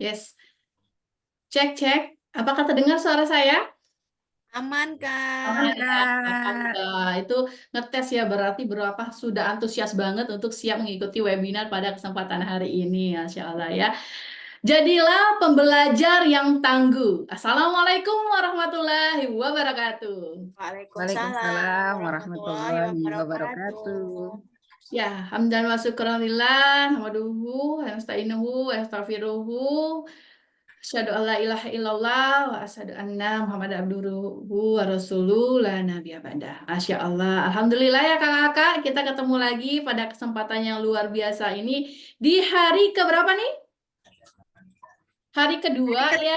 Yes. Cek, cek. Apakah terdengar suara saya? Aman, Kak. Aman, Kak. Itu ngetes ya, berarti berapa sudah antusias banget untuk siap mengikuti webinar pada kesempatan hari ini, Masya Allah ya. Jadilah pembelajar yang tangguh. Assalamualaikum warahmatullahi wabarakatuh. Waalaikumsalam warahmatullahi wabarakatuh. Ya, hamdan wa syukran lillah, nahmaduhu wa nasta'inuhu wa nastaghfiruhu. Asyhadu an la ilaha illallah wa asyhadu anna Muhammadar abduhu wa rasuluhu la nabiyya ba'dah. Masya Allah. Alhamdulillah ya kakak-kakak, kita ketemu lagi pada kesempatan yang luar biasa ini di hari keberapa nih? Hari kedua ya.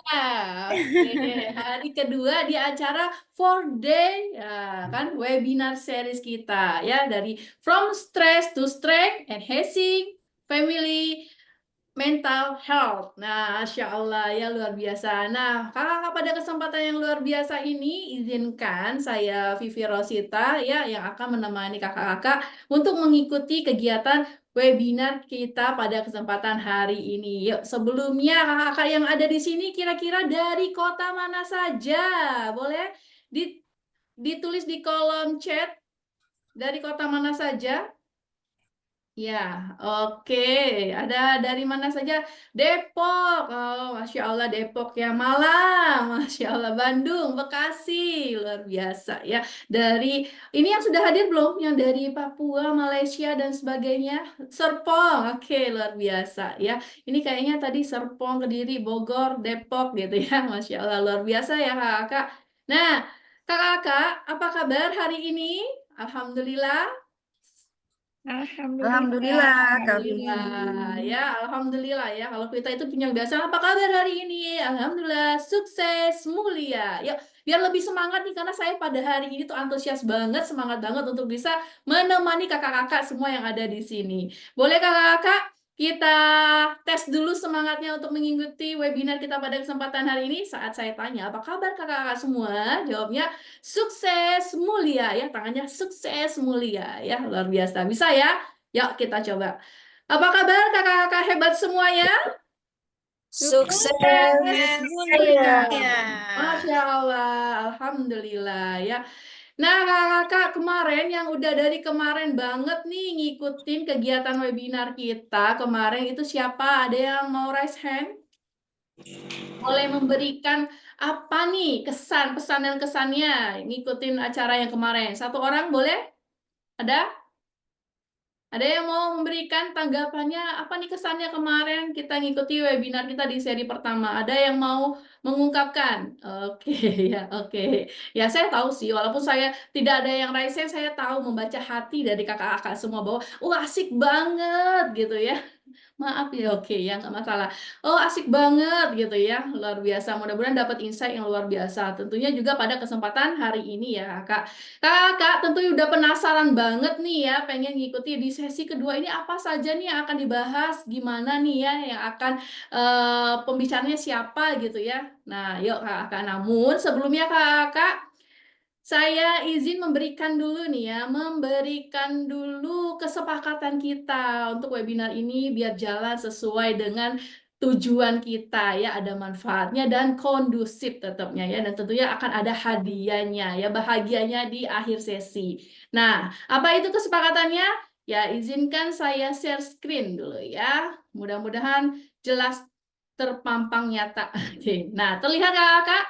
Oke, hari kedua di acara 4-day ya kan webinar series kita ya dari From Stress to Strength Enhancing Family Mental Health. Nah, Masya Allah ya luar biasa. Nah, kakak-kakak pada kesempatan yang luar biasa ini, izinkan saya Vivi Rosita ya yang akan menemani kakak-kakak untuk mengikuti kegiatan webinar kita pada kesempatan hari ini. Yuk, sebelumnya kakak-kakak yang ada di sini kira-kira dari kota mana saja? Boleh ditulis di kolom chat dari kota mana saja? Ya, oke. Ada dari mana saja? Depok. Oh, Masya Allah Depok ya. Malang, Masya Allah. Bandung, Bekasi. Luar biasa ya. Dari, ini yang sudah hadir belum? Yang dari Papua, Malaysia, dan sebagainya. Serpong, oke. Luar biasa ya. Ini kayaknya tadi Serpong, Kediri, Bogor, Depok gitu ya. Masya Allah, luar biasa ya kakak. Nah, kakak, apa kabar hari ini? Alhamdulillah. Alhamdulillah, Kak Vivi. Alhamdulillah, ya, alhamdulillah ya. Kalau kita itu punya kebiasaan, apa kabar hari ini? Alhamdulillah, sukses, mulia. Yuk, biar lebih semangat nih, karena saya pada hari ini tuh antusias banget, semangat banget untuk bisa menemani kakak-kakak semua yang ada di sini. Boleh kakak-kakak? Kita tes dulu semangatnya untuk mengikuti webinar kita pada kesempatan hari ini. Saat saya tanya, apa kabar kakak-kakak semua? Jawabnya, sukses mulia ya, tangannya sukses mulia ya, luar biasa. Bisa ya? Yuk kita coba. Apa kabar kakak-kakak hebat semuanya? Sukses Mulia. mulia. Masya Allah, Alhamdulillah ya. Nah kakak-kakak kemarin yang udah dari kemarin banget nih ngikutin kegiatan webinar kita kemarin itu siapa? Ada yang mau raise hand? Boleh memberikan apa nih kesan, pesan dan kesannya ngikutin acara yang kemarin? Satu orang boleh? Ada? Ada yang mau memberikan tanggapannya apa nih kesannya kemarin kita ngikuti webinar kita di seri pertama? Ada yang mau mengungkapkan? Oke, ya, oke. Ya, saya tahu sih, walaupun saya tidak ada yang raise, saya tahu membaca hati dari kakak-kakak semua bahwa, wah asik banget gitu ya. Maaf ya, oke ya, nggak masalah. Oh, asik banget gitu ya, luar biasa. Mudah-mudahan dapat insight yang luar biasa. Tentunya juga pada kesempatan hari ini ya, Kak. Kakak tentu udah penasaran banget nih ya, pengen ngikuti di sesi kedua ini apa saja nih yang akan dibahas, gimana nih ya yang akan pembicaranya siapa gitu ya. Nah, yuk Kakak. Namun sebelumnya Kakak, saya izin memberikan dulu nih ya, memberikan dulu kesepakatan kita untuk webinar ini biar jalan sesuai dengan tujuan kita ya, ada manfaatnya dan kondusif tetapnya ya, dan tentunya akan ada hadiahnya ya, bahagianya di akhir sesi. Nah, apa itu kesepakatannya? Ya, izinkan saya share screen dulu ya. Mudah-mudahan jelas terpampang nyata. Oke. Nah, terlihat nggak, Kak?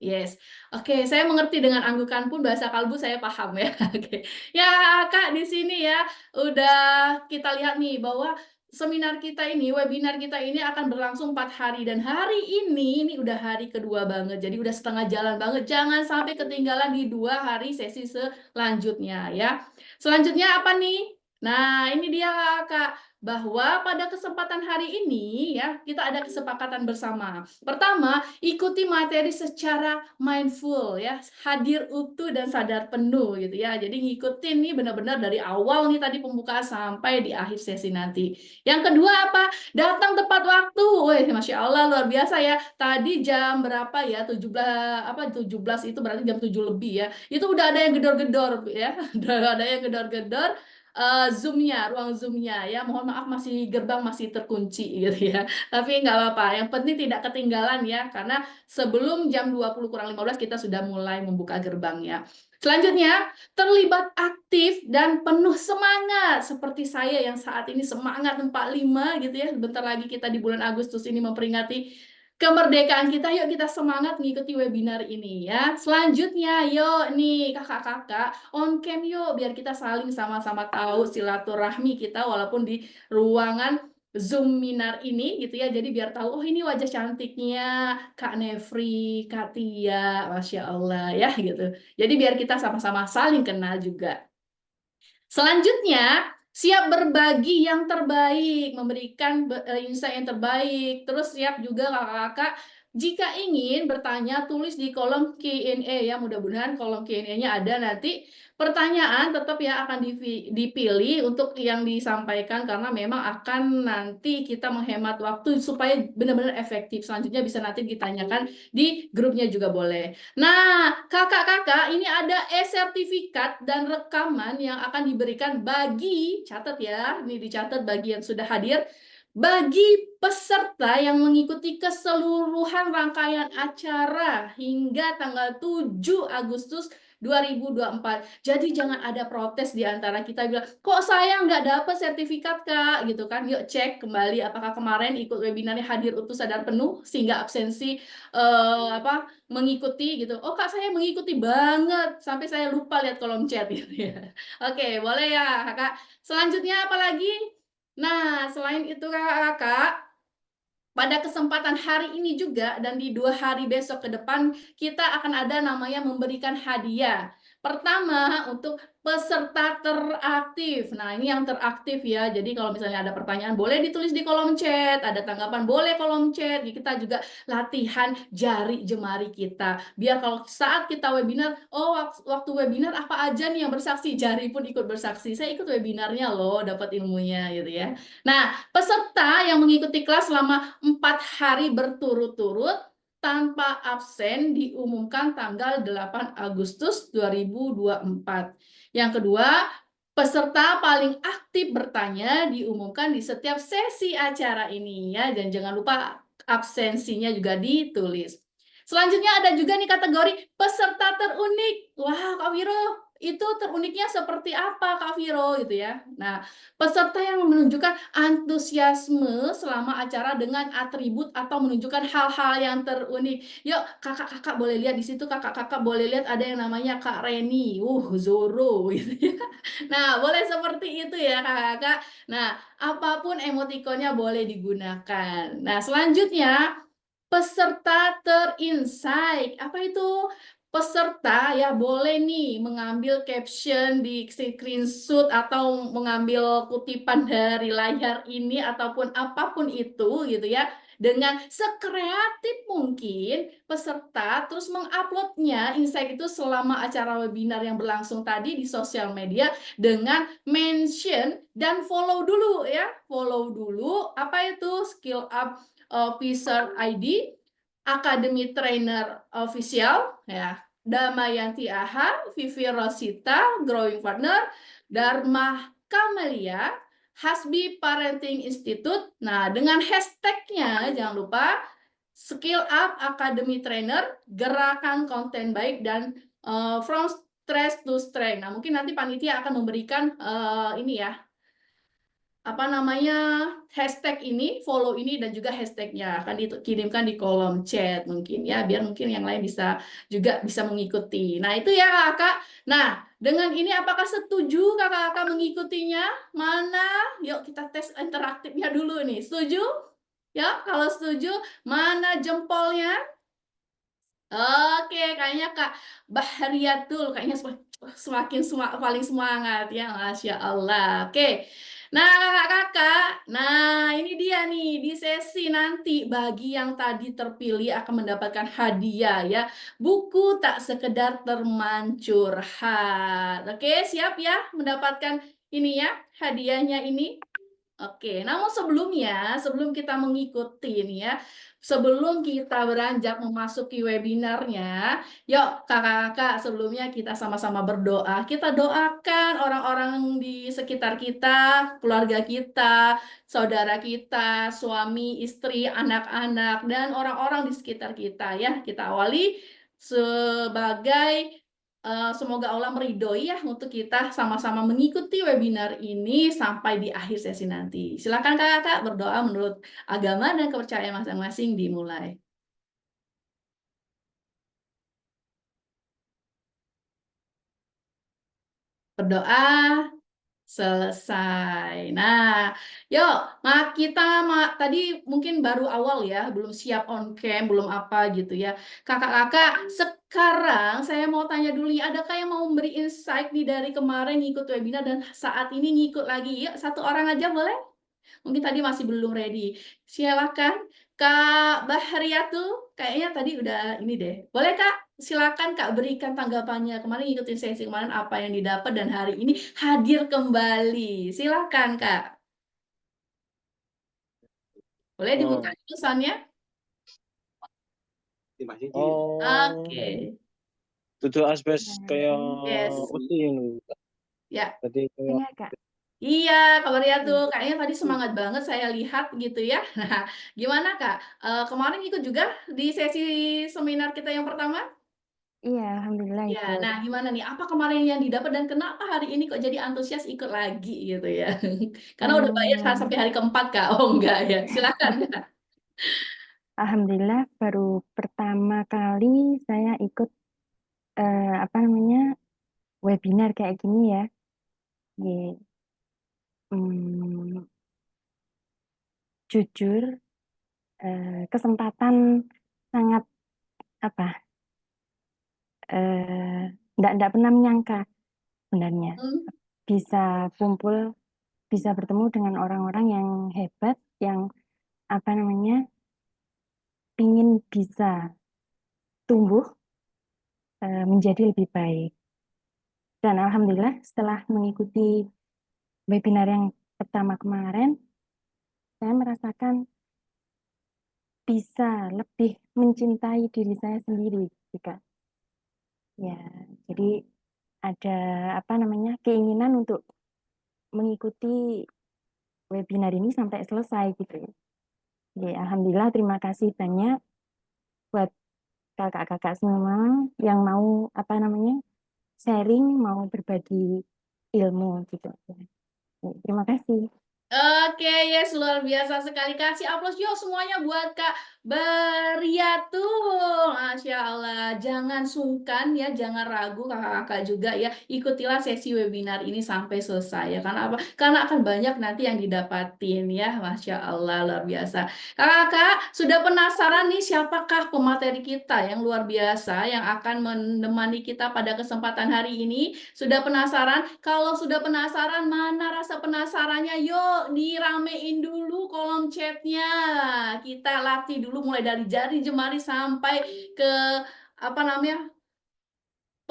Yes, oke, saya mengerti dengan anggukan pun bahasa kalbu saya paham ya. Oke, ya Kak di sini ya udah kita lihat nih bahwa seminar kita ini, webinar kita ini akan berlangsung 4 hari dan hari ini udah hari kedua banget. Jadi udah setengah jalan banget. Jangan sampai ketinggalan di 2 hari sesi selanjutnya ya. Selanjutnya apa nih? Nah, ini dia Kak, bahwa pada kesempatan hari ini ya kita ada kesepakatan bersama. Pertama, ikuti materi secara mindful ya, hadir utuh dan sadar penuh gitu ya. Jadi ngikutin nih benar-benar dari awal nih tadi pembukaan sampai di akhir sesi nanti. Yang kedua apa? Datang tepat waktu. Wih, Masya Allah luar biasa ya. Tadi jam berapa ya? 17 apa 17 itu berarti jam 7 lebih ya. Itu udah ada yang gedor-gedor ya. Udah ada yang gedor-gedor Zoom-nya, ruang Zoom-nya ya. Mohon maaf masih gerbang masih terkunci gitu ya. Tapi nggak apa-apa, yang penting tidak ketinggalan ya, karena sebelum jam 20 kurang 15 kita sudah mulai membuka gerbangnya. Selanjutnya, terlibat aktif dan penuh semangat. Seperti saya yang saat ini semangat 45 gitu ya. Bentar lagi kita di bulan Agustus ini memperingati kemerdekaan kita. Yuk kita semangat mengikuti webinar ini ya. Selanjutnya, yuk nih kakak-kakak on cam yuk biar kita saling sama-sama tahu silaturahmi kita walaupun di ruangan Zoom minar ini gitu ya. Jadi biar tahu oh ini wajah cantiknya Kak Nefri, Kak Tia, Masya Allah ya gitu. Jadi biar kita sama-sama saling kenal juga. Selanjutnya, siap berbagi yang terbaik, memberikan insight yang terbaik. Terus siap juga kakak-kakak jika ingin bertanya tulis di kolom Q&A ya. Mudah-mudahan kolom Q&A-nya ada nanti. Pertanyaan tetap ya akan dipilih untuk yang disampaikan karena memang akan nanti kita menghemat waktu supaya benar-benar efektif. Selanjutnya bisa nanti ditanyakan di grupnya juga boleh. Nah, kakak-kakak, ini ada e-sertifikat dan rekaman yang akan diberikan bagi, catat ya, ini dicatat bagi yang sudah hadir, bagi peserta yang mengikuti keseluruhan rangkaian acara hingga tanggal 7 Agustus 2024. Jadi jangan ada protes di antara kita bilang, kok saya nggak dapat sertifikat Kak? Gitu kan, yuk cek kembali apakah kemarin ikut webinarnya hadir utuh sadar penuh sehingga absensi mengikuti gitu. Oh Kak saya mengikuti banget sampai saya lupa lihat kolom chat gitu ya. Oke, boleh ya Kakak. Selanjutnya apa lagi? Nah, selain itu Kakak, pada kesempatan hari ini juga dan di 2 hari besok ke depan kita akan ada namanya memberikan hadiah. Pertama untuk peserta teraktif. Nah ini yang teraktif ya. Jadi kalau misalnya ada pertanyaan boleh ditulis di kolom chat. Ada tanggapan boleh kolom chat. Kita juga latihan jari jemari kita. Biar kalau saat kita webinar, oh waktu webinar apa aja nih yang bersaksi. Jari pun ikut bersaksi. Saya ikut webinarnya loh, dapat ilmunya gitu ya. Nah peserta yang mengikuti kelas selama 4 hari berturut-turut tanpa absen diumumkan tanggal 8 Agustus 2024. Yang kedua, peserta paling aktif bertanya diumumkan di setiap sesi acara ini ya, dan jangan lupa absensinya juga ditulis. Selanjutnya ada juga nih kategori peserta terunik. Wah, Kak Viro, itu teruniknya seperti apa, Kak Viro, gitu ya. Nah, peserta yang menunjukkan antusiasme selama acara dengan atribut atau menunjukkan hal-hal yang terunik. Yuk, kakak-kakak boleh lihat di situ, kakak-kakak boleh lihat ada yang namanya Kak Reni, Zoro, gitu ya. Nah, boleh seperti itu ya, kakak-kakak. Nah, apapun emotikonnya boleh digunakan. Nah, selanjutnya peserta terinsight. Apa itu? Peserta ya boleh nih mengambil caption di screenshot atau mengambil kutipan dari layar ini ataupun apapun itu gitu ya. Dengan sekreatif mungkin peserta terus menguploadnya insight itu selama acara webinar yang berlangsung tadi di sosial media dengan mention dan follow dulu ya. Follow dulu apa itu skill up Officer ID, Academy Trainer Official, ya, Damayanti Aha, Vivi Rosita, Growing Partner, Dharma Kamelia, Hasbi Parenting Institute. Nah, dengan hashtagnya jangan lupa Skill Up Academy Trainer, gerakan konten baik dan from stress to strength. Nah, mungkin nanti panitia akan memberikan ini ya apa namanya hashtag ini, follow ini dan juga hashtagnya akan dikirimkan di kolom chat mungkin ya biar mungkin yang lain bisa juga bisa mengikuti. Nah itu ya kakak. Nah dengan ini apakah setuju kakak-kakak mengikutinya? Mana? Yuk kita tes interaktifnya dulu nih. Setuju? Ya kalau setuju mana jempolnya? Oke, kayaknya Kak Bahriatul kayaknya semakin paling semangat ya, Masya Allah. Oke, nah kakak-kakak, nah ini dia nih di sesi nanti bagi yang tadi terpilih akan mendapatkan hadiah ya, buku tak sekedar teman curhat. Oke, siap ya mendapatkan ini ya hadiahnya ini. Oke, namun sebelumnya, sebelum kita mengikuti ini ya, sebelum kita beranjak memasuki webinarnya, yuk kakak-kakak sebelumnya kita sama-sama berdoa. Kita doakan orang-orang di sekitar kita, keluarga kita, saudara kita, suami, istri, anak-anak, dan orang-orang di sekitar kita ya. Kita awali sebagai semoga Allah meridhoi ya untuk kita sama-sama mengikuti webinar ini sampai di akhir sesi nanti. Silakan kakak berdoa menurut agama dan kepercayaan masing-masing dimulai. Berdoa selesai. Nah, yuk, kita tadi mungkin baru awal ya, belum siap on cam, belum apa gitu ya. Kakak-kakak, sekarang saya mau tanya dulu nih, adakah yang mau memberi insight nih dari kemarin ngikut webinar dan saat ini ngikut lagi? Yuk, satu orang aja boleh? Mungkin tadi masih belum ready. Silakan Kak Bahriatu, kayaknya tadi udah ini deh. Boleh Kak? Silakan Kak berikan tanggapannya. Kemarin ngikutin sesi kemarin apa yang didapat dan hari ini hadir kembali. Silakan Kak. Boleh dibuka Oh, tulisannya? Oke. tujuh aspek kayak Yes. usin. Ya. Jadi kayak Dengar, Kak. Iya, kabarnya tuh kayaknya tadi semangat banget saya lihat gitu ya. Nah, gimana Kak? Kemarin ikut juga di sesi seminar kita yang pertama? Iya, alhamdulillah Ya, ikut. nah gimana nih? Apa kemarin yang didapat dan kenapa hari ini kok jadi antusias ikut lagi gitu ya? Karena udah bayar Hmm, sampai hari keempat, Kak. Oh enggak ya. Silakan, Kak. alhamdulillah baru pertama kali saya ikut apa namanya webinar kayak gini ya. Ye, hmm, jujur kesempatan sangat apa? Nggak pernah menyangka sebenarnya Hmm, bisa kumpul, bisa bertemu dengan orang-orang yang hebat, yang apa namanya, ingin bisa tumbuh menjadi lebih baik. Dan alhamdulillah setelah mengikuti webinar yang pertama kemarin, saya merasakan bisa lebih mencintai diri saya sendiri, jika ya. Jadi ada apa namanya keinginan untuk mengikuti webinar ini sampai selesai gitu. Ya, alhamdulillah terima kasih banyak buat kakak-kakak semua yang mau apa namanya sharing, mau berbagi ilmu gitu. Terima kasih. Oke, yes, luar biasa sekali. Kasih aplaus yuk semuanya buat Kak Beriatul. Masya Allah. Jangan sungkan ya, jangan ragu kakak-kakak juga ya. Ikutilah sesi webinar ini sampai selesai ya. Karena apa? Karena akan banyak nanti yang didapatin ya. Masya Allah, luar biasa. Kakak-kakak, sudah penasaran nih siapakah pemateri kita yang luar biasa yang akan menemani kita pada kesempatan hari ini? Sudah penasaran? Kalau sudah penasaran, mana rasa penasarannya? Yuk, diramein dulu kolom chatnya. Kita latih dulu mulai dari jari jemari sampai ke apa namanya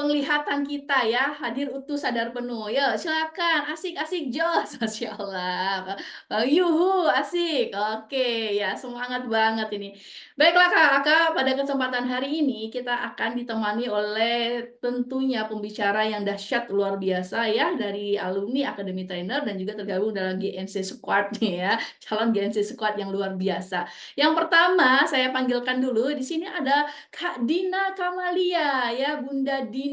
penglihatan kita ya, hadir utuh sadar penuh. Ya, silakan, asik-asik jos, masya Allah. Yuhu, asik. Oke, ya semangat banget ini. Baiklah kakak, pada kesempatan hari ini kita akan ditemani oleh tentunya pembicara yang dahsyat luar biasa ya dari alumni Academy Trainer dan juga tergabung dalam GNC Squad nih ya, calon GNC Squad yang luar biasa. Yang pertama saya panggilkan dulu di sini ada Kak Dina Kamalia ya, Bunda Dina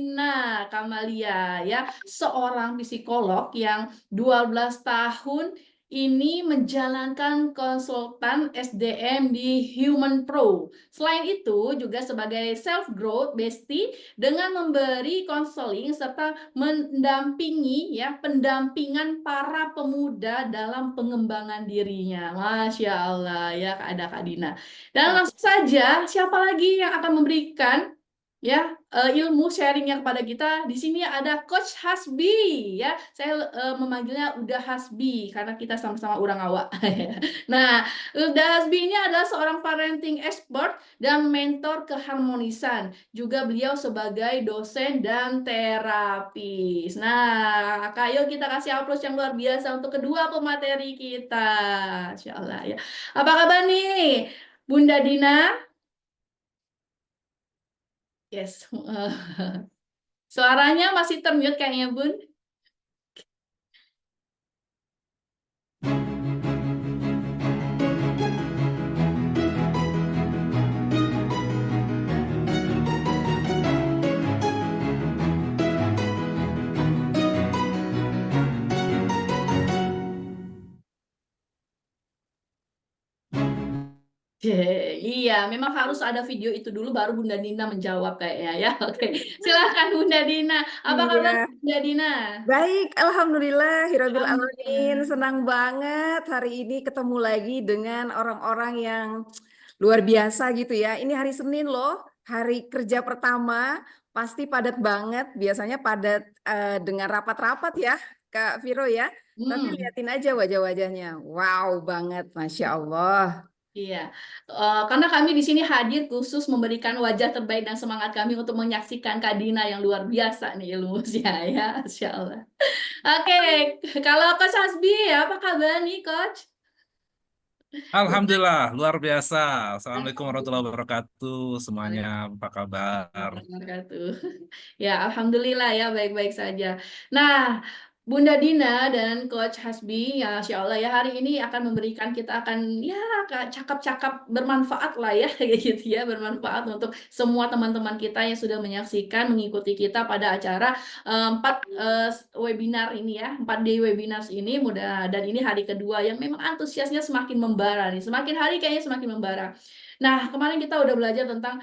Kamalia ya, seorang psikolog yang 12 tahun ini menjalankan konsultan SDM di Human Pro. Selain itu juga sebagai self growth bestie dengan memberi konseling serta mendampingi ya pendampingan para pemuda dalam pengembangan dirinya. Masya Allah ya, ada Kak Dina. Dan langsung saja, siapa lagi yang akan memberikan ya ilmu sharingnya kepada kita? Di sini ada Coach Hasbi ya. Saya memanggilnya Uda Hasbi karena kita sama-sama orang awak. Nah, Uda Hasbi ini adalah seorang parenting expert dan mentor keharmonisan. Juga beliau sebagai dosen dan terapis. Nah, yuk kita kasih aplaus yang luar biasa untuk kedua pemateri kita. Insya Allah ya. Apa kabar nih? Bunda Dina, yes. Suaranya masih termute kayaknya, Bun. Iya, memang harus ada video itu dulu baru Bunda Dina menjawab kayaknya ya. Oke, silakan Bunda Dina. Apa kabar Iya, Bunda Dina? baik. Alhamdulillah, Hirobil Alamin. Alhamdulillah. Senang banget hari ini ketemu lagi dengan orang-orang yang luar biasa gitu ya. Ini hari Senin loh, hari kerja pertama. Pasti padat banget. Biasanya padat dengan rapat-rapat ya, Kak Viro ya. Tapi Hmm. liatin aja wajah-wajahnya. Wow banget, Masya Allah. Iya, karena kami di sini hadir khusus memberikan wajah terbaik dan semangat kami untuk menyaksikan Kak Dina yang luar biasa nih ilmunya ya, Insya Allah. Oke, kalau Coach Hasbi, apa kabar nih Coach? Alhamdulillah, luar biasa. Assalamualaikum warahmatullahi Alhamdulillah. wabarakatuh. Semuanya apa kabar? Wabarakatuh. Ya, alhamdulillah ya, baik-baik saja. Nah, Bunda Dina dan Coach Hasbi, ya, Insya Allah ya hari ini akan memberikan kita akan ya cakap-cakap bermanfaat lah ya, kayak gitu ya, bermanfaat untuk semua teman-teman kita yang sudah menyaksikan, mengikuti kita pada acara 4 webinar ini ya, 4 day webinars ini, mudah dan ini hari kedua yang memang antusiasnya semakin membara nih, semakin hari kayaknya semakin membara. Nah, kemarin kita udah belajar tentang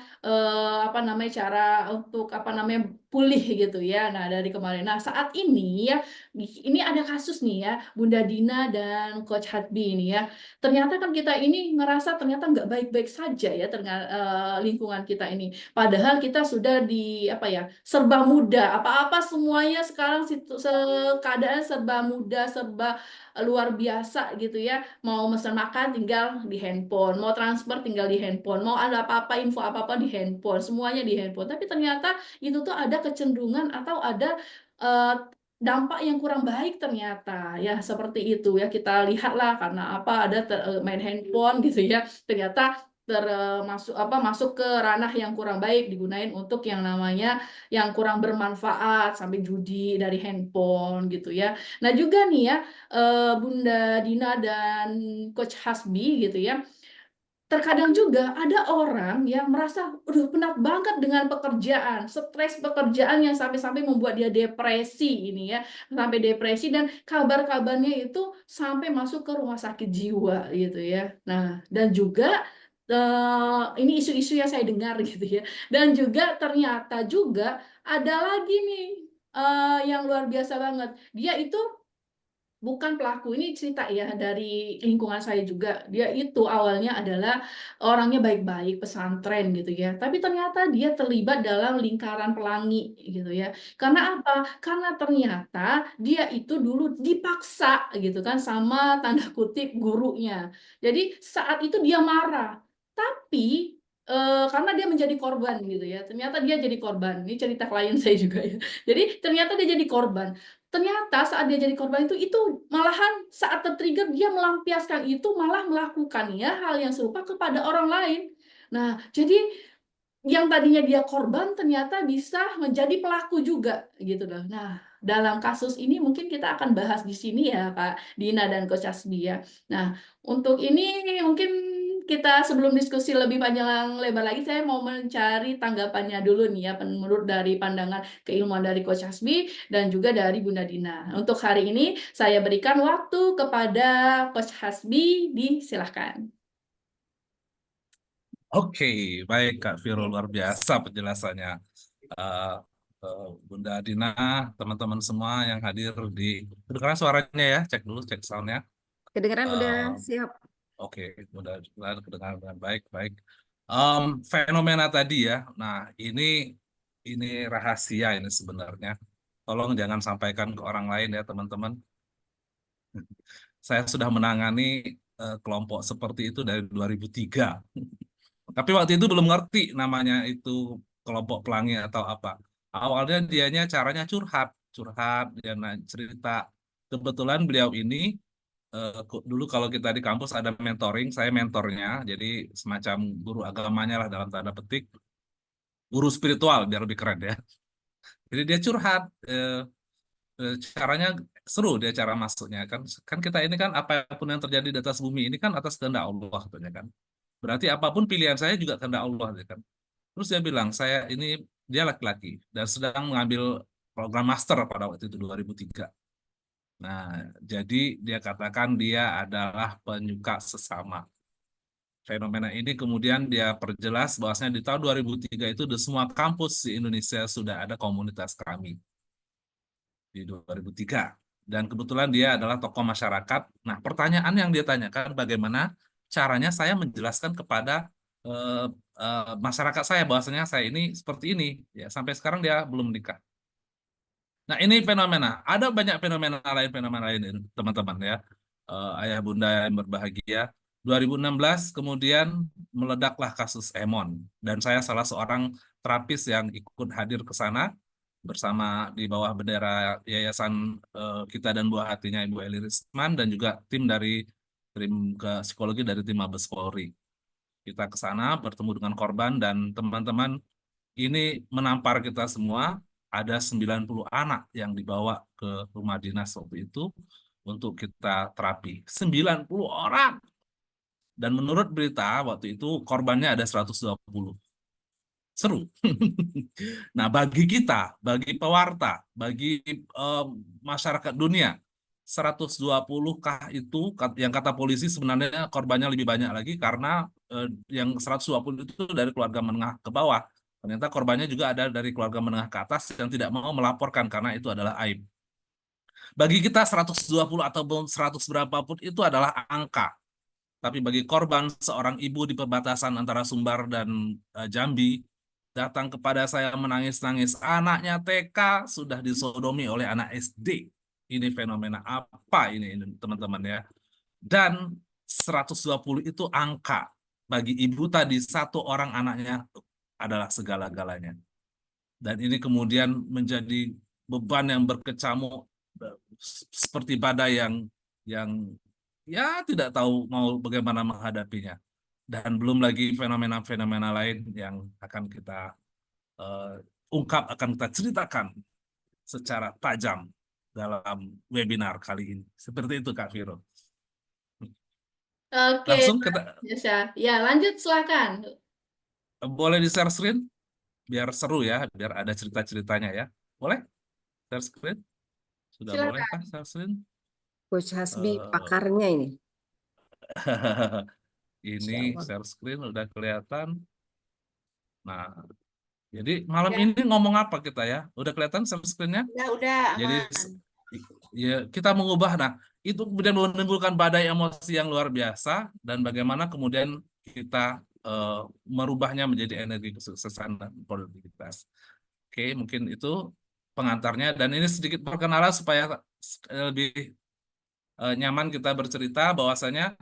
apa namanya cara untuk apa namanya pulih gitu ya. Nah, dari kemarin. Nah, saat ini ya ini ada kasus nih ya Bunda Dina dan Coach Hatbi ini ya. Ternyata kan kita ini ngerasa ternyata nggak baik-baik saja ya lingkungan kita ini. Padahal kita sudah di apa ya serba mudah. Apa-apa semuanya sekarang keadaan serba mudah, serba luar biasa gitu ya. Mau pesan makan tinggal di handphone, mau transfer tinggal di handphone, mau ada apa-apa info apa-apa di handphone, semuanya di handphone. Tapi ternyata itu tuh ada kecenderungan atau ada eh, dampak yang kurang baik ternyata ya seperti itu ya kita lihatlah karena apa ada main handphone gitu ya ternyata termasuk apa masuk ke ranah yang kurang baik digunain untuk yang namanya yang kurang bermanfaat sampai judi dari handphone gitu ya. Nah juga nih ya Bunda Dina dan Coach Hasbi gitu ya. terkadang juga ada orang yang merasa udah penat banget dengan pekerjaan, stres pekerjaan yang sampai-sampai membuat dia depresi ini ya, sampai depresi dan kabar-kabarnya itu sampai masuk ke rumah sakit jiwa gitu ya. Nah, dan juga ini isu-isu yang saya dengar gitu ya. Dan juga ternyata juga ada lagi nih yang luar biasa banget. Dia itu bukan pelaku, ini cerita ya dari lingkungan saya juga. Dia itu awalnya adalah orangnya baik-baik, pesantren gitu ya. Tapi ternyata dia terlibat dalam lingkaran pelangi gitu ya. Karena apa? Karena ternyata dia itu dulu dipaksa gitu kan sama tanda kutip gurunya. Jadi saat itu dia marah. Tapi karena dia menjadi korban gitu ya. Ternyata dia jadi korban. Ini cerita klien saya juga ya. Jadi ternyata dia jadi korban. Ternyata saat dia jadi korban itu malahan saat tertrigger dia melampiaskan itu malah melakukannya hal yang serupa kepada orang lain. Nah, jadi yang tadinya dia korban ternyata bisa menjadi pelaku juga gitu loh. Nah, dalam kasus ini mungkin kita akan bahas di sini ya Kak Dina dan Coach Asbi ya. Nah, untuk ini mungkin kita sebelum diskusi lebih panjang lebar lagi saya mau mencari tanggapannya dulu nih ya menurut dari pandangan keilmuan dari Coach Asbi dan juga dari Bunda Dina. Untuk hari ini saya berikan waktu kepada Coach Hasbi, disilahkan. Oke, baik Kak Viro, luar biasa penjelasannya. Eh, Bunda Dina, teman-teman semua yang hadir di, kedengaran suaranya ya, cek dulu, cek soundnya. Kedengeran udah Eh, siap. Oke, mudah-mudahan kedengaran dengan baik, baik. Fenomena tadi ya, nah ini rahasia ini sebenarnya. Tolong jangan sampaikan ke orang lain ya teman-teman. Saya sudah menangani kelompok seperti itu dari 2003. Tapi waktu itu belum ngerti namanya itu kelompok pelangi atau apa. Awalnya dianya caranya curhat, curhat, dia cerita. Kebetulan beliau ini dulu kalau kita di kampus ada mentoring, saya mentornya, jadi semacam guru agamanya lah dalam tanda petik, guru spiritual biar lebih keren ya. Jadi dia curhat, caranya seru dia cara masuknya kan. Kan kita ini kan apapun yang terjadi di atas bumi ini kan atas kehendak Allah katanya kan. Berarti apapun pilihan saya juga kehendak Allah ya kan. Terus dia bilang, saya ini dia laki-laki dan sedang mengambil program master pada waktu itu 2003. Nah, jadi dia katakan dia adalah penyuka sesama. Fenomena ini kemudian dia perjelas bahwasanya di tahun 2003 itu di semua kampus di Indonesia sudah ada komunitas kami di 2003. Dan kebetulan dia adalah tokoh masyarakat. Nah, pertanyaan yang dia tanyakan bagaimana caranya saya menjelaskan kepada masyarakat saya bahwasanya saya ini seperti ini. Ya, sampai sekarang dia belum menikah. Nah, ini fenomena. Ada banyak fenomena lain, teman-teman ya. Ayah bunda yang berbahagia. 2016 kemudian meledaklah kasus Emon. Dan saya salah seorang terapis yang ikut hadir ke sana bersama di bawah bendera Yayasan Kita dan Buah Hatinya Ibu Eli Risman dan juga tim ke psikologi dari tim Mabes Polri. Kita ke sana bertemu dengan korban dan teman-teman ini menampar kita semua. Ada 90 anak yang dibawa ke rumah dinas waktu itu untuk kita terapi. 90 orang. Dan menurut berita waktu itu korbannya ada 120. Seru. Nah, bagi kita, bagi pewarta, bagi masyarakat dunia, 120-kah itu yang kata polisi sebenarnya korbannya lebih banyak lagi karena yang 120 itu dari keluarga menengah ke bawah. Ternyata korbannya juga ada dari keluarga menengah ke atas yang tidak mau melaporkan karena itu adalah aib. Bagi kita 120 atau 100 berapapun itu adalah angka. Tapi bagi korban seorang ibu di perbatasan antara Sumbar dan Jambi datang kepada saya menangis-nangis. Anaknya TK sudah disodomi oleh anak SD. Ini fenomena apa ini teman-teman ya. Dan 120 itu angka. Bagi ibu tadi satu orang anaknya adalah segala-galanya. Dan ini kemudian menjadi beban yang berkecamuk seperti badai yang ya tidak tahu mau bagaimana menghadapinya. Dan belum lagi fenomena-fenomena lain yang akan kita ungkap, akan kita ceritakan secara tajam dalam webinar kali ini. Seperti itu Kak Viro. Oke, Langsung Mas kita Yasa. Ya, lanjut silakan. boleh di share screen biar seru ya, biar ada cerita-ceritanya ya. Boleh? Share screen? Sudah boleh Silakan. kah share screen? Coach Hasbi Eh, pakarnya ini. ini Insya Allah. share screen udah kelihatan. Nah, jadi malam Ya, ini ngomong apa kita ya? Udah kelihatan share screen-nya? udah Jadi aman. ya kita mengubah. Nah, itu kemudian menimbulkan badai emosi yang luar biasa dan bagaimana kemudian kita merubahnya menjadi energi kesuksesan dan produktivitas. Oke, mungkin itu pengantarnya dan ini sedikit perkenalan supaya lebih nyaman kita bercerita bahwasanya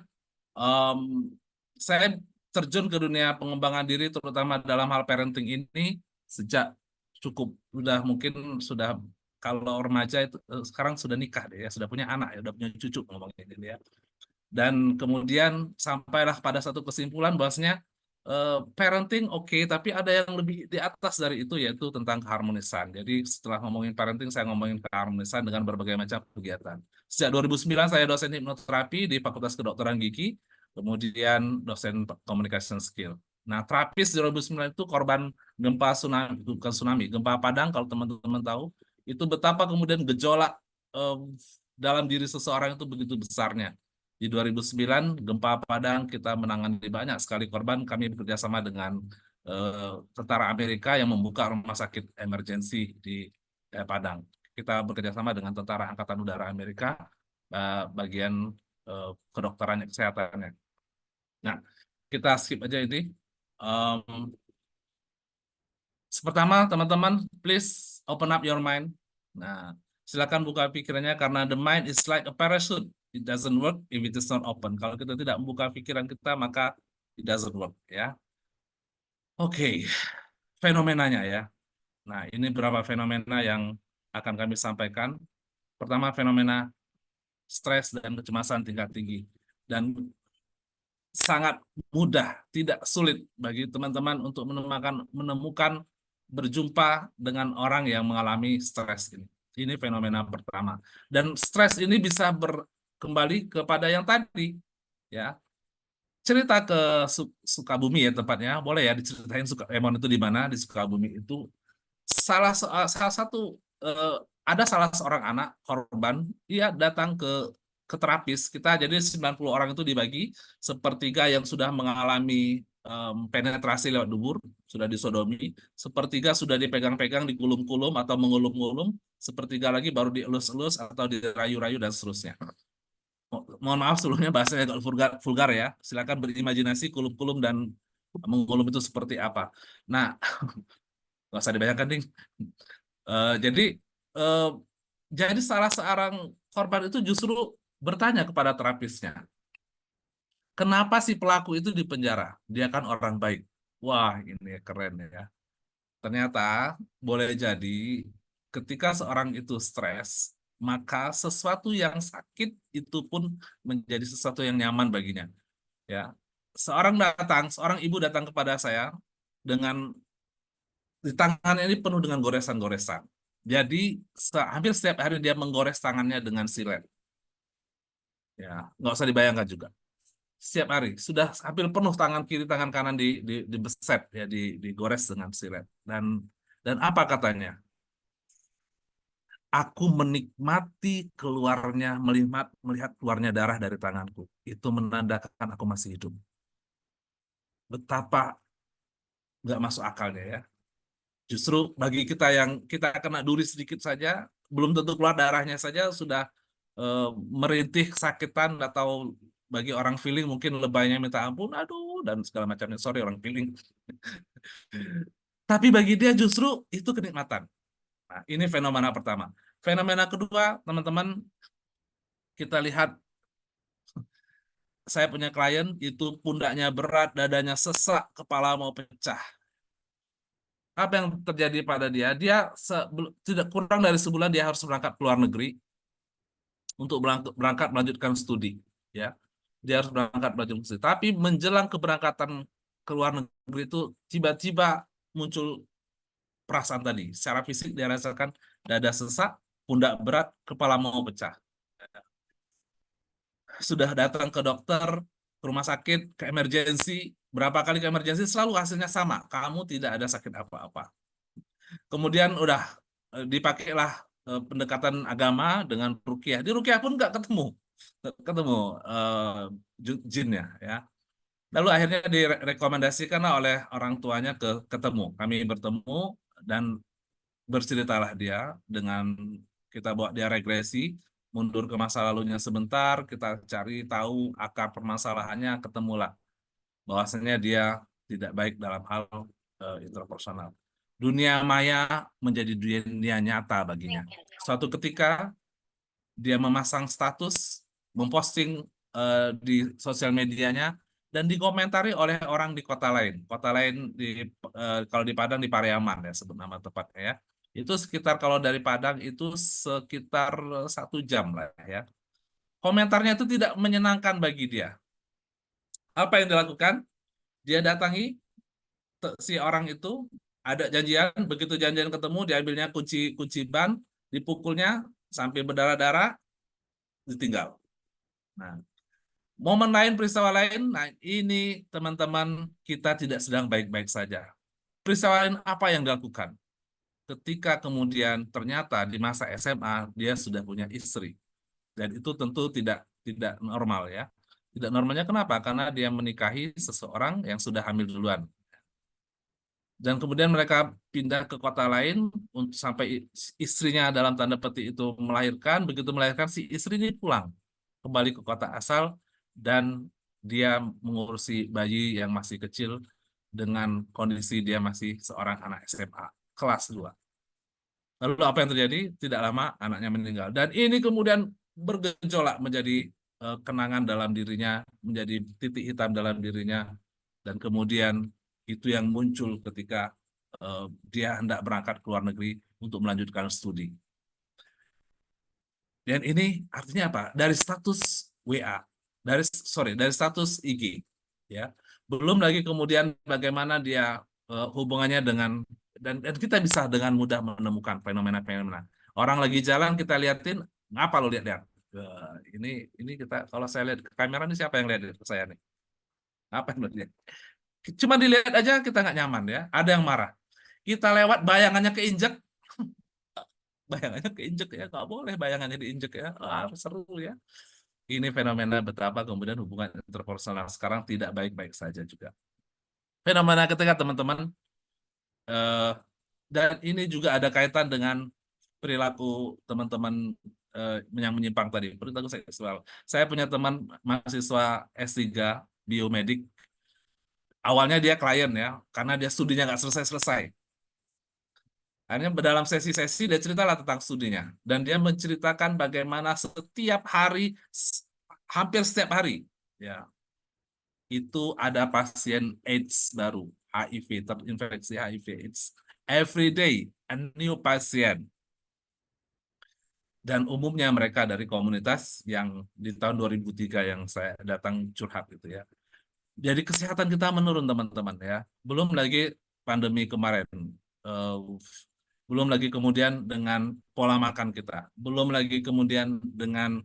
em, saya terjun ke dunia pengembangan diri terutama dalam hal parenting ini sejak cukup udah mungkin sudah kalau remaja itu sekarang sudah nikah deh ya, sudah punya anak ya, udah punya cucu ngomongin ini ya. Dan kemudian sampailah pada satu kesimpulan bahwasanya parenting oke, tapi ada yang lebih di atas dari itu yaitu tentang keharmonisan. Jadi setelah ngomongin parenting, saya ngomongin keharmonisan dengan berbagai macam kegiatan. Sejak 2009 saya dosen hipnoterapi di Fakultas Kedokteran Gigi, kemudian dosen communication skill. Nah, terapis di 2009 itu korban gempa tsunami, bukan tsunami, gempa Padang kalau teman-teman tahu, itu betapa kemudian gejolak dalam diri seseorang itu begitu besarnya. Di 2009, gempa Padang kita menangani banyak sekali korban. Kami bekerja sama dengan tentara Amerika yang membuka rumah sakit emergensi di Padang. Kita bekerja sama dengan tentara Angkatan Udara Amerika, bagian kedokteran kesehatannya. Nah, kita skip aja ini. Pertama, teman-teman, please open up your mind. Nah, silakan buka pikirannya karena the mind is like a parachute. It doesn't work if it is not open. Kalau kita tidak membuka pikiran kita, maka it doesn't work, ya. Oke, fenomenanya ya. Nah, ini beberapa fenomena yang akan kami sampaikan. Pertama, fenomena stres dan kecemasan tingkat tinggi. Dan sangat mudah, tidak sulit bagi teman-teman untuk menemukan berjumpa dengan orang yang mengalami stres ini. Ini fenomena pertama. Dan stres ini bisa kembali kepada yang tadi, ya. Cerita ke Sukabumi ya tempatnya, boleh ya diceritain Emon itu di mana di Sukabumi itu. Salah satu ada salah seorang anak korban, dia datang ke terapis kita, jadi 90 orang itu dibagi sepertiga yang sudah mengalami penetrasi lewat dubur, sudah disodomi, sepertiga sudah dipegang-pegang, dikulum-kulum atau mengulum-ngulum, sepertiga lagi baru dielus-elus atau dirayu-rayu dan seterusnya. Mohon maaf sebelumnya bahasanya agak vulgar ya, silakan berimajinasi kulum-kulum dan mengulum itu seperti apa. Nah, nggak usah dibayangkan ding. Jadi eh, jadi salah seorang korban itu justru bertanya kepada terapisnya, kenapa si pelaku itu dipenjara? Dia kan orang baik. Wah, ini keren ya. Ternyata boleh jadi ketika seorang itu stres, maka sesuatu yang sakit itu pun menjadi sesuatu yang nyaman baginya. Ya, seorang ibu datang kepada saya dengan di tangannya ini penuh dengan goresan-goresan. Jadi hampir setiap hari dia menggores tangannya dengan silet. Ya, nggak usah dibayangkan juga. Setiap hari sudah hampir penuh tangan kiri, tangan kanan dibeset ya, digores dengan silet. Dan apa katanya? Aku menikmati melihat keluarnya darah dari tanganku. Itu menandakan aku masih hidup. Betapa nggak masuk akalnya ya. Justru bagi kita yang kita kena duri sedikit saja, belum tentu keluar darahnya saja sudah merintih kesakitan, atau bagi orang feeling mungkin lebaynya minta ampun, aduh, dan segala macamnya. Sorry orang feeling. Tapi bagi dia justru itu kenikmatan. Nah, ini fenomena pertama. Fenomena kedua, teman-teman, kita lihat saya punya klien itu pundaknya berat, dadanya sesak, kepala mau pecah. Apa yang terjadi pada dia? Dia tidak kurang dari sebulan dia harus berangkat ke luar negeri untuk berangkat melanjutkan studi, ya. Dia harus berangkat melanjutkan studi. Tapi menjelang keberangkatan ke luar negeri itu tiba-tiba muncul perasaan tadi. Secara fisik dia rasakan dada sesak, pundak berat, kepala mau pecah. Sudah datang ke dokter, ke rumah sakit, ke emergensi, berapa kali ke emergensi, selalu hasilnya sama. Kamu tidak ada sakit apa-apa. Kemudian udah dipakailah pendekatan agama dengan ruqyah. Di ruqyah pun nggak ketemu jinnya ya. Lalu akhirnya direkomendasikan oleh orang tuanya ketemu. Kami bertemu dan berceritalah dia dengan kita bawa dia regresi, mundur ke masa lalunya sebentar, kita cari tahu akar permasalahannya, ketemulah bahwasanya dia tidak baik dalam hal interpersonal. Dunia maya menjadi dunia nyata baginya. Suatu ketika dia memasang status, memposting di sosial medianya dan dikomentari oleh orang di kota lain. Kota lain kalau di Padang di Pariaman ya sebut nama tepatnya ya. Itu sekitar kalau dari Padang itu sekitar 1 jam lah ya. Komentarnya itu tidak menyenangkan bagi dia. Apa yang dilakukan? Dia datangi si orang itu, ada janjian, begitu janjian ketemu, diambilnya kunci ban, dipukulnya sampai berdarah-darah, ditinggal. Nah, momen lain, peristiwa lain, nah ini teman-teman kita tidak sedang baik-baik saja. Peristiwa lain apa yang dilakukan? Ketika kemudian ternyata di masa SMA dia sudah punya istri. Dan itu tentu tidak normal ya. Tidak normalnya kenapa? Karena dia menikahi seseorang yang sudah hamil duluan. Dan kemudian mereka pindah ke kota lain untuk sampai istrinya dalam tanda petik itu melahirkan. Begitu melahirkan si istri ini pulang kembali ke kota asal dan dia mengurusi bayi yang masih kecil dengan kondisi dia masih seorang anak SMA kelas 2. Lalu apa yang terjadi? Tidak lama anaknya meninggal. Dan ini kemudian bergejolak menjadi kenangan dalam dirinya, menjadi titik hitam dalam dirinya. Dan kemudian itu yang muncul ketika dia hendak berangkat ke luar negeri untuk melanjutkan studi. Dan ini artinya apa? Dari status WA, dari status IG, ya. Belum lagi kemudian bagaimana dia hubungannya dengan dan kita bisa dengan mudah menemukan fenomena-fenomena. Orang lagi jalan kita liatin, ngapa lo lihat-lihat? Ini kita kalau saya lihat ke kamera ini siapa yang lihat ke saya nih? Apa yang lo lihat? Cuma dilihat aja kita nggak nyaman ya. Ada yang marah. Kita lewat bayangannya keinjek, ya nggak boleh bayangannya diinjek ya. Seru ya. Ini fenomena betapa kemudian hubungan interpersonal sekarang tidak baik-baik saja juga. Fenomena ketiga teman-teman, dan ini juga ada kaitan dengan perilaku teman-teman yang menyimpang tadi, perilaku seksual. Saya punya teman mahasiswa S3 biomedik. Awalnya dia klien ya, karena dia studinya nggak selesai-selesai. Akhirnya dalam sesi-sesi dia ceritalah tentang studinya. Dan dia menceritakan bagaimana setiap hari, hampir setiap hari, ya itu ada pasien AIDS baru, HIV, terinfeksi HIV/AIDS. Every day, a new pasien. Dan umumnya mereka dari komunitas yang di tahun 2003 yang saya datang curhat gitu ya. Jadi kesehatan kita menurun teman-teman ya. Belum lagi pandemi kemarin. Belum lagi kemudian dengan pola makan kita. Belum lagi kemudian dengan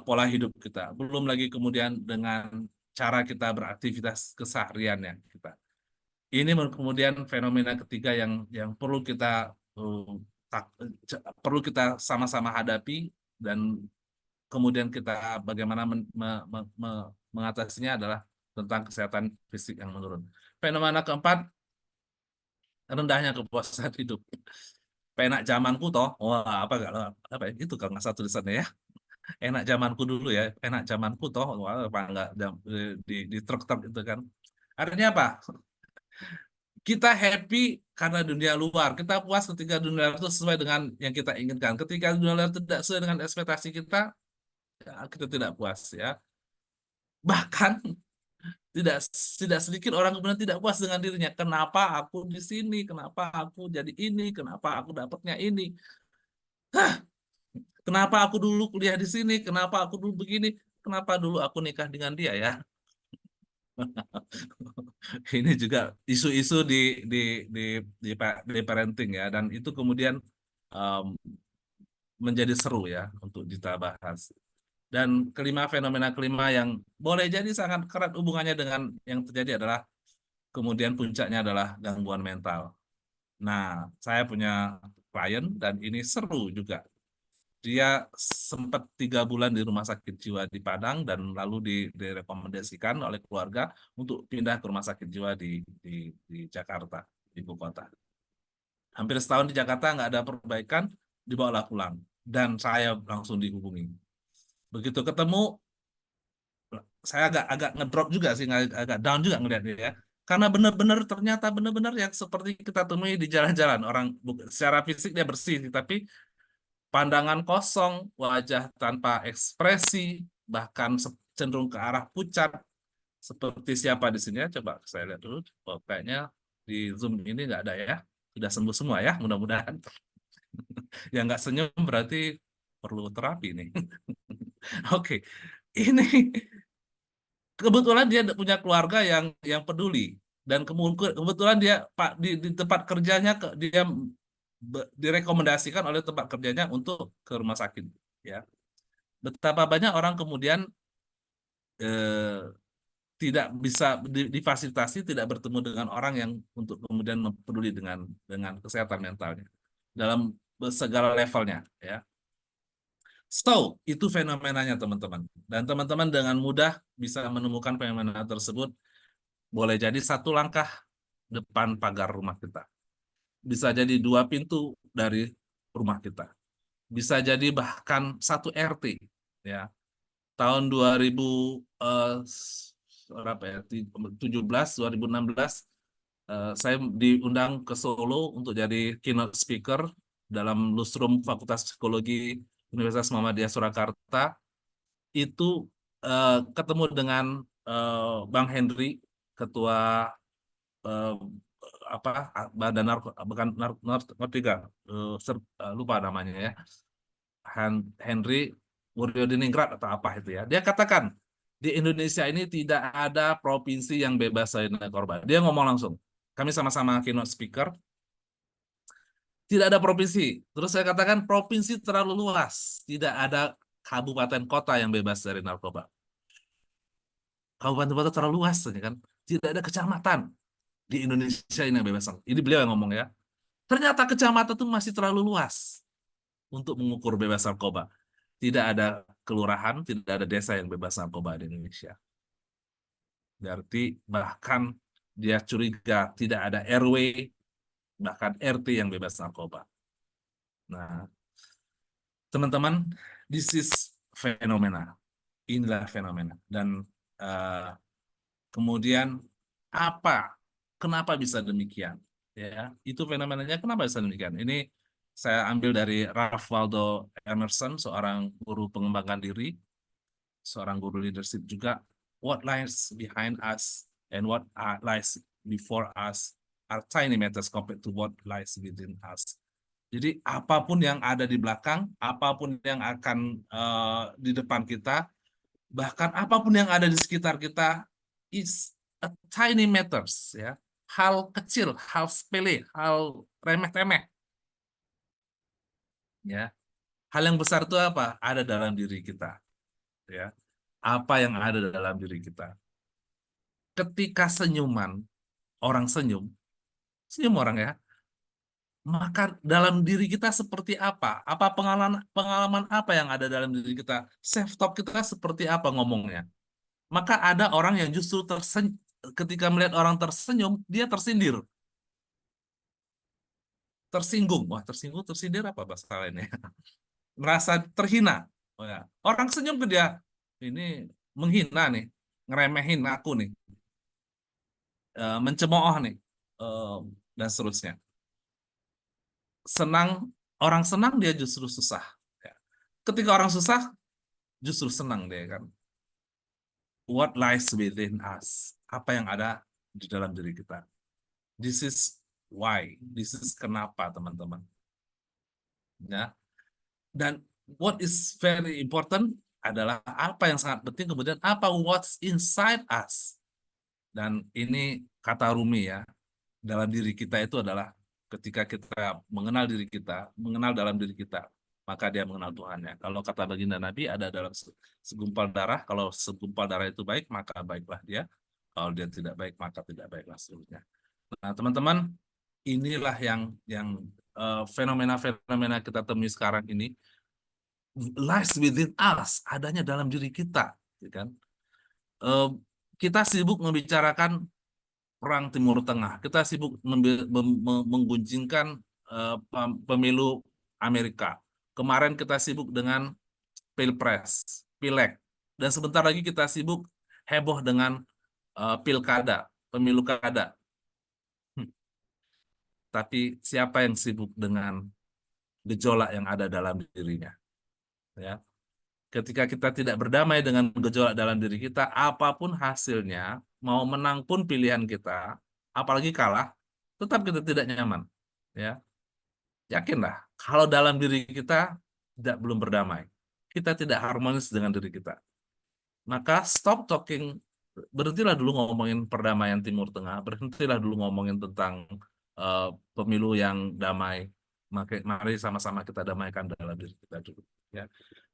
pola hidup kita. Belum lagi kemudian dengan cara kita beraktivitas kesehariannya kita. Ini kemudian fenomena ketiga yang perlu kita sama-sama hadapi dan kemudian kita bagaimana mengatasinya adalah tentang kesehatan fisik yang menurun. Fenomena keempat, rendahnya kepuasan hidup. Enak zamanku toh, wah apa itu kalau nggak satu tulisannya ya. Enak zamanku dulu ya, enak zamanku toh, wah apa enggak di truk-truk itu kan. Artinya apa? Kita happy karena dunia luar. Kita puas ketika dunia luar itu sesuai dengan yang kita inginkan. Ketika dunia luar tidak sesuai dengan ekspektasi kita, ya, kita tidak puas ya. Bahkan tidak sedikit orang kemudian tidak puas dengan dirinya. Kenapa aku di sini? Kenapa aku jadi ini? Kenapa aku dapatnya ini? Kenapa aku dulu kuliah di sini? Kenapa aku dulu begini? Kenapa dulu aku nikah dengan dia ya? Ini juga isu-isu di parenting ya, dan itu kemudian menjadi seru ya untuk kita bahas. Dan fenomena kelima yang boleh jadi sangat erat hubungannya dengan yang terjadi adalah kemudian puncaknya adalah gangguan mental. Nah, saya punya klien dan ini seru juga. Dia sempat 3 bulan di rumah sakit jiwa di Padang dan lalu direkomendasikan oleh keluarga untuk pindah ke rumah sakit jiwa di Jakarta, ibu kota. Hampir setahun di Jakarta nggak ada perbaikan, dibawalah pulang. Dan saya langsung dihubungi. Begitu ketemu, saya agak ngedrop juga sih, agak down juga ngeliatnya ya. Karena ternyata benar-benar yang seperti kita temui di jalan-jalan. Orang secara fisik dia bersih, tapi pandangan kosong, wajah tanpa ekspresi, bahkan cenderung ke arah pucat. Seperti siapa di sini ya? Coba saya lihat dulu. Oh, kayaknya di Zoom ini nggak ada ya. Sudah sembuh semua ya, mudah-mudahan. Yang nggak senyum berarti perlu terapi nih. Oke, ini kebetulan dia punya keluarga yang peduli dan kebetulan dia Pak di tempat kerjanya dia direkomendasikan oleh tempat kerjanya untuk ke rumah sakit ya. Betapa banyak orang kemudian eh, tidak bisa difasilitasi, tidak bertemu dengan orang yang untuk kemudian peduli dengan kesehatan mentalnya dalam segala levelnya ya. So, itu fenomenanya teman-teman. Dan teman-teman dengan mudah bisa menemukan fenomena tersebut. Boleh jadi 1 langkah depan pagar rumah kita. Bisa jadi 2 pintu dari rumah kita. Bisa jadi bahkan 1 RT. Ya. Tahun 2000, berapa ya, 17, 2016, saya diundang ke Solo untuk jadi keynote speaker dalam Lusrum Fakultas Psikologi Universitas Muhammadiyah Surakarta. Itu ketemu dengan Bang Henry, ketua eh, Badan bukan narkotika, lupa namanya ya, Henry Wuryodiningrat atau apa itu ya. Dia katakan di Indonesia ini tidak ada provinsi yang bebas dari narkoba. Dia ngomong langsung. Kami sama-sama keynote speaker. Tidak ada provinsi. Terus saya katakan provinsi terlalu luas. Tidak ada kabupaten kota yang bebas dari narkoba. Kabupaten kota terlalu luas, ya kan? Tidak ada kecamatan di Indonesia ini yang bebas. Ini beliau yang ngomong ya. Ternyata kecamatan itu masih terlalu luas untuk mengukur bebas narkoba. Tidak ada kelurahan, tidak ada desa yang bebas narkoba di Indonesia. Berarti bahkan dia curiga tidak ada RW, bahkan RT yang bebas narkoba. Nah, teman-teman, this is fenomena. Inilah fenomena. Dan kemudian kenapa bisa demikian? Ya, itu fenomenanya kenapa bisa demikian? Ini saya ambil dari Ralph Waldo Emerson, seorang guru pengembangan diri, seorang guru leadership juga. What lies behind us and what lies before us are tiny matters compared to what lies within us. Jadi apapun yang ada di belakang, apapun yang akan di depan kita, bahkan apapun yang ada di sekitar kita is a tiny matters ya. Hal kecil, hal sepele, hal remeh-temeh. Ya. Hal yang besar itu apa? Ada dalam diri kita. Ya. Apa yang ada dalam diri kita. Ketika orang senyum orang ya, maka dalam diri kita seperti apa? Apa pengalaman apa yang ada dalam diri kita? Self-talk kita seperti apa ngomongnya? Maka ada orang yang justru ketika melihat orang tersenyum, dia tersindir. Tersinggung. Wah, tersindir apa bahasa lainnya? Merasa terhina. Oh, ya. Orang senyum ke dia, ini menghina nih, ngeremehin aku nih, mencemooh nih, dan seterusnya. Orang senang dia justru susah. Ya. Ketika orang susah, justru senang dia kan. What lies within us? Apa yang ada di dalam diri kita? This is why. This is kenapa, teman-teman. Ya. Dan what is very important adalah apa yang sangat penting, kemudian apa what's inside us. Dan ini kata Rumi ya, dalam diri kita itu adalah ketika kita mengenal diri kita, mengenal dalam diri kita, maka dia mengenal Tuhannya. Kalau kata baginda Nabi ada dalam segumpal darah, kalau segumpal darah itu baik, maka baiklah dia. Kalau dia tidak baik, maka tidak baiklah seluruhnya. Nah, teman-teman, inilah yang fenomena-fenomena kita temui sekarang ini lies within us, adanya dalam diri kita, ya kan? Kita sibuk membicarakan perang Timur Tengah, kita sibuk menggunjingkan pemilu Amerika. Kemarin kita sibuk dengan pilpres, pileg, dan sebentar lagi kita sibuk heboh dengan pilkada, pemilu kada. Tapi siapa yang sibuk dengan gejolak yang ada dalam dirinya? Ya. Ketika kita tidak berdamai dengan gejolak dalam diri kita, apapun hasilnya, mau menang pun pilihan kita, apalagi kalah, tetap kita tidak nyaman. Ya, yakinlah, kalau dalam diri kita belum berdamai, kita tidak harmonis dengan diri kita. Maka stop talking, berhentilah dulu ngomongin perdamaian Timur Tengah, berhentilah dulu ngomongin tentang pemilu yang damai. Mari sama-sama kita damaikan dalam diri kita dulu. Ya.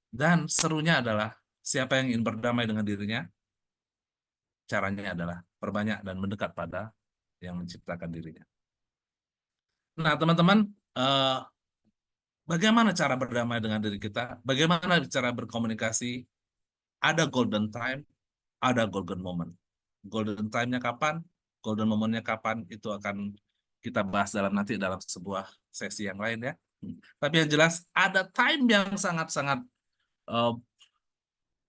Dan serunya adalah siapa yang ingin berdamai dengan dirinya, caranya adalah perbanyak dan mendekat pada yang menciptakan dirinya. Nah, teman-teman, bagaimana cara berdamai dengan diri kita? Bagaimana cara berkomunikasi? Ada golden time, ada golden moment. Golden time-nya kapan? Golden moment-nya kapan? Itu akan kita bahas nanti dalam sebuah sesi yang lain ya. Tapi yang jelas ada time yang sangat-sangat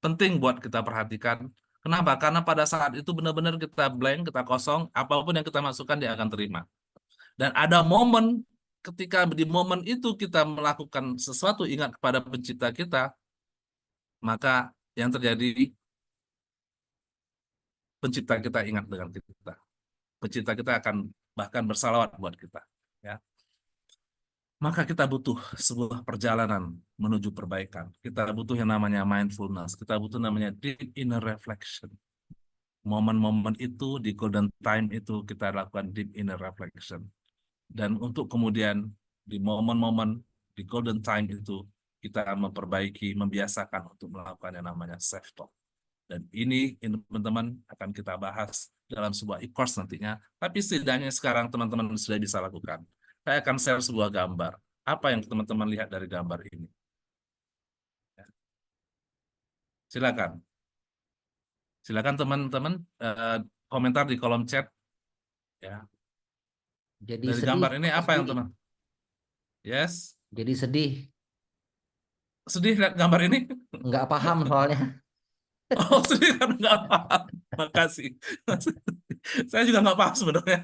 penting buat kita perhatikan. Kenapa? Karena pada saat itu benar-benar kita blank, kita kosong, apapun yang kita masukkan dia akan terima. Dan ada momen ketika di momen itu kita melakukan sesuatu ingat kepada pencipta kita, maka yang terjadi pencipta kita ingat dengan kita. Pencipta kita akan bahkan bersalawat buat kita. Ya. Maka kita butuh sebuah perjalanan menuju perbaikan. Kita butuh yang namanya mindfulness. Kita butuh namanya deep inner reflection. Momen-momen itu, di golden time itu, kita lakukan deep inner reflection. Dan untuk kemudian di momen-momen di golden time itu, kita memperbaiki, membiasakan untuk melakukan yang namanya self-talk. Dan ini teman-teman akan kita bahas dalam sebuah e-course nantinya. Tapi setidaknya sekarang teman-teman sudah bisa lakukan. Saya akan share sebuah gambar. Apa yang teman-teman lihat dari gambar ini? Silakan. Silakan teman-teman komentar di kolom chat. Ya. Jadi Dari sedih. gambar ini apa yang teman? Yes. Jadi sedih. Sedih lihat gambar ini? Nggak paham soalnya. Oh, sedih karena nggak paham. Makasih. Saya juga nggak paham sebenarnya.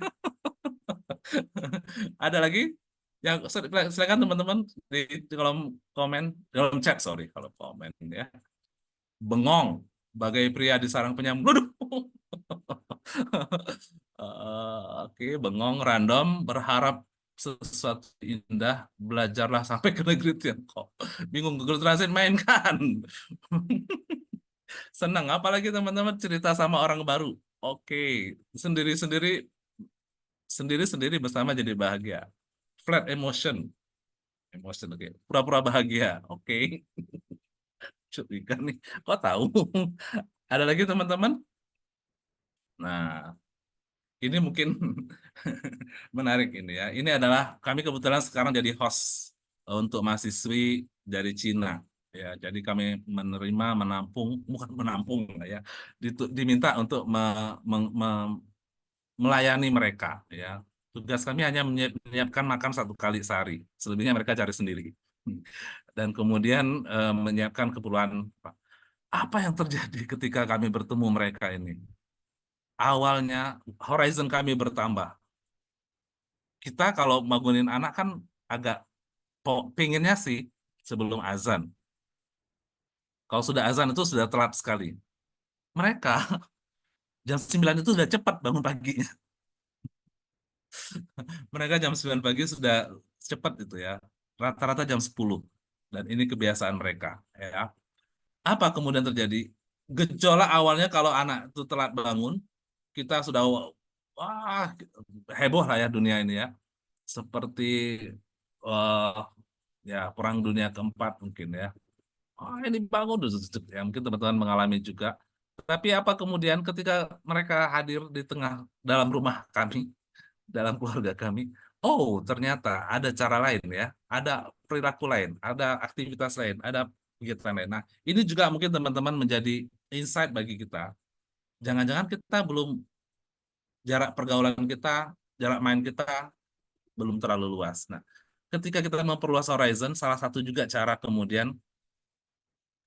Ada lagi? Yang silakan teman-teman di kolom komen, dalam chat, sorry, kalau komen ya. Bengong, bagai pria di sarang penyambut. Oke, bengong, random, berharap sesuatu indah, belajarlah sampai ke negeri Tiongkok. Bingung Google Translate, mainkan. Senang, apalagi teman-teman cerita sama orang baru. Oke, sendiri-sendiri bersama jadi bahagia. Flat emotion, oke. Pura-pura bahagia, oke. Curiga nih, kok tahu? Ada lagi teman-teman? Nah, ini mungkin menarik ini ya. Ini adalah kami kebetulan sekarang jadi host untuk mahasiswi dari Cina. Ya, jadi kami bukan menampung ya, diminta untuk melayani mereka. Ya, tugas kami hanya menyiapkan makan 1 kali sehari. Selebihnya mereka cari sendiri. Dan kemudian menyiapkan keperluan. Apa yang terjadi ketika kami bertemu mereka ini? Awalnya horizon kami bertambah. Kita kalau bangunin anak kan agak pinginnya sih sebelum azan. Kalau sudah azan itu sudah telat sekali. Mereka jam 9 itu sudah cepat bangun paginya. Mereka jam 9 pagi sudah cepat itu ya. Rata-rata jam 10. Dan ini kebiasaan mereka. Ya. Apa kemudian terjadi? Gejolak awalnya kalau anak itu telat bangun, kita sudah wah heboh lah ya dunia ini ya. Seperti ya Perang Dunia Keempat mungkin ya. Oh, ini bangun ya mungkin teman-teman mengalami juga. Tapi apa kemudian ketika mereka hadir di tengah dalam rumah kami, dalam keluarga kami, oh ternyata ada cara lain ya, ada perilaku lain, ada aktivitas lain, ada kegiatan lain. Nah, ini juga mungkin teman-teman menjadi insight bagi kita. Jangan-jangan kita belum jarak pergaulan kita, jarak main kita belum terlalu luas. Nah, ketika kita memperluas horizon, salah satu juga cara kemudian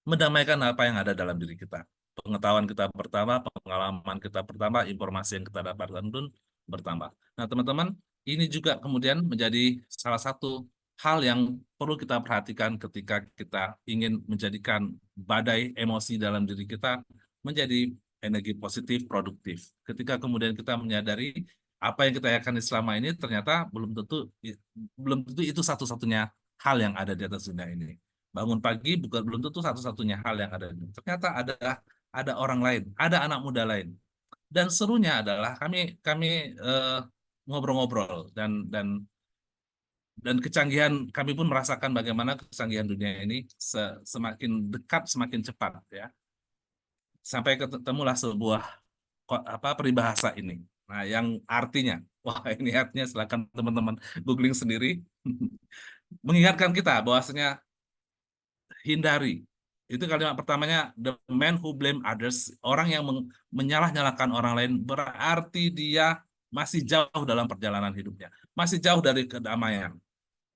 mendamaikan apa yang ada dalam diri kita. Pengetahuan kita bertambah, pengalaman kita bertambah, informasi yang kita dapatkan pun bertambah. Nah, teman-teman, ini juga kemudian menjadi salah satu hal yang perlu kita perhatikan ketika kita ingin menjadikan badai emosi dalam diri kita menjadi energi positif, produktif. Ketika kemudian kita menyadari apa yang kita yakini selama ini ternyata belum tentu itu satu-satunya hal yang ada di atas dunia ini. Bangun pagi belum tentu satu-satunya hal yang ada. Ternyata ada orang lain, ada anak muda lain. Dan serunya adalah kami ngobrol-ngobrol dan kecanggihan kami pun merasakan bagaimana kecanggihan dunia ini semakin dekat, semakin cepat ya. Sampai ketemulah sebuah peribahasa ini. Nah, yang artinya, wah ini artinya silakan teman-teman googling sendiri. Mengingatkan kita bahwasanya hindari. Itu kalimat pertamanya, the man who blame others, orang yang menyalah-nyalahkan orang lain, berarti dia masih jauh dalam perjalanan hidupnya, masih jauh dari kedamaian.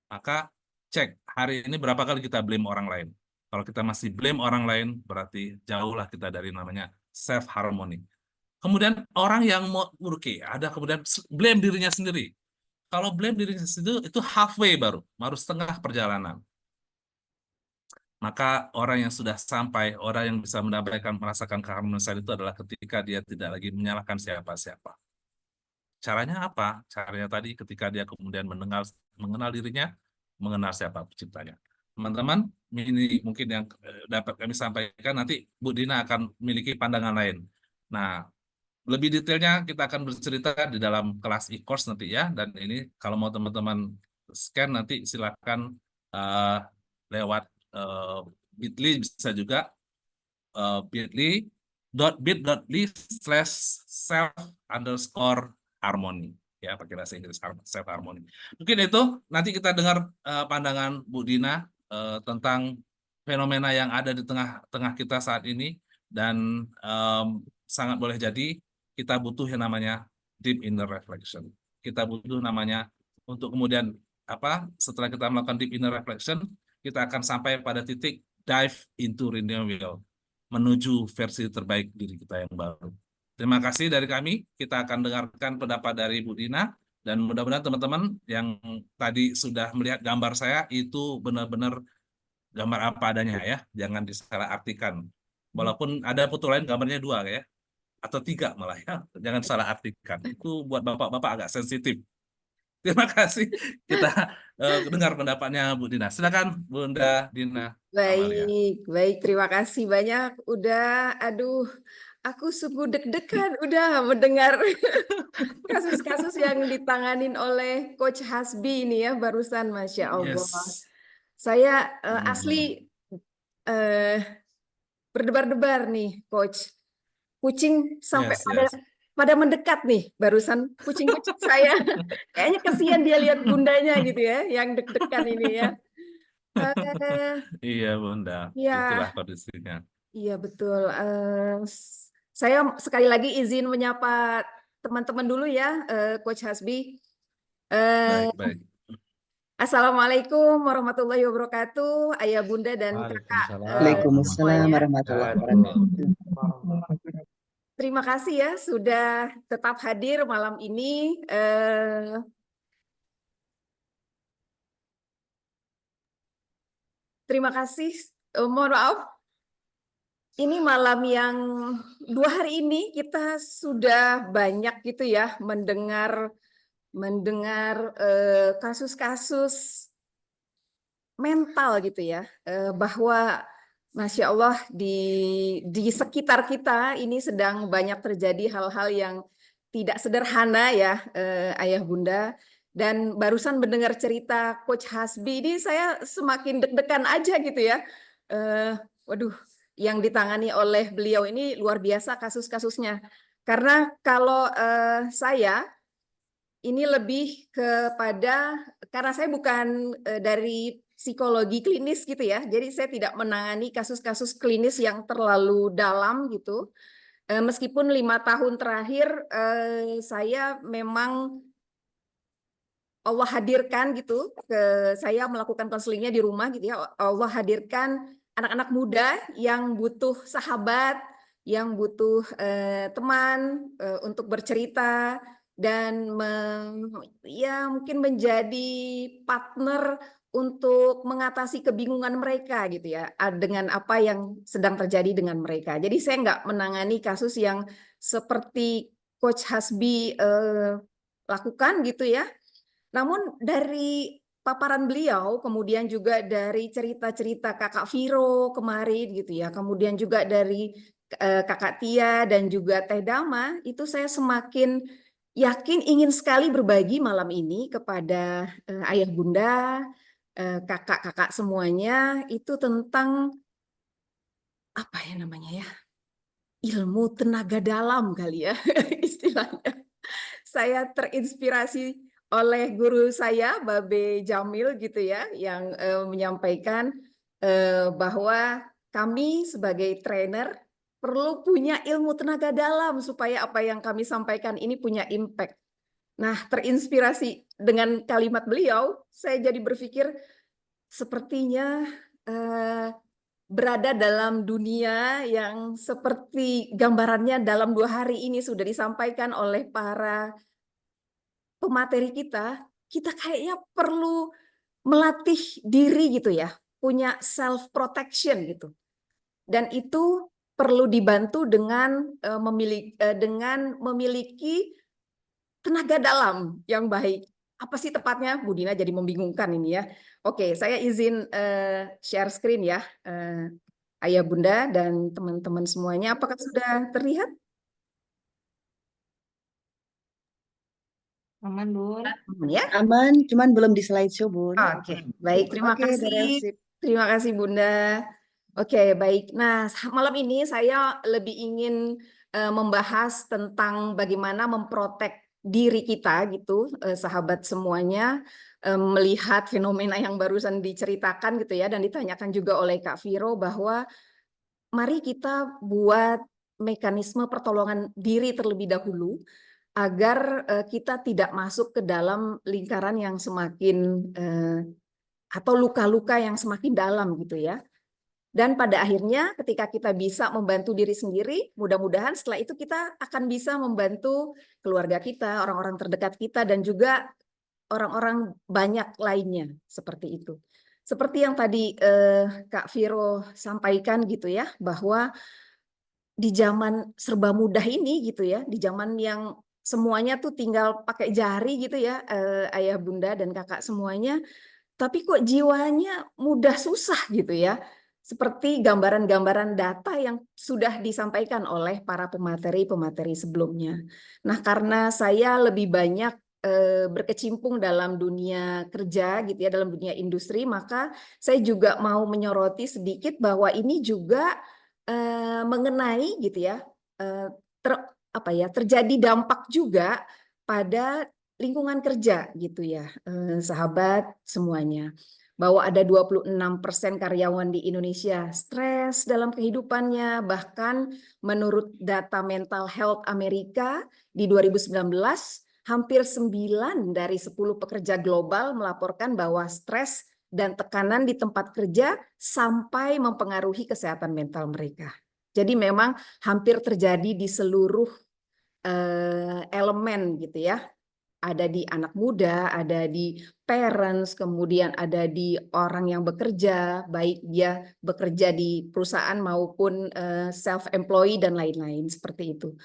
Maka cek, hari ini berapa kali kita blame orang lain. Kalau kita masih blame orang lain, berarti jauhlah kita dari namanya self-harmony. Kemudian orang yang mau ada kemudian blame dirinya sendiri. Kalau blame dirinya sendiri, itu halfway baru setengah perjalanan. Maka orang yang sudah sampai, orang yang bisa merasakan keharmonisan itu adalah ketika dia tidak lagi menyalahkan siapa-siapa. Caranya apa? Caranya tadi ketika dia kemudian mengenal dirinya, mengenal siapa penciptanya. Teman-teman, ini mungkin yang dapat kami sampaikan, nanti Bu Dina akan memiliki pandangan lain. Nah, lebih detailnya kita akan bercerita di dalam kelas e-course nanti ya, dan ini kalau mau teman-teman scan nanti silakan lewat bit.ly bisa juga bit.ly/self_harmony ya, pakai bahasa Inggris self harmony. Mungkin itu nanti kita dengar pandangan Bu Dina tentang fenomena yang ada di tengah-tengah kita saat ini, dan sangat boleh jadi kita butuh yang namanya deep inner reflection. Kita butuh namanya untuk kemudian setelah kita melakukan deep inner reflection, kita akan sampai pada titik dive into renewal, menuju versi terbaik diri kita yang baru. Terima kasih dari kami. Kita akan dengarkan pendapat dari Bu Dina, dan mudah-mudahan teman-teman yang tadi sudah melihat gambar saya itu benar-benar gambar apa adanya ya, jangan disalahartikan. Walaupun ada foto lain gambarnya 2 ya, atau 3 malah ya, jangan salah artikan. Itu buat bapak-bapak agak sensitif. Terima kasih. Kita dengar pendapatnya Bu Dina. Silakan Bunda Dina Amalia. Baik, terima kasih banyak. Udah, aduh, aku sungguh deg-degan udah mendengar kasus-kasus yang ditanganin oleh Coach Hasbi ini ya barusan, Masya Allah. Yes. Saya asli berdebar-debar nih, Coach. Kucing sampai pada mendekat nih barusan, kucing-kucing saya. Kayaknya kesian dia lihat bundanya gitu ya, yang deg-degan ini ya. Iya Bunda, Ya, itulah kondisinya. iya betul. Saya sekali lagi izin menyapa teman-teman dulu ya, Coach Hasbi. Baik. Assalamualaikum warahmatullahi wabarakatuh, ayah bunda dan kakak. Waalaikumsalam warahmatullahi wabarakatuh. Terima kasih ya sudah tetap hadir malam ini. Terima kasih. Mohon maaf. Ini malam yang 2 hari ini kita sudah banyak gitu ya mendengar kasus-kasus mental gitu ya, bahwa Masya Allah di sekitar kita ini sedang banyak terjadi hal-hal yang tidak sederhana ya, ayah bunda. Dan barusan mendengar cerita Coach Hasbi ini saya semakin deg-degan aja gitu ya. Waduh, yang ditangani oleh beliau ini luar biasa kasus-kasusnya. Karena kalau saya ini lebih kepada, karena saya bukan dari psikologi klinis gitu ya, jadi saya tidak menangani kasus-kasus klinis yang terlalu dalam gitu. Meskipun 5 tahun terakhir saya memang Allah hadirkan gitu ke saya melakukan konselingnya di rumah gitu ya. Allah hadirkan anak-anak muda yang butuh sahabat, yang butuh teman untuk bercerita dan ya mungkin menjadi partner untuk mengatasi kebingungan mereka gitu ya dengan apa yang sedang terjadi dengan mereka. Jadi saya nggak menangani kasus yang seperti Coach Hasbi lakukan gitu ya. Namun dari paparan beliau, kemudian juga dari cerita-cerita Kakak Viro kemarin gitu ya, kemudian juga dari Kakak Tia dan juga Teh Dama, itu saya semakin yakin ingin sekali berbagi malam ini kepada ayah bunda, kakak-kakak semuanya, itu tentang apa ya namanya ya, ilmu tenaga dalam kali ya istilahnya. Saya terinspirasi oleh guru saya, Babe Jamil gitu ya, yang menyampaikan bahwa kami sebagai trainer perlu punya ilmu tenaga dalam supaya apa yang kami sampaikan ini punya impact. Nah, terinspirasi dengan kalimat beliau, saya jadi berpikir sepertinya berada dalam dunia yang seperti gambarannya dalam 2 hari ini sudah disampaikan oleh para pemateri kita, kita kayaknya perlu melatih diri gitu ya, punya self protection gitu. Dan itu perlu dibantu dengan memiliki tenaga dalam yang baik. Apa sih tepatnya? Bu Dina jadi membingungkan ini ya. Oke, saya izin share screen ya, Ayah Bunda dan teman-teman semuanya. Apakah sudah terlihat? Aman, Bun. Aman ya? Aman, cuman belum di slideshow, Bun. Oke, baik. Terima Oke, kasih. beres, sip. Terima kasih, Bunda. Oke, baik. Nah, malam ini saya lebih ingin membahas tentang bagaimana memprotek diri kita gitu, sahabat semuanya, melihat fenomena yang barusan diceritakan gitu ya, dan ditanyakan juga oleh Kak Viro bahwa mari kita buat mekanisme pertolongan diri terlebih dahulu agar kita tidak masuk ke dalam lingkaran yang semakin atau luka-luka yang semakin dalam gitu ya. Dan pada akhirnya ketika kita bisa membantu diri sendiri, mudah-mudahan setelah itu kita akan bisa membantu keluarga kita, orang-orang terdekat kita, dan juga orang-orang banyak lainnya seperti itu. Seperti yang tadi Kak Viro sampaikan gitu ya, bahwa di zaman serba mudah ini gitu ya, di zaman yang semuanya tuh tinggal pakai jari gitu ya, ayah bunda dan kakak semuanya, tapi kok jiwanya mudah susah gitu ya. Seperti gambaran-gambaran data yang sudah disampaikan oleh para pemateri-pemateri sebelumnya. Nah, karena saya lebih banyak berkecimpung dalam dunia kerja gitu ya, dalam dunia industri, maka saya juga mau menyoroti sedikit bahwa ini juga mengenai gitu ya, terjadi dampak juga pada lingkungan kerja gitu ya, sahabat semuanya. Bahwa ada 26% karyawan di Indonesia stres dalam kehidupannya, bahkan menurut data Mental Health Amerika di 2019, hampir 9 dari 10 pekerja global melaporkan bahwa stres dan tekanan di tempat kerja sampai mempengaruhi kesehatan mental mereka. Jadi memang hampir terjadi di seluruh elemen gitu ya. Ada di anak muda, ada di parents, kemudian ada di orang yang bekerja, baik dia bekerja di perusahaan maupun self-employed dan lain-lain seperti itu.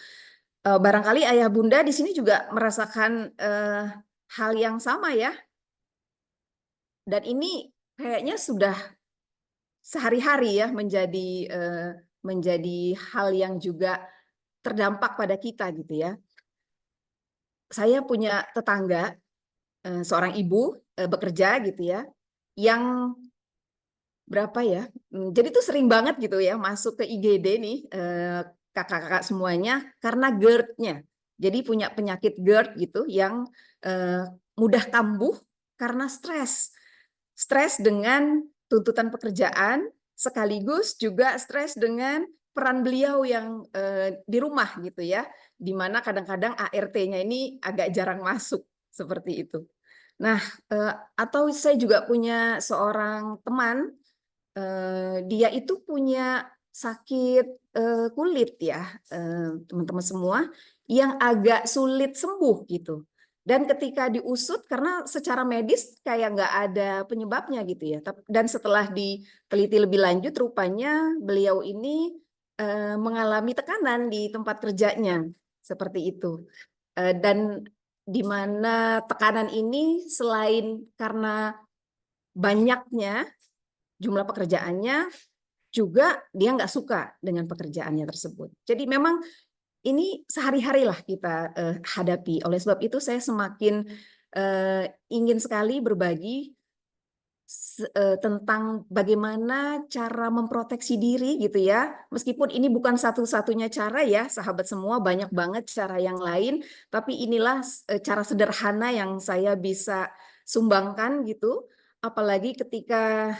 Barangkali ayah bunda di sini juga merasakan hal yang sama ya. Dan ini kayaknya sudah sehari-hari ya menjadi hal yang juga terdampak pada kita gitu ya. Saya punya tetangga seorang ibu bekerja gitu ya, yang berapa ya? Jadi tuh sering banget gitu ya masuk ke IGD nih kakak-kakak semuanya karena GERD-nya. Jadi punya penyakit GERD gitu yang mudah kambuh karena stres. Stres dengan tuntutan pekerjaan sekaligus juga stres dengan peran beliau yang di rumah gitu ya. Di mana kadang-kadang ART-nya ini agak jarang masuk seperti itu. Nah, atau saya juga punya seorang teman dia itu punya sakit kulit ya, teman-teman semua, yang agak sulit sembuh gitu. Dan ketika diusut karena secara medis kayak nggak ada penyebabnya gitu ya. Dan setelah diteliti lebih lanjut, rupanya beliau ini mengalami tekanan di tempat kerjanya seperti itu. Dan di mana tekanan ini selain karena banyaknya jumlah pekerjaannya, juga dia nggak suka dengan pekerjaannya tersebut. Jadi memang ini sehari-hari lah kita hadapi. Oleh sebab itu saya semakin ingin sekali berbagi tentang bagaimana cara memproteksi diri gitu ya. Meskipun ini bukan satu-satunya cara ya, sahabat semua, banyak banget cara yang lain, tapi inilah cara sederhana yang saya bisa sumbangkan gitu. Apalagi ketika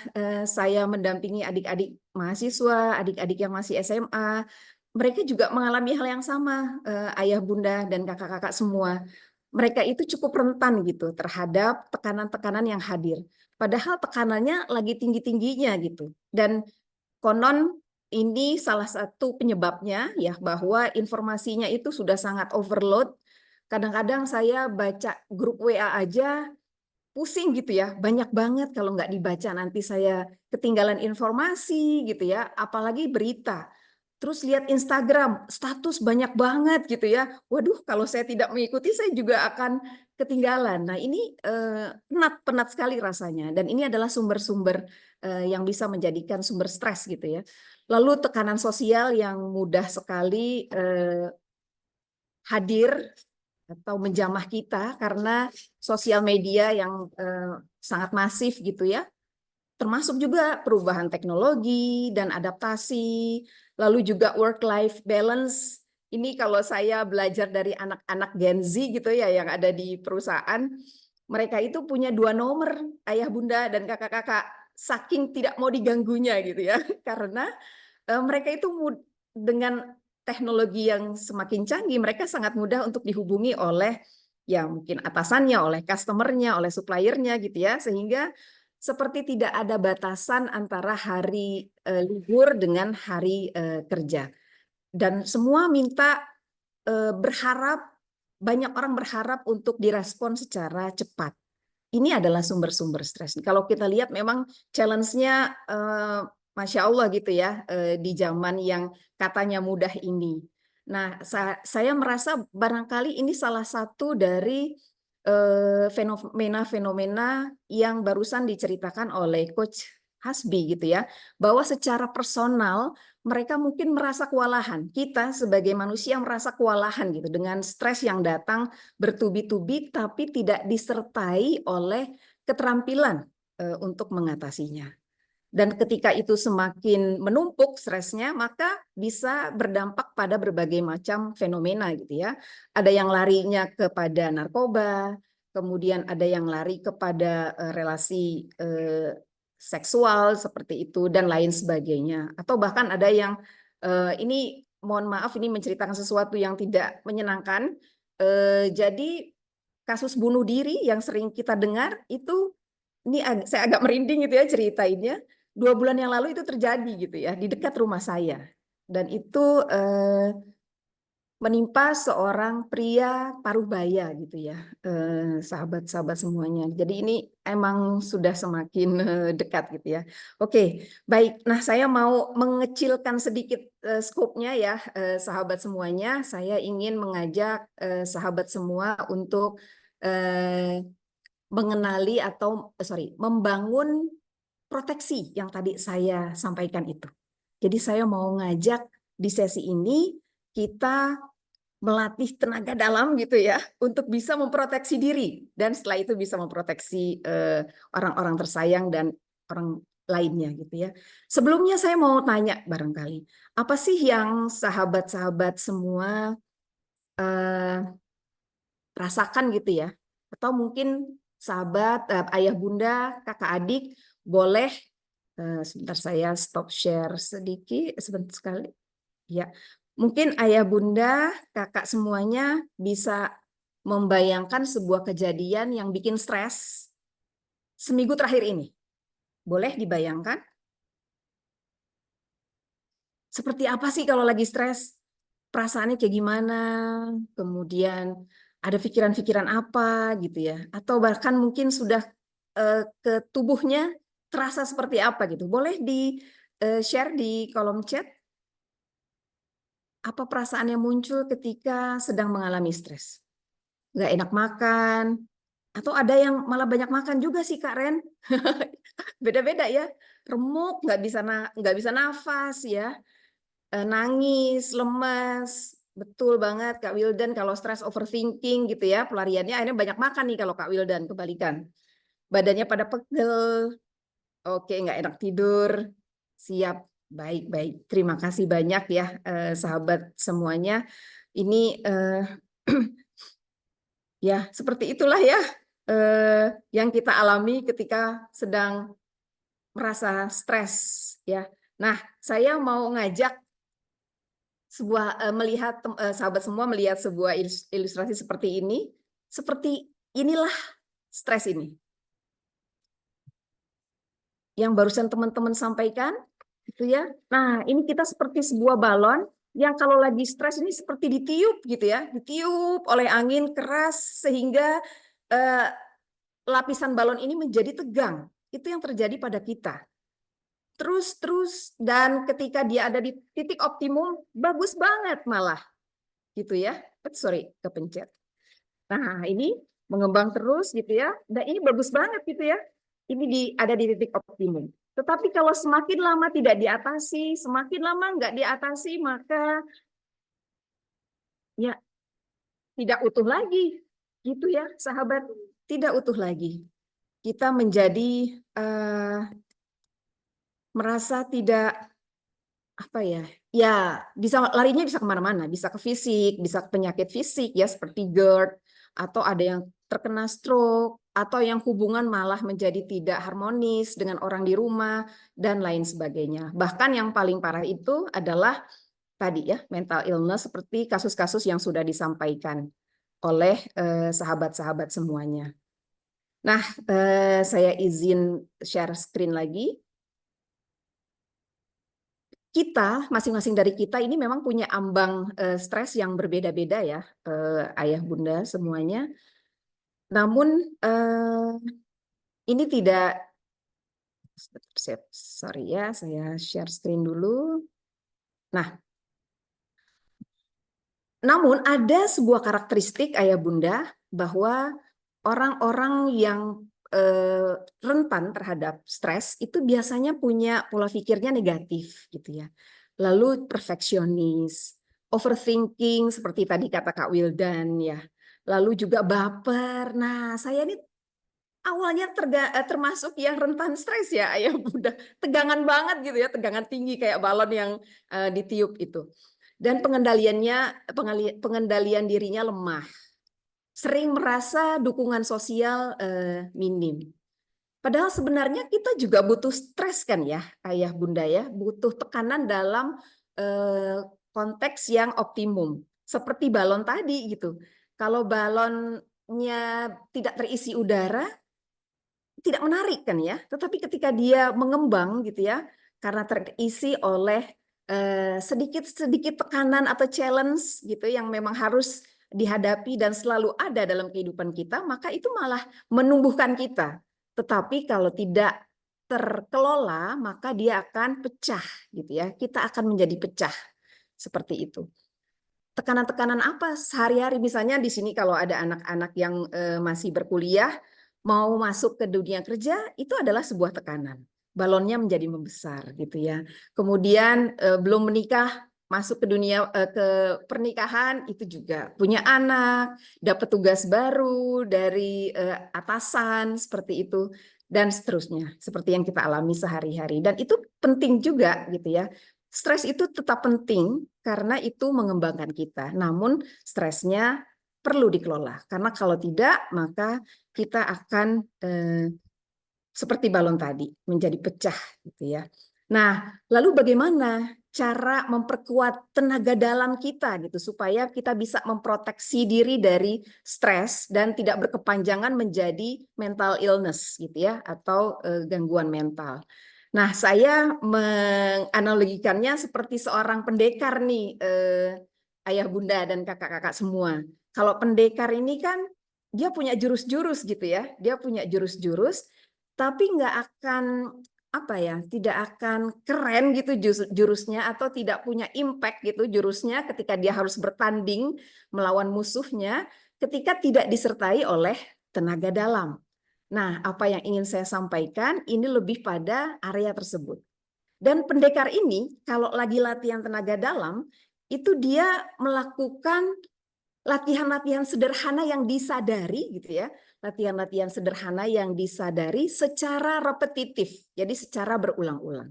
saya mendampingi adik-adik mahasiswa, adik-adik yang masih SMA, mereka juga mengalami hal yang sama, ayah bunda dan kakak-kakak semua. Mereka itu cukup rentan gitu terhadap tekanan-tekanan yang hadir. Padahal tekanannya lagi tinggi-tingginya gitu. Dan konon ini salah satu penyebabnya ya bahwa informasinya itu sudah sangat overload. Kadang-kadang saya baca grup WA aja pusing gitu ya. Banyak banget kalau nggak dibaca nanti saya ketinggalan informasi gitu ya. Apalagi berita. Terus lihat Instagram, status banyak banget gitu ya. Waduh, kalau saya tidak mengikuti saya juga akan ketinggalan. Nah, ini penat sekali rasanya. Dan ini adalah sumber-sumber yang bisa menjadikan sumber stres gitu ya. Lalu tekanan sosial yang mudah sekali hadir atau menjamah kita karena sosial media yang sangat masif gitu ya. Termasuk juga perubahan teknologi dan adaptasi, lalu juga work-life balance. Ini kalau saya belajar dari anak-anak Gen Z gitu ya yang ada di perusahaan, mereka itu punya 2 nomor, ayah bunda dan kakak-kakak, saking tidak mau diganggunya gitu ya, karena mereka itu dengan teknologi yang semakin canggih, mereka sangat mudah untuk dihubungi oleh ya mungkin atasannya, oleh customernya, oleh suppliernya gitu ya, sehingga seperti tidak ada batasan antara hari libur dengan hari kerja. Dan semua minta berharap, banyak orang berharap untuk direspon secara cepat. Ini adalah sumber-sumber stres. Kalau kita lihat memang challenge-nya Masya Allah gitu ya, di zaman yang katanya mudah ini. Nah, saya merasa barangkali ini salah satu dari fenomena-fenomena yang barusan diceritakan oleh Coach Hasbi gitu ya, bahwa secara personal mereka mungkin merasa kewalahan. Kita sebagai manusia merasa kewalahan gitu dengan stres yang datang bertubi-tubi tapi tidak disertai oleh keterampilan untuk mengatasinya. Dan ketika itu semakin menumpuk stresnya, maka bisa berdampak pada berbagai macam fenomena gitu ya. Ada yang larinya kepada narkoba, kemudian ada yang lari kepada relasi seksual seperti itu dan lain sebagainya. Atau bahkan ada yang ini mohon maaf ini menceritakan sesuatu yang tidak menyenangkan. Jadi kasus bunuh diri yang sering kita dengar itu ini saya agak merinding gitu ya ceritainnya. 2 bulan yang lalu itu terjadi gitu ya di dekat rumah saya dan itu menimpa seorang pria paruh baya gitu ya, sahabat-sahabat semuanya. Jadi ini emang sudah semakin dekat gitu ya. Oke, baik. Nah, saya mau mengecilkan sedikit skopnya ya, sahabat semuanya. Saya ingin mengajak sahabat semua untuk mengenali atau membangun proteksi yang tadi saya sampaikan itu. Jadi saya mau ngajak di sesi ini kita melatih tenaga dalam gitu ya untuk bisa memproteksi diri dan setelah itu bisa memproteksi orang-orang tersayang dan orang lainnya gitu ya. Sebelumnya saya mau tanya barangkali, apa sih yang sahabat-sahabat semua rasakan gitu ya? Atau mungkin sahabat, ayah bunda, kakak adik boleh sebentar saya stop share sedikit sebentar sekali. Ya, mungkin ayah bunda, kakak semuanya bisa membayangkan sebuah kejadian yang bikin stres seminggu terakhir ini. Boleh dibayangkan? Seperti apa sih kalau lagi stres? Perasaannya kayak gimana? Kemudian ada pikiran-pikiran apa gitu ya? Atau bahkan mungkin sudah ke tubuhnya terasa seperti apa gitu. Boleh di share di kolom chat apa perasaan yang muncul ketika sedang mengalami stres? Nggak enak makan, atau ada yang malah banyak makan juga sih Kak Ren. Beda-beda ya. Remuk, nggak bisa nafas ya. Nangis, lemas. Betul banget Kak Wildan, kalau stres overthinking gitu ya, pelariannya akhirnya banyak makan nih kalau Kak Wildan, kebalikan. Badannya pada pegel, oke nggak enak tidur, siap. Baik-baik, terima kasih banyak ya sahabat semuanya. Ini ya seperti itulah ya yang kita alami ketika sedang merasa stres ya. Nah, saya mau ngajak melihat sahabat semua melihat sebuah ilustrasi seperti ini. Seperti inilah stres ini. Yang barusan teman-teman sampaikan gitu ya. Nah, ini kita seperti sebuah balon yang kalau lagi stres ini seperti ditiup gitu ya, ditiup oleh angin keras sehingga lapisan balon ini menjadi tegang. Itu yang terjadi pada kita. Terus dan ketika dia ada di titik optimum bagus banget malah gitu ya. Sorry, kepencet. Nah, ini mengembang terus gitu ya. Dan ini bagus banget gitu ya. Ini ada di titik optimum. Tetapi kalau semakin lama tidak diatasi, semakin lama nggak diatasi, maka ya tidak utuh lagi. Gitu ya, sahabat. Tidak utuh lagi. Kita menjadi merasa tidak apa ya, ya larinya bisa kemana-mana, bisa ke fisik, bisa ke penyakit fisik ya seperti GERD, atau ada yang terkena stroke, atau yang hubungan malah menjadi tidak harmonis dengan orang di rumah, dan lain sebagainya. Bahkan yang paling parah itu adalah tadi ya, mental illness seperti kasus-kasus yang sudah disampaikan oleh sahabat-sahabat semuanya. Nah, saya izin share screen lagi. Kita, masing-masing dari kita ini memang punya ambang stres yang berbeda-beda ya, ayah bunda semuanya. Namun ini tidak, sorry ya, saya share screen dulu. Nah, namun ada sebuah karakteristik ayah bunda bahwa orang-orang yang rentan terhadap stres itu biasanya punya pola pikirnya negatif gitu ya. Lalu perfeksionis, overthinking seperti tadi kata Kak Wildan ya. Lalu juga baper. Nah, saya ini awalnya termasuk yang rentan stres ya ayah bunda. Tegangan banget gitu ya, tegangan tinggi kayak balon yang ditiup itu. Dan pengendalian dirinya lemah. Sering merasa dukungan sosial minim. Padahal sebenarnya kita juga butuh stres kan ya, ayah bunda ya, butuh tekanan dalam konteks yang optimum. Seperti balon tadi gitu. Kalau balonnya tidak terisi udara, tidak menarik kan ya. Tetapi ketika dia mengembang gitu ya, karena terisi oleh sedikit-sedikit tekanan atau challenge gitu yang memang harus dihadapi dan selalu ada dalam kehidupan kita, maka itu malah menumbuhkan kita. Tetapi kalau tidak terkelola, maka dia akan pecah gitu ya. Kita akan menjadi pecah seperti itu. Tekanan-tekanan apa sehari-hari, misalnya di sini kalau ada anak-anak yang masih berkuliah mau masuk ke dunia kerja, itu adalah sebuah tekanan. Balonnya menjadi membesar gitu ya. Kemudian belum menikah masuk ke dunia ke pernikahan itu juga punya anak, dapat tugas baru dari atasan seperti itu dan seterusnya seperti yang kita alami sehari-hari dan itu penting juga gitu ya. Stres itu tetap penting karena itu mengembangkan kita. Namun stresnya perlu dikelola karena kalau tidak maka kita akan seperti balon tadi menjadi pecah gitu ya. Nah, lalu bagaimana cara memperkuat tenaga dalam kita gitu supaya kita bisa memproteksi diri dari stres dan tidak berkepanjangan menjadi mental illness gitu ya atau gangguan mental. Nah, saya menganalogikannya seperti seorang pendekar nih, ayah bunda dan kakak-kakak semua. Kalau pendekar ini kan dia punya jurus-jurus gitu ya, dia punya jurus-jurus, tapi nggak akan apa ya, tidak akan keren gitu jurusnya atau tidak punya impact gitu jurusnya ketika dia harus bertanding melawan musuhnya ketika tidak disertai oleh tenaga dalam. Nah, apa yang ingin saya sampaikan ini lebih pada area tersebut. Dan pendekar ini kalau lagi latihan tenaga dalam itu dia melakukan latihan-latihan sederhana yang disadari gitu ya. Latihan-latihan sederhana yang disadari secara repetitif. Jadi secara berulang-ulang.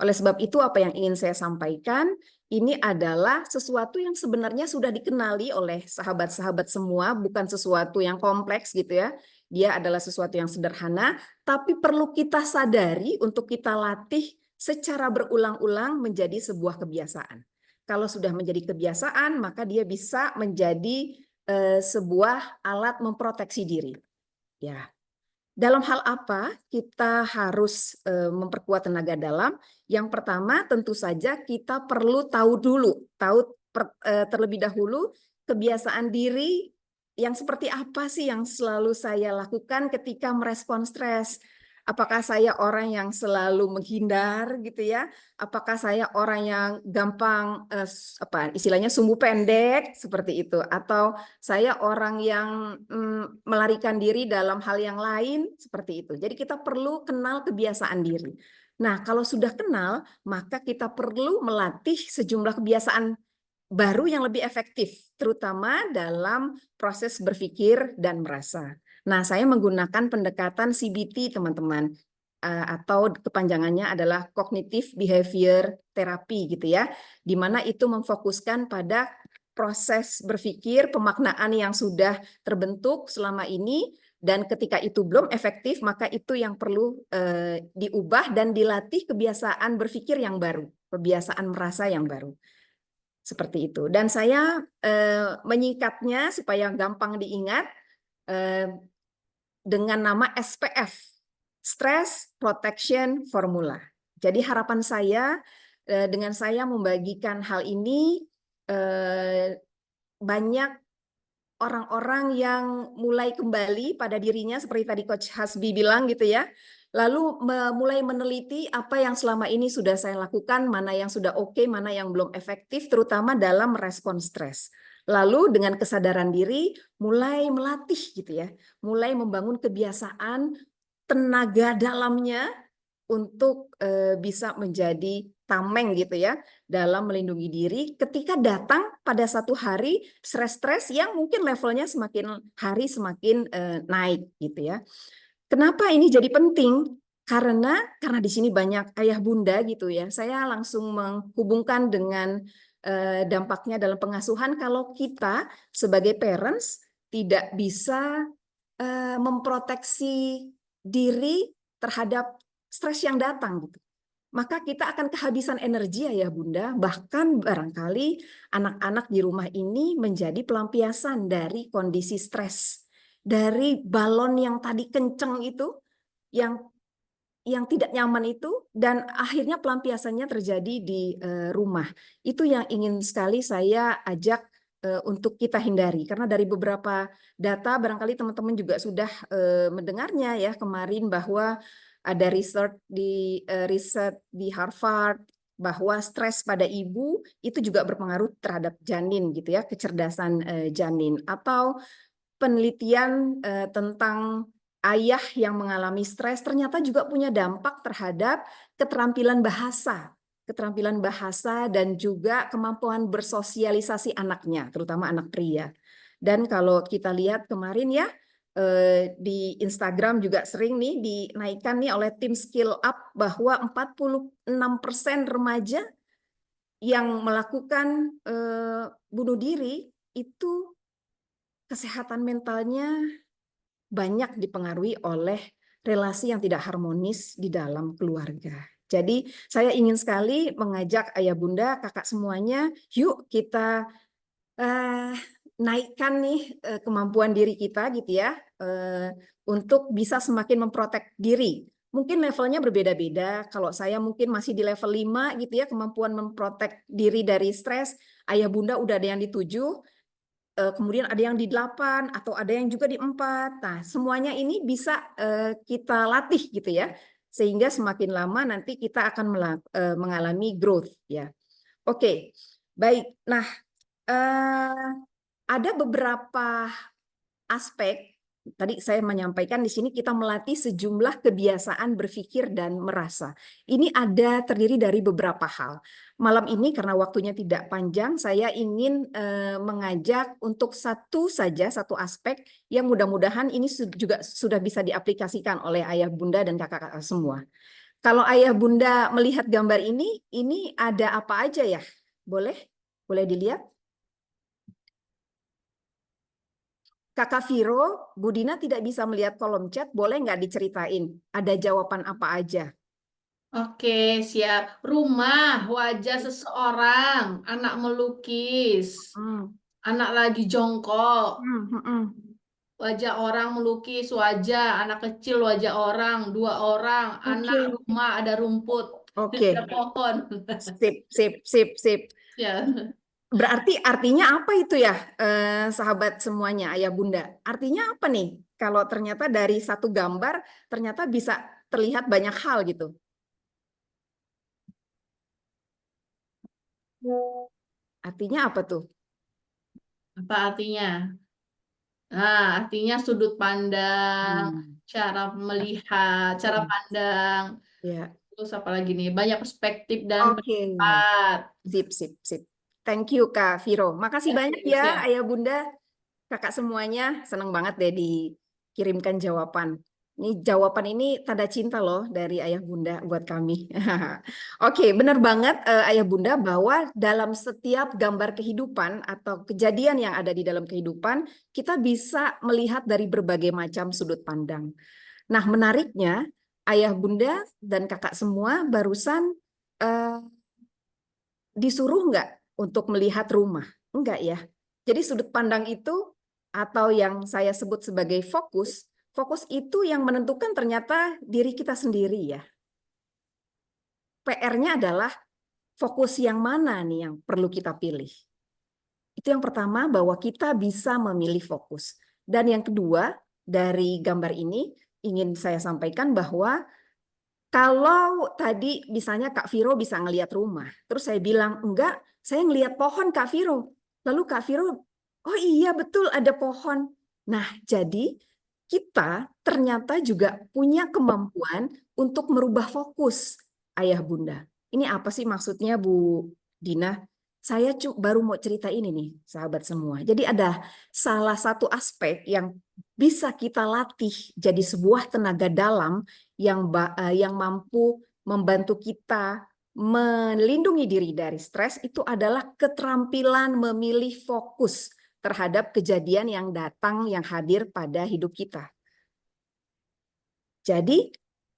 Oleh sebab itu apa yang ingin saya sampaikan ini adalah sesuatu yang sebenarnya sudah dikenali oleh sahabat-sahabat semua, bukan sesuatu yang kompleks gitu ya. Dia adalah sesuatu yang sederhana, tapi perlu kita sadari untuk kita latih secara berulang-ulang menjadi sebuah kebiasaan. Kalau sudah menjadi kebiasaan, maka dia bisa menjadi sebuah alat memproteksi diri. Ya. Dalam hal apa kita harus memperkuat tenaga dalam? Yang pertama tentu saja kita perlu tahu dulu, terlebih dahulu kebiasaan diri yang seperti apa sih yang selalu saya lakukan ketika merespon stres. Apakah saya orang yang selalu menghindar gitu ya? Apakah saya orang yang gampang istilahnya sumbu pendek seperti itu atau saya orang yang melarikan diri dalam hal yang lain seperti itu. Jadi kita perlu kenal kebiasaan diri. Nah, kalau sudah kenal, maka kita perlu melatih sejumlah kebiasaan baru yang lebih efektif, terutama dalam proses berpikir dan merasa. Nah, saya menggunakan pendekatan CBT, teman-teman, atau kepanjangannya adalah Cognitive Behavior Therapy gitu ya, di mana itu memfokuskan pada proses berpikir, pemaknaan yang sudah terbentuk selama ini, dan ketika itu belum efektif, maka itu yang perlu diubah dan dilatih kebiasaan berpikir yang baru, kebiasaan merasa yang baru. Seperti itu. Dan saya menyingkatnya supaya gampang diingat dengan nama SPF, Stress Protection Formula. Jadi harapan saya dengan saya membagikan hal ini banyak orang-orang yang mulai kembali pada dirinya seperti tadi Coach Hasbi bilang gitu ya. Lalu mulai meneliti apa yang selama ini sudah saya lakukan, mana yang sudah oke, mana yang belum efektif, terutama dalam merespon stres. Lalu dengan kesadaran diri mulai melatih gitu ya, mulai membangun kebiasaan tenaga dalamnya untuk bisa menjadi tameng gitu ya dalam melindungi diri ketika datang pada satu hari stres-stres yang mungkin levelnya semakin hari semakin naik gitu ya. Kenapa ini jadi penting? Karena di sini banyak ayah bunda gitu ya. Saya langsung menghubungkan dengan dampaknya dalam pengasuhan kalau kita sebagai parents tidak bisa memproteksi diri terhadap stres yang datang gitu. Maka kita akan kehabisan energi ya bunda, bahkan barangkali anak-anak di rumah ini menjadi pelampiasan dari kondisi stres. Dari balon yang tadi kenceng itu, yang tidak nyaman itu, dan akhirnya pelampiasannya terjadi di rumah. Itu yang ingin sekali saya ajak untuk kita hindari. Karena dari beberapa data, barangkali teman-teman juga sudah mendengarnya ya kemarin bahwa ada riset di Harvard bahwa stres pada ibu itu juga berpengaruh terhadap janin gitu ya, kecerdasan janin. Atau penelitian tentang ayah yang mengalami stres ternyata juga punya dampak terhadap keterampilan bahasa keterampilan bahasa, dan juga kemampuan bersosialisasi anaknya, terutama anak pria. Dan kalau kita lihat kemarin ya, di Instagram juga sering nih dinaikkan nih oleh tim Skill Up bahwa 46% remaja yang melakukan bunuh diri itu kesehatan mentalnya banyak dipengaruhi oleh relasi yang tidak harmonis di dalam keluarga. Jadi saya ingin sekali mengajak ayah bunda, kakak semuanya, yuk kita naikkan nih kemampuan diri kita gitu ya, untuk bisa semakin memprotek diri. Mungkin levelnya berbeda-beda. Kalau saya mungkin masih di level 5 gitu ya, kemampuan memprotek diri dari stres. Ayah bunda udah ada yang di 7, kemudian ada yang di 8, atau ada yang juga di 4. Nah, semuanya ini bisa kita latih gitu ya, sehingga semakin lama nanti kita akan mengalami growth ya. Oke, baik. Nah, ada beberapa aspek. Tadi saya menyampaikan di sini kita melatih sejumlah kebiasaan berpikir dan merasa. Ini ada terdiri dari beberapa hal. Malam ini karena waktunya tidak panjang, saya ingin mengajak untuk satu aspek yang mudah-mudahan ini juga sudah bisa diaplikasikan oleh ayah bunda dan kakak-kakak semua. Kalau ayah bunda melihat gambar ini ada apa aja ya? Boleh dilihat? Kakak Viro, Bu Dina tidak bisa melihat kolom chat, boleh nggak diceritain? Ada jawaban apa aja? Oke, siap. Rumah, wajah seseorang, anak melukis, anak lagi jongkok, wajah orang melukis wajah, anak kecil wajah orang, 2 orang, anak, rumah, ada rumput, Oke. ada pohon. Sip. Ya. Berarti artinya apa itu ya, sahabat semuanya, ayah bunda? Artinya apa nih? Kalau ternyata dari satu gambar, ternyata bisa terlihat banyak hal gitu. Artinya apa tuh? Apa artinya? Nah, artinya sudut pandang, cara melihat, cara pandang. Ya. Terus apa lagi nih? Banyak perspektif dan Oke. pendapat. Sip. Thank you Kak Viro. Makasih banyak ya Siap. ayah bunda, kakak semuanya. Senang banget deh dikirimkan jawaban. Ini jawaban ini tanda cinta loh dari ayah bunda buat kami. Oke, benar banget ayah bunda bahwa dalam setiap gambar kehidupan atau kejadian yang ada di dalam kehidupan, kita bisa melihat dari berbagai macam sudut pandang. Nah, menariknya ayah bunda dan kakak semua barusan disuruh nggak untuk melihat rumah? Enggak ya. Jadi sudut pandang itu atau yang saya sebut sebagai fokus itu yang menentukan ternyata diri kita sendiri ya. PR-nya adalah fokus yang mana nih yang perlu kita pilih. Itu yang pertama, bahwa kita bisa memilih fokus. Dan yang kedua, dari gambar ini ingin saya sampaikan bahwa kalau tadi misalnya Kak Viro bisa ngelihat rumah, terus saya bilang, enggak, saya ngelihat pohon Kak Viro. Lalu Kak Viro, oh iya betul ada pohon. Nah, jadi kita ternyata juga punya kemampuan untuk merubah fokus, ayah bunda. Ini apa sih maksudnya Bu Dina? Saya baru mau cerita ini nih, sahabat semua. Jadi ada salah satu aspek yang bisa kita latih jadi sebuah tenaga dalam yang mampu membantu kita melindungi diri dari stres, itu adalah keterampilan memilih fokus terhadap kejadian yang datang, yang hadir pada hidup kita. Jadi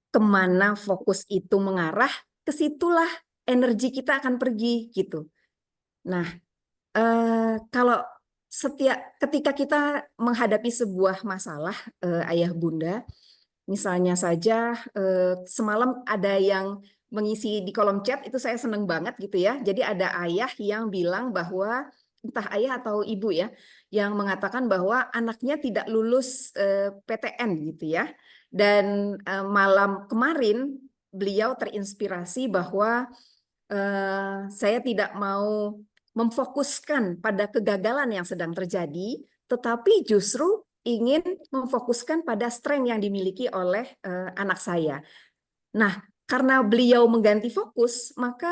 kemana fokus itu mengarah, kesitulah energi kita akan pergi gitu. Nah, kalau ketika kita menghadapi sebuah masalah, ayah bunda, misalnya saja semalam ada yang mengisi di kolom chat, itu saya seneng banget gitu ya. Jadi ada ayah yang bilang bahwa, entah ayah atau ibu ya, yang mengatakan bahwa anaknya tidak lulus PTN gitu ya. Dan malam kemarin beliau terinspirasi bahwa saya tidak mau memfokuskan pada kegagalan yang sedang terjadi, tetapi justru ingin memfokuskan pada strength yang dimiliki oleh anak saya. Nah, karena beliau mengganti fokus, maka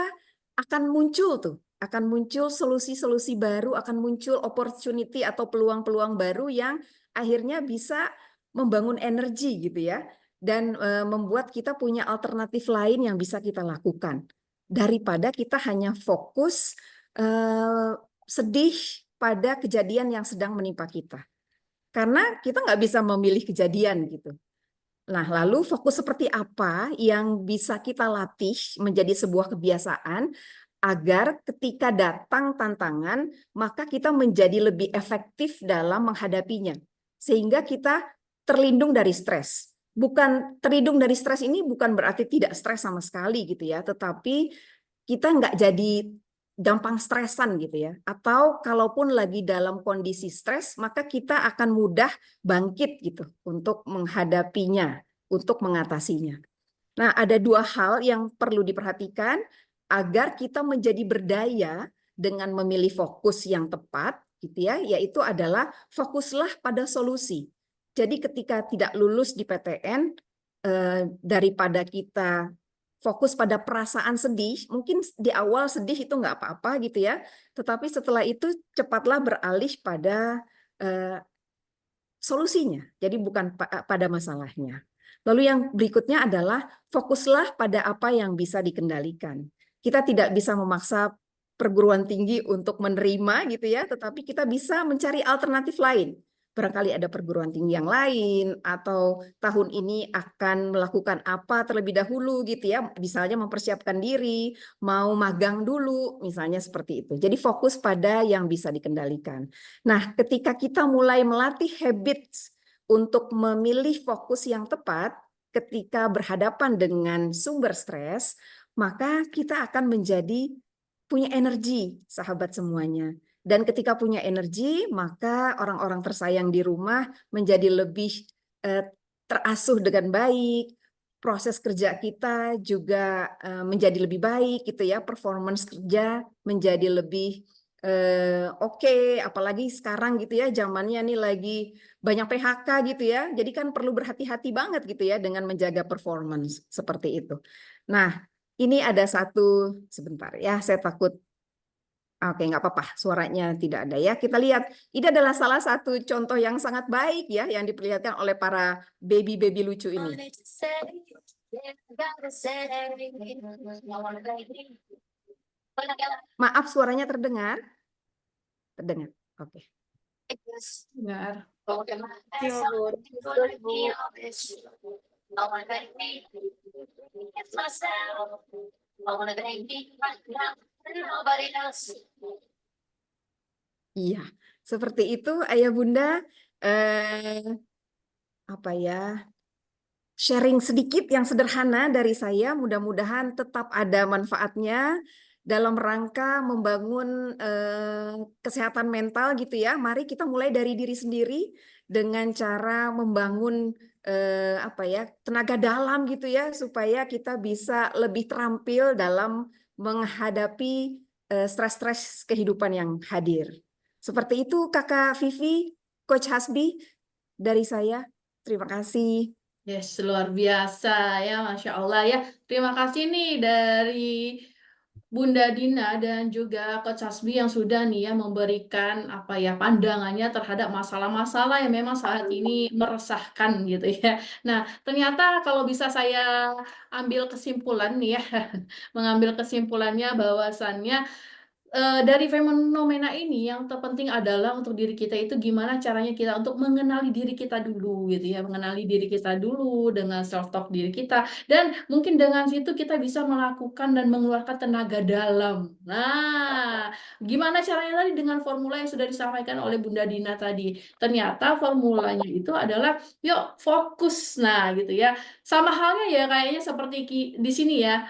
akan muncul solusi-solusi baru, akan muncul opportunity atau peluang-peluang baru yang akhirnya bisa membangun energi gitu ya, dan membuat kita punya alternatif lain yang bisa kita lakukan daripada kita hanya fokus sedih pada kejadian yang sedang menimpa kita. Karena kita nggak bisa memilih kejadian gitu. Nah, lalu fokus seperti apa yang bisa kita latih menjadi sebuah kebiasaan agar ketika datang tantangan, maka kita menjadi lebih efektif dalam menghadapinya. Sehingga kita terlindung dari stres. Bukan terlindung dari stres ini bukan berarti tidak stres sama sekali gitu ya, tetapi kita nggak jadi gampang stresan gitu ya. Atau kalaupun lagi dalam kondisi stres, maka kita akan mudah bangkit gitu untuk menghadapinya, untuk mengatasinya. Nah, ada dua hal yang perlu diperhatikan agar kita menjadi berdaya dengan memilih fokus yang tepat, gitu ya, yaitu adalah fokuslah pada solusi. Jadi ketika tidak lulus di PTN, daripada kita fokus pada perasaan sedih, mungkin di awal sedih itu nggak apa-apa gitu ya, tetapi setelah itu cepatlah beralih pada solusinya, jadi bukan pada masalahnya. Lalu yang berikutnya adalah fokuslah pada apa yang bisa dikendalikan. Kita tidak bisa memaksa perguruan tinggi untuk menerima gitu ya, tetapi kita bisa mencari alternatif lain. Barangkali ada perguruan tinggi yang lain, atau tahun ini akan melakukan apa terlebih dahulu gitu ya, misalnya mempersiapkan diri, mau magang dulu, misalnya seperti itu. Jadi fokus pada yang bisa dikendalikan. Nah, ketika kita mulai melatih habits untuk memilih fokus yang tepat ketika berhadapan dengan sumber stres, maka kita akan menjadi punya energi, sahabat semuanya. Dan ketika punya energi, maka orang-orang tersayang di rumah menjadi lebih terasuh dengan baik, proses kerja kita juga menjadi lebih baik gitu ya, performance kerja menjadi lebih oke, apalagi sekarang gitu ya, zamannya nih lagi banyak PHK gitu ya, jadi kan perlu berhati-hati banget gitu ya dengan menjaga performance seperti itu. Nah, ini ada satu, sebentar ya, saya takut. Oke, nggak apa-apa, suaranya tidak ada ya. Kita lihat, ini adalah salah satu contoh yang sangat baik ya, yang diperlihatkan oleh para baby-baby lucu ini. Maaf, suaranya terdengar? Terdengar, oke. Benar. Iya, seperti itu Ayah Bunda. Apa ya? Sharing sedikit yang sederhana dari saya, mudah-mudahan tetap ada manfaatnya dalam rangka membangun kesehatan mental gitu ya. Mari kita mulai dari diri sendiri dengan cara membangun apa ya, tenaga dalam gitu ya, supaya kita bisa lebih terampil dalam menghadapi stres-stres kehidupan yang hadir. Seperti itu Kakak Vivi, Coach Hasbi dari saya. Terima kasih. Yes, luar biasa ya, Masya Allah ya. Terima kasih nih dari Bunda Dina dan juga Coach Hasbi yang sudah nih ya memberikan apa ya pandangannya terhadap masalah-masalah yang memang saat ini meresahkan gitu ya. Nah, ternyata kalau bisa saya ambil kesimpulan nih ya, mengambil kesimpulannya bahwasannya dari fenomena ini yang terpenting adalah untuk diri kita itu gimana caranya kita untuk mengenali diri kita dulu gitu ya, mengenali diri kita dulu dengan self talk diri kita, dan mungkin dengan situ kita bisa melakukan dan mengeluarkan tenaga dalam. Nah, gimana caranya tadi dengan formula yang sudah disampaikan oleh Bunda Dina tadi. Ternyata formulanya itu adalah yuk fokus. Nah, gitu ya. Sama halnya ya kayaknya seperti di sini ya,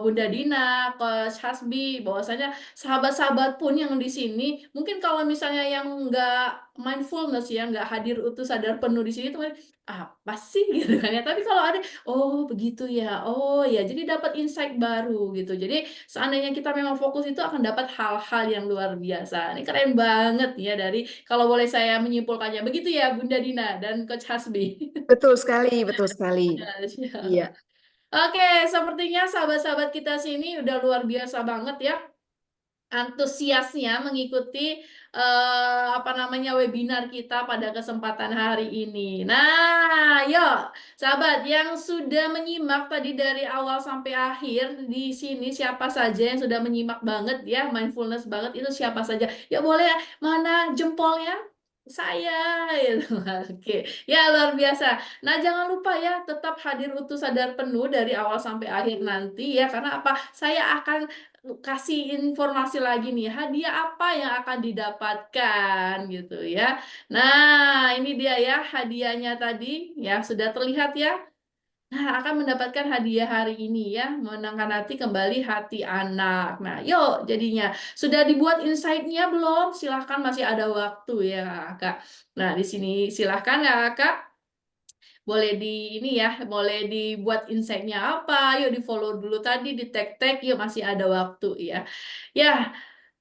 Bunda Dina, Coach Hasbi, bahwasanya sahabat-sahabat pun yang di sini, mungkin kalau misalnya yang nggak mindfulness ya, nggak hadir utuh sadar penuh di sini tuh apa sih gitu kan ya. Tapi kalau ada, oh begitu ya, oh ya, jadi dapat insight baru gitu. Jadi seandainya kita memang fokus itu akan dapat hal-hal yang luar biasa. Ini keren banget ya dari kalau boleh saya menyimpulkannya. Begitu ya Bunda Dina dan Coach Hasbi. Betul sekali, betul sekali. Ya, siap. Iya. Oke, sepertinya sahabat-sahabat kita sini udah luar biasa banget ya antusiasnya mengikuti apa namanya webinar kita pada kesempatan hari ini. Nah, yuk sahabat yang sudah menyimak tadi dari awal sampai akhir di sini siapa saja yang sudah menyimak banget ya mindfulness banget itu siapa saja? Ya boleh mana jempolnya? Saya gitu. Oke. Ya luar biasa. Nah, jangan lupa ya tetap hadir utuh sadar penuh dari awal sampai akhir nanti ya karena apa? Saya akan kasih informasi lagi nih hadiah apa yang akan didapatkan gitu ya. Nah, ini dia ya hadiahnya tadi ya sudah terlihat ya. Nah, akan mendapatkan hadiah hari ini ya, menenangkan hati kembali hati anak. Nah, yuk jadinya sudah dibuat insight-nya belum? Silahkan masih ada waktu ya, Kak. Nah, di sini silahkan ya, Kak. Boleh di ini ya, boleh dibuat insight-nya apa? Yuk di-follow dulu tadi, di tag-tag, yuk masih ada waktu ya. Ya,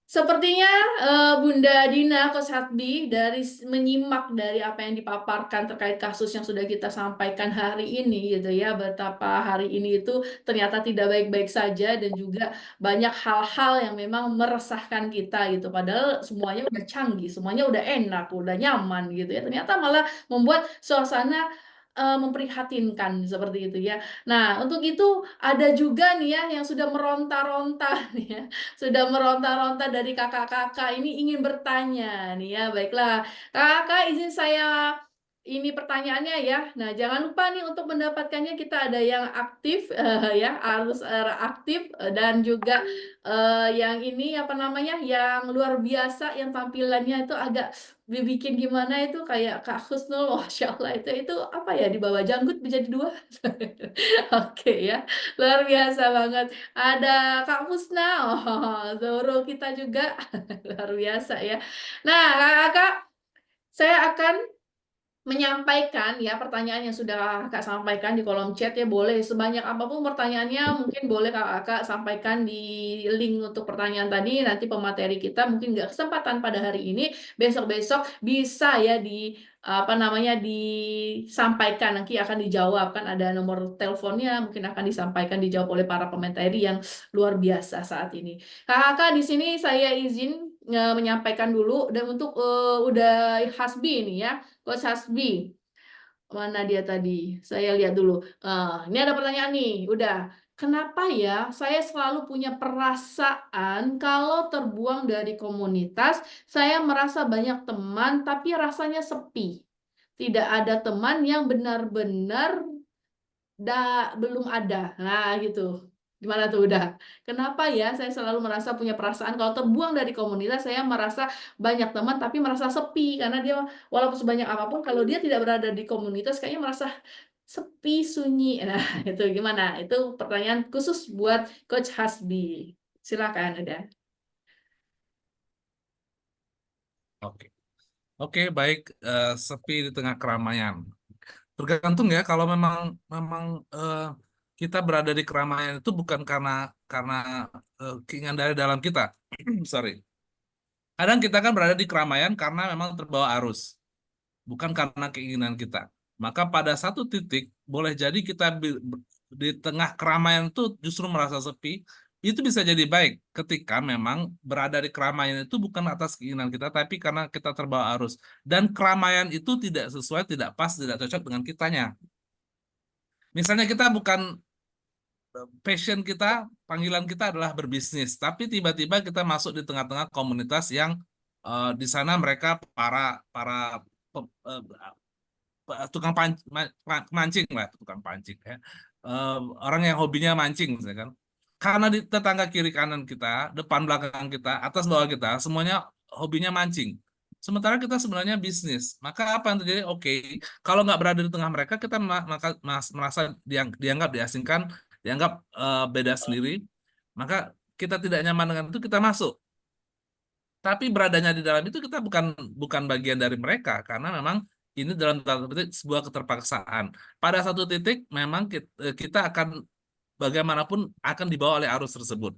sepertinya Bunda Dina Coach Hatbi dari menyimak dari apa yang dipaparkan terkait kasus yang sudah kita sampaikan hari ini gitu ya, betapa hari ini itu ternyata tidak baik-baik saja dan juga banyak hal-hal yang memang meresahkan kita gitu. Padahal semuanya udah canggih, semuanya udah enak, udah nyaman gitu ya. Ternyata malah membuat suasana memprihatinkan seperti itu ya. Nah, untuk itu ada juga nih ya yang sudah meronta-ronta nih ya sudah meronta-ronta dari kakak-kakak ini ingin bertanya nih ya. Baiklah, kakak izin saya ini pertanyaannya ya. Nah, jangan lupa nih untuk mendapatkannya kita ada yang aktif ya, harus aktif dan juga yang ini apa namanya? Yang luar biasa yang tampilannya itu agak dibikin gimana itu kayak Kak Husnul, Masya Allah itu apa ya di bawah janggut menjadi dua. Oke ya, luar biasa banget. Ada Kak Musna, oh, Zoro kita juga luar biasa ya. Nah, kakak, saya akan menyampaikan ya pertanyaan yang sudah Kak sampaikan di kolom chat ya boleh sebanyak apapun pertanyaannya mungkin boleh Kakak sampaikan di link untuk pertanyaan tadi nanti pemateri kita mungkin nggak kesempatan pada hari ini besok-besok bisa ya di apa namanya disampaikan nanti akan dijawab kan ada nomor teleponnya mungkin akan disampaikan dijawab oleh para pemateri yang luar biasa saat ini. Kakak di sini saya izin menyampaikan dulu dan untuk udah Hasbi ini ya. Coach Hasbi, mana dia tadi? Saya lihat dulu. Ini ada pertanyaan nih. Udah. Kenapa ya saya selalu punya perasaan kalau terbuang dari komunitas, saya merasa banyak teman tapi rasanya sepi. Tidak ada teman yang benar-benar belum ada. Nah, gitu. Gimana tuh udah? Kenapa ya saya selalu merasa punya perasaan kalau terbuang dari komunitas saya merasa banyak teman tapi merasa sepi karena dia walaupun sebanyak apapun kalau dia tidak berada di komunitas kayaknya merasa sepi, sunyi. Nah, itu gimana? Itu pertanyaan khusus buat Coach Hasbi. Silakan udah. Oke, oke, baik. Sepi di tengah keramaian. Tergantung ya. Kalau memang kita berada di keramaian itu bukan karena keinginan dari dalam kita. Sorry. Kadang kita kan berada di keramaian karena memang terbawa arus, bukan karena keinginan kita. Maka pada satu titik boleh jadi kita di tengah keramaian itu justru merasa sepi. Itu bisa jadi baik ketika memang berada di keramaian itu bukan atas keinginan kita, tapi karena kita terbawa arus. Dan keramaian itu tidak sesuai, tidak pas, tidak cocok dengan kitanya. Misalnya kita bukan passion kita, panggilan kita adalah berbisnis, tapi tiba-tiba kita masuk di tengah-tengah komunitas yang di sana mereka para para tukang mancing lah, tukang pancing ya. Orang yang hobinya mancing, misalnya kan. Karena di tetangga kiri kanan kita, depan belakang kita, atas bawah kita, semuanya hobinya mancing. Sementara kita sebenarnya bisnis. Maka apa yang terjadi? Oke, kalau nggak berada di tengah mereka, kita merasa dianggap diasingkan, dianggap beda sendiri. Maka kita tidak nyaman dengan itu, kita masuk. Tapi beradanya di dalam itu kita bukan bagian dari mereka karena memang ini dalam tanda petik sebuah keterpaksaan. Pada satu titik memang kita akan bagaimanapun akan dibawa oleh arus tersebut.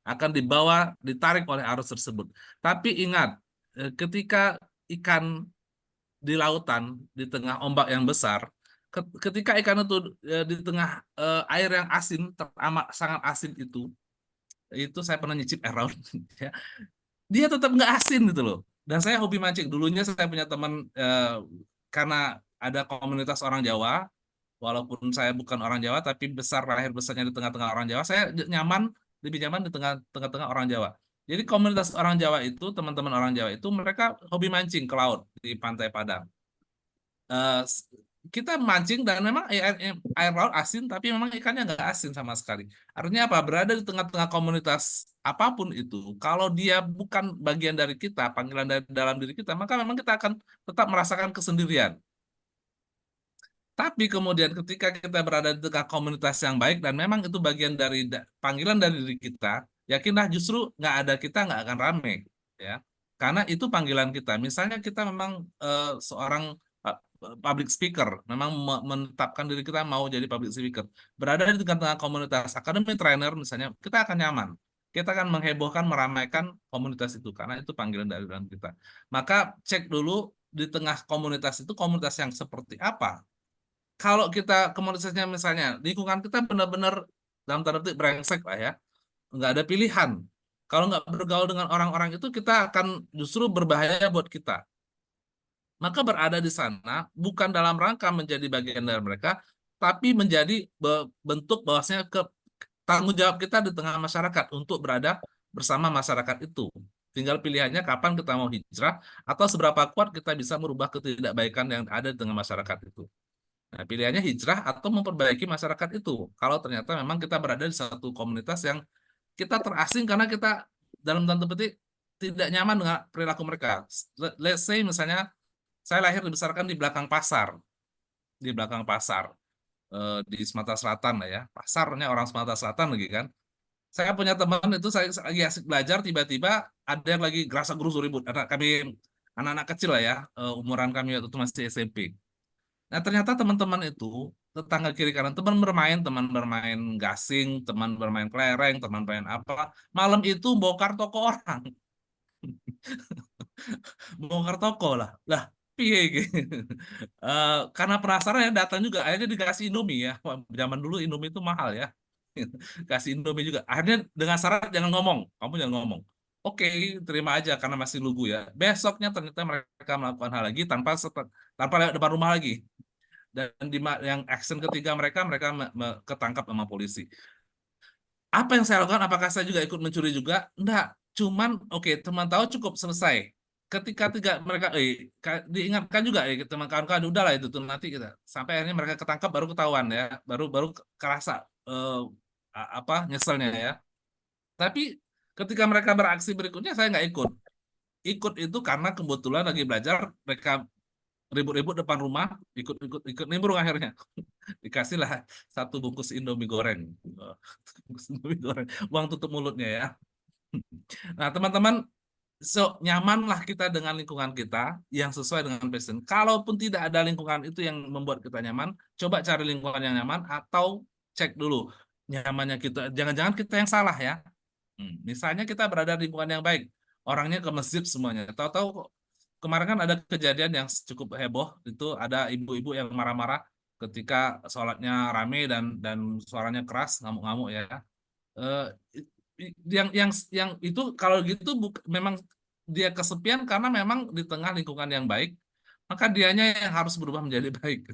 Akan dibawa, ditarik oleh arus tersebut. Tapi ingat, ketika ikan di lautan, di tengah ombak yang besar, ketika ikan itu di tengah air yang asin, teramat sangat asin itu saya pernah nyicip air laut, ya. Dia tetap nggak asin gitu loh. Dan saya hobi mancing. Dulunya saya punya teman karena ada komunitas orang Jawa, walaupun saya bukan orang Jawa, tapi lahir besarnya di tengah-tengah orang Jawa, saya lebih nyaman di tengah-tengah orang Jawa. Jadi komunitas orang Jawa itu, teman-teman orang Jawa itu, mereka hobi mancing ke laut di Pantai Padang. Eh, kita mancing dan memang air laut asin, tapi memang ikannya nggak asin sama sekali. Artinya apa? Berada di tengah-tengah komunitas apapun itu, kalau dia bukan bagian dari kita, panggilan dari dalam diri kita, maka memang kita akan tetap merasakan kesendirian. Tapi kemudian ketika kita berada di tengah komunitas yang baik dan memang itu bagian dari panggilan dari diri kita, yakinlah justru nggak ada kita nggak akan rame, ya. Karena itu panggilan kita. Misalnya kita memang seorang public speaker, memang menetapkan diri kita mau jadi public speaker, berada di tengah-tengah komunitas academy trainer misalnya, kita akan nyaman. Kita akan menghebohkan, meramaikan komunitas itu karena itu panggilan dari dalam kita. Maka cek dulu di tengah komunitas itu komunitas yang seperti apa. Kalau kita komunitasnya misalnya lingkungan kita benar-benar dalam tanda petik brengsek lah ya, nggak ada pilihan. Kalau nggak bergaul dengan orang-orang itu, kita akan justru berbahaya buat kita. Maka berada di sana bukan dalam rangka menjadi bagian dari mereka, tapi menjadi bentuk bahwasanya tanggung jawab kita di tengah masyarakat untuk berada bersama masyarakat itu. Tinggal pilihannya kapan kita mau hijrah atau seberapa kuat kita bisa merubah ketidakbaikan yang ada di tengah masyarakat itu. Nah, pilihannya hijrah atau memperbaiki masyarakat itu. Kalau ternyata memang kita berada di satu komunitas yang kita terasing karena kita dalam tanda petik tidak nyaman dengan perilaku mereka. Let's say misalnya saya lahir dibesarkan di belakang pasar, di Sumatera Selatan lah ya. Pasarnya orang Sumatera Selatan lagi kan. Saya punya teman itu, saya lagi asik belajar, tiba-tiba ada yang lagi gerasa gerusu ribut. Anak-anak kecil lah ya, umuran kami waktu itu masih SMP. Nah, ternyata teman-teman itu, tetangga kiri kanan, teman bermain gasing, teman bermain kelereng, teman bermain apa. Malam itu bongkar toko orang. Bongkar toko lah. Lah, piye gitu. Karena penasaran ya datang juga, akhirnya dikasih Indomie ya. Wah, zaman dulu Indomie itu mahal ya. Kasih Indomie juga. Akhirnya dengan syarat jangan ngomong. Kamu jangan ngomong. Oke, terima aja karena masih lugu ya. Besoknya ternyata mereka melakukan hal lagi tanpa lewat depan rumah lagi. Dan yang action ketiga mereka ketangkap sama polisi. Apa yang saya lakukan? Apakah saya juga ikut mencuri juga? Enggak. Cuman oke, teman tahu cukup selesai. Ketika mereka diingatkan juga teman kawan-kawan, udahlah itu tuh nanti kita sampai akhirnya mereka ketangkap, baru ketahuan ya, baru kerasa nyeselnya ya. Tapi ketika mereka beraksi berikutnya saya nggak ikut. Ikut itu karena kebetulan lagi belajar, mereka ribut-ribut depan rumah, ikut nimbrung akhirnya. Dikasihlah satu bungkus Indomie goreng. Bungkus Indomie goreng. Uang tutup mulutnya ya. Nah, teman-teman, nyamanlah kita dengan lingkungan kita yang sesuai dengan passion. Kalaupun tidak ada lingkungan itu yang membuat kita nyaman, coba cari lingkungan yang nyaman atau cek dulu nyamannya kita. Jangan-jangan kita yang salah ya. Misalnya kita berada di lingkungan yang baik, orangnya ke masjid semuanya. Tahu-tahu kemarin kan ada kejadian yang cukup heboh, itu ada ibu-ibu yang marah-marah ketika sholatnya rame dan suaranya keras, ngamuk-ngamuk ya. Eh, yang itu kalau gitu memang dia kesepian karena memang di tengah lingkungan yang baik, maka dianya yang harus berubah menjadi baik.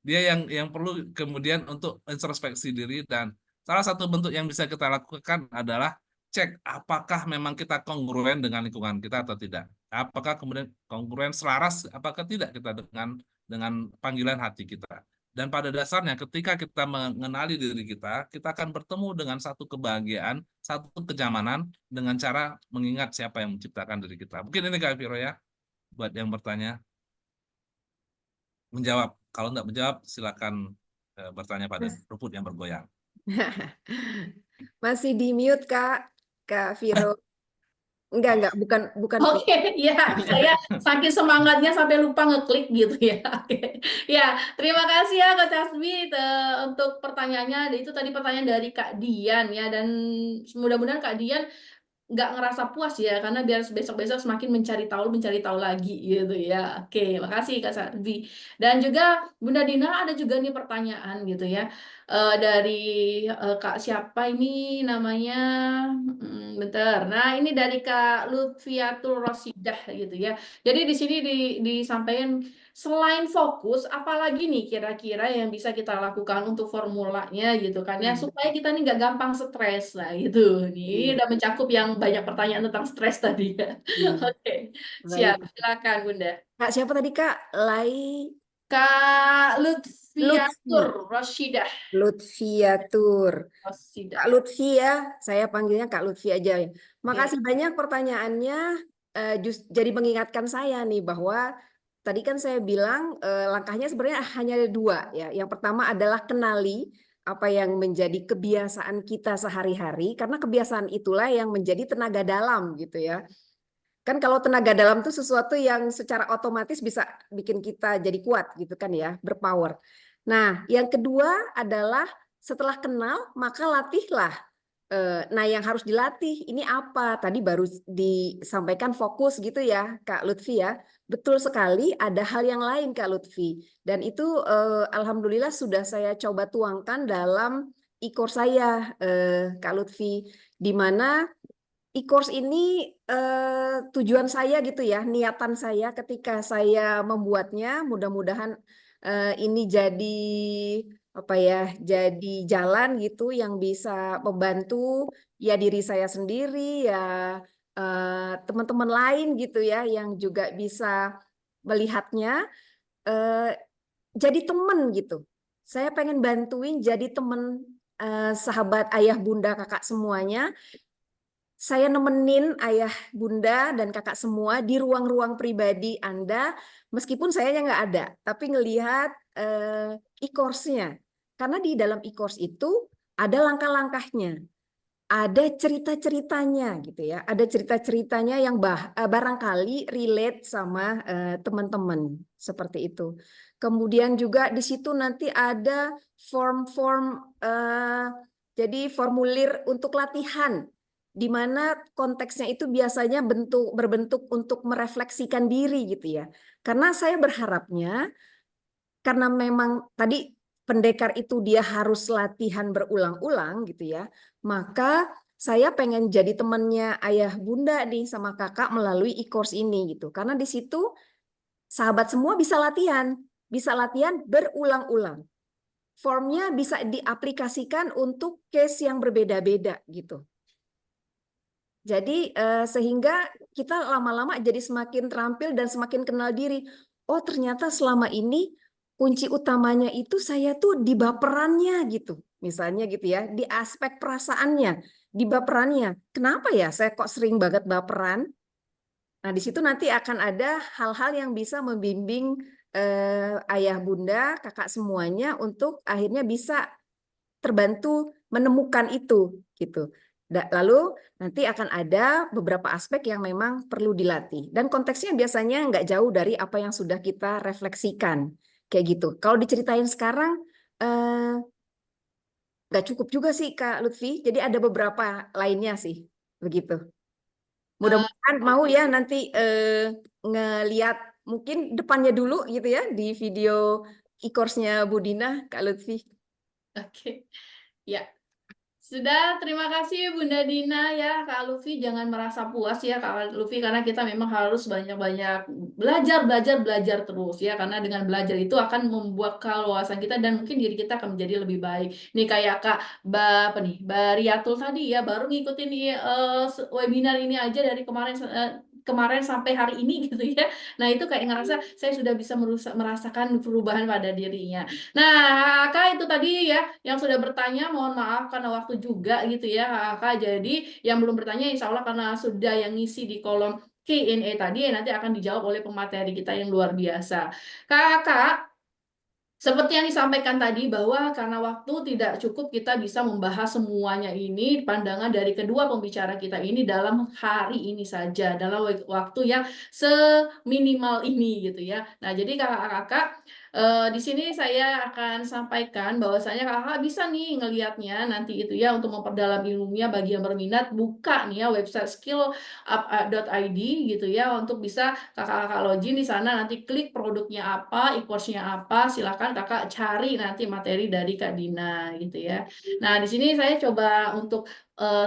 Dia yang perlu kemudian untuk introspeksi diri, dan salah satu bentuk yang bisa kita lakukan adalah cek apakah memang kita kongruen dengan lingkungan kita atau tidak. Apakah kemudian kongruen, selaras apakah tidak kita dengan panggilan hati kita. Dan pada dasarnya ketika kita mengenali diri kita akan bertemu dengan satu kebahagiaan, satu kenyamanan dengan cara mengingat siapa yang menciptakan diri kita. Mungkin ini Kak Viro ya, buat yang bertanya. Menjawab. Kalau nggak menjawab, silakan bertanya pada rumput yang bergoyang. Masih di mute Kak Viro. Enggak, bukan. Oke, ya, saya saking semangatnya sampai lupa ngeklik gitu ya. Oke. Ya, terima kasih ya Kak Casbi untuk pertanyaannya. Itu tadi pertanyaan dari Kak Dian ya, dan mudah-mudahan Kak Dian nggak ngerasa puas ya, karena biar besok-besok semakin mencari tahu lagi gitu ya. Oke, makasih Kak Sarvi. Dan juga Bunda Dina ada juga nih pertanyaan gitu ya. Dari Kak siapa ini namanya? Bentar. Nah, ini dari Kak Lutfiatul Rosidah gitu ya. Jadi di sini disampaikan selain fokus, apalagi nih kira-kira yang bisa kita lakukan untuk formulanya gitu kan ya, supaya kita nih nggak gampang stres lah gitu. Ini udah mencakup yang banyak pertanyaan tentang stres tadi ya. Oke, Baik. siap. Silakan Bunda. Kak siapa tadi Kak? Kak Lutfiatur Lutfi. Roshidah. Lutfiatur. Roshidah. Kak Lutfi ya, saya panggilnya Kak Lutfi aja ya. Ya. Makasih banyak pertanyaannya. Jadi mengingatkan saya nih bahwa tadi kan saya bilang langkahnya sebenarnya hanya ada 2 ya. Yang pertama adalah kenali apa yang menjadi kebiasaan kita sehari-hari, karena kebiasaan itulah yang menjadi tenaga dalam gitu ya. Kan kalau tenaga dalam itu sesuatu yang secara otomatis bisa bikin kita jadi kuat gitu kan ya, berpower. Nah, yang kedua adalah setelah kenal maka latihlah. Nah, yang harus dilatih ini apa? Tadi baru disampaikan fokus gitu ya, Kak Lutfi ya. Betul sekali, ada hal yang lain Kak Lutfi. Dan itu alhamdulillah sudah saya coba tuangkan dalam e-course saya, Kak Lutfi, di mana e-course ini tujuan saya gitu ya, niatan saya ketika saya membuatnya, mudah-mudahan ini jadi apa ya, jadi jalan gitu yang bisa membantu ya diri saya sendiri ya teman-teman lain gitu ya yang juga bisa melihatnya jadi teman gitu. Saya pengen bantuin jadi teman sahabat ayah bunda kakak semuanya. Saya nemenin ayah, bunda, dan kakak semua di ruang-ruang pribadi Anda, meskipun saya nggak ada, tapi ngelihat e-course-nya. Karena di dalam e-course itu ada langkah-langkahnya, ada cerita-ceritanya gitu ya, ada cerita-ceritanya yang barangkali relate sama teman-teman seperti itu. Kemudian juga di situ nanti ada form-form, jadi formulir untuk latihan, di mana konteksnya itu biasanya berbentuk untuk merefleksikan diri gitu ya. Karena saya berharapnya, karena memang tadi pendekar itu dia harus latihan berulang-ulang gitu ya, maka saya pengen jadi temannya ayah bunda nih sama kakak melalui e-course ini gitu. Karena di situ sahabat semua bisa latihan berulang-ulang. Formnya bisa diaplikasikan untuk case yang berbeda-beda gitu. Jadi sehingga kita lama-lama jadi semakin terampil dan semakin kenal diri. Oh ternyata selama ini kunci utamanya itu saya tuh di baperannya gitu. Misalnya gitu ya, di aspek perasaannya, di baperannya. Kenapa ya saya kok sering banget baperan? Nah di situ nanti akan ada hal-hal yang bisa membimbing ayah bunda, kakak semuanya untuk akhirnya bisa terbantu menemukan itu gitu. Lalu nanti akan ada beberapa aspek yang memang perlu dilatih. Dan konteksnya biasanya nggak jauh dari apa yang sudah kita refleksikan. Kayak gitu. Kalau diceritain sekarang, nggak cukup juga sih Kak Lutfi. Jadi ada beberapa lainnya sih. Begitu. Mudah-mudahan mau ya nanti ngeliat mungkin depannya dulu gitu ya di video e-course-nya Bu Dina, Kak Lutfi. Oke. Ya. Sudah, terima kasih Bunda Dina ya, Kak Luffy. Jangan merasa puas ya Kak Luffy, karena kita memang harus banyak-banyak belajar terus ya. Karena dengan belajar itu akan membuat wawasan kita dan mungkin diri kita akan menjadi lebih baik. Nih kayak Mbak Riatul tadi ya, baru ngikutin webinar ini aja dari kemarin sampai hari ini gitu ya. Nah itu kayak ngerasa saya sudah bisa merasakan perubahan pada dirinya. Nah, Kak itu tadi ya yang sudah bertanya, mohon maaf karena waktu juga gitu ya Kak. Jadi yang belum bertanya insya Allah karena sudah yang ngisi di kolom Q&A tadi nanti akan dijawab oleh pemateri kita yang luar biasa. Kak, seperti yang disampaikan tadi bahwa karena waktu tidak cukup kita bisa membahas semuanya ini pandangan dari kedua pembicara kita ini dalam hari ini saja, dalam waktu yang seminimal ini gitu ya. Nah jadi kakak-kakak Di sini saya akan sampaikan bahwasanya kakak bisa nih ngelihatnya nanti itu ya untuk memperdalam ilmunya bagi yang berminat buka nih ya website skillup.id gitu ya untuk bisa kakak login di sana nanti klik produknya apa, e-course-nya apa, silakan kakak cari nanti materi dari Kak Dina gitu ya. Nah, di sini saya coba untuk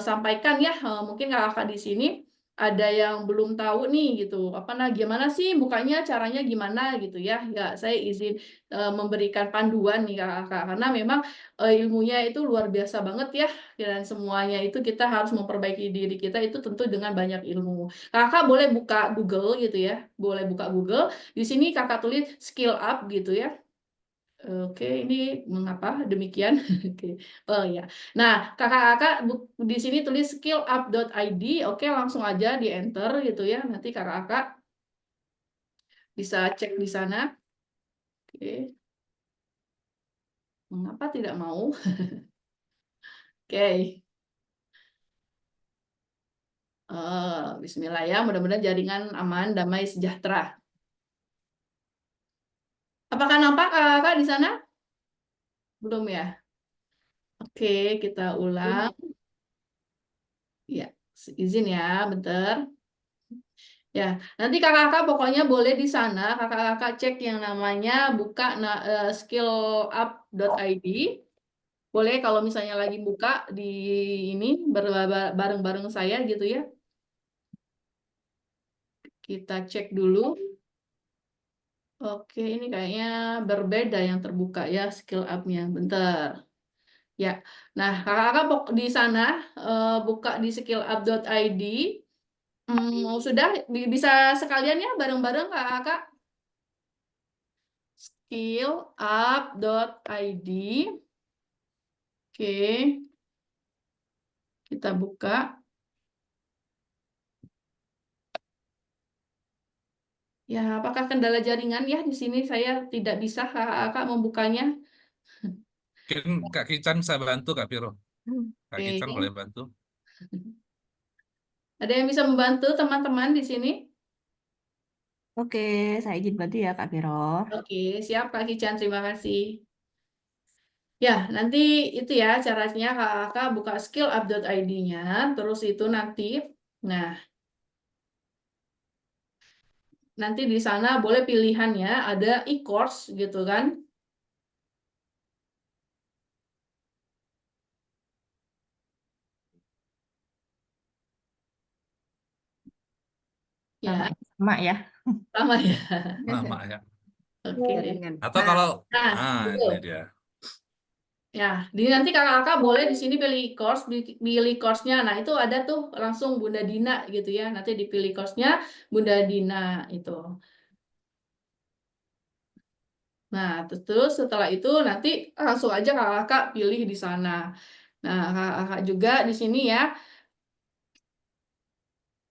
sampaikan ya mungkin kakak di sini ada yang belum tahu nih gitu gimana sih bukanya caranya gimana gitu ya saya izin memberikan panduan nih kakak karena memang ilmunya itu luar biasa banget ya dan semuanya itu kita harus memperbaiki diri kita itu tentu dengan banyak ilmu. Kakak boleh buka Google gitu ya, boleh buka Google di sini kakak tulis skill up gitu ya. Oke, ini mengapa demikian? Oke. Oh ya. Nah, kakak-kakak di sini tulis skillup.id. Oke, langsung aja di enter gitu ya. Nanti kakak-kakak bisa cek di sana. Oke. Mengapa tidak mau? Oke. Bismillah ya. Mudah-mudahan jaringan aman, damai, sejahtera. Apakah nampak kakak-kakak di sana? Belum ya? Oke, kita ulang. Ya, izin ya, bentar. Ya, nanti kakak-kakak pokoknya boleh di sana, kakak-kakak cek yang namanya buka skillup.id. Boleh kalau misalnya lagi buka di ini bareng-bareng saya gitu ya. Kita cek dulu. Oke, ini kayaknya berbeda yang terbuka ya skill up-nya. Bentar. Ya, nah kakak-kakak di sana buka di skillup.id. Sudah bisa sekalian ya bareng-bareng kakak-kakak. Skillup.id. Oke. Kita buka. Ya, apakah kendala jaringan ya di sini saya tidak bisa kakak membukanya. Mungkin Kak Kican bisa bantu Kak Piro. Kak Kican Oke. boleh bantu. Ada yang bisa membantu teman-teman di sini? Oke, saya izin bantu ya Kak Vero. Oke, siap Kak Kican, terima kasih. Ya, nanti itu ya caranya kakak buka skillup.id-nya, terus itu nah, nanti di sana boleh pilihannya ada e-course gitu kan. Ya, Sama ya. sama ya. Lama ya. Oke. Atau kalau Nah, ini betul. dia. Ya, nanti kakak-kakak boleh di sini pilih course-nya. Nah, itu ada tuh langsung Bunda Dina gitu ya. Nanti dipilih course-nya Bunda Dina itu. Nah, terus setelah itu nanti langsung aja kakak-kakak pilih di sana. Nah, kakak-kakak juga di sini ya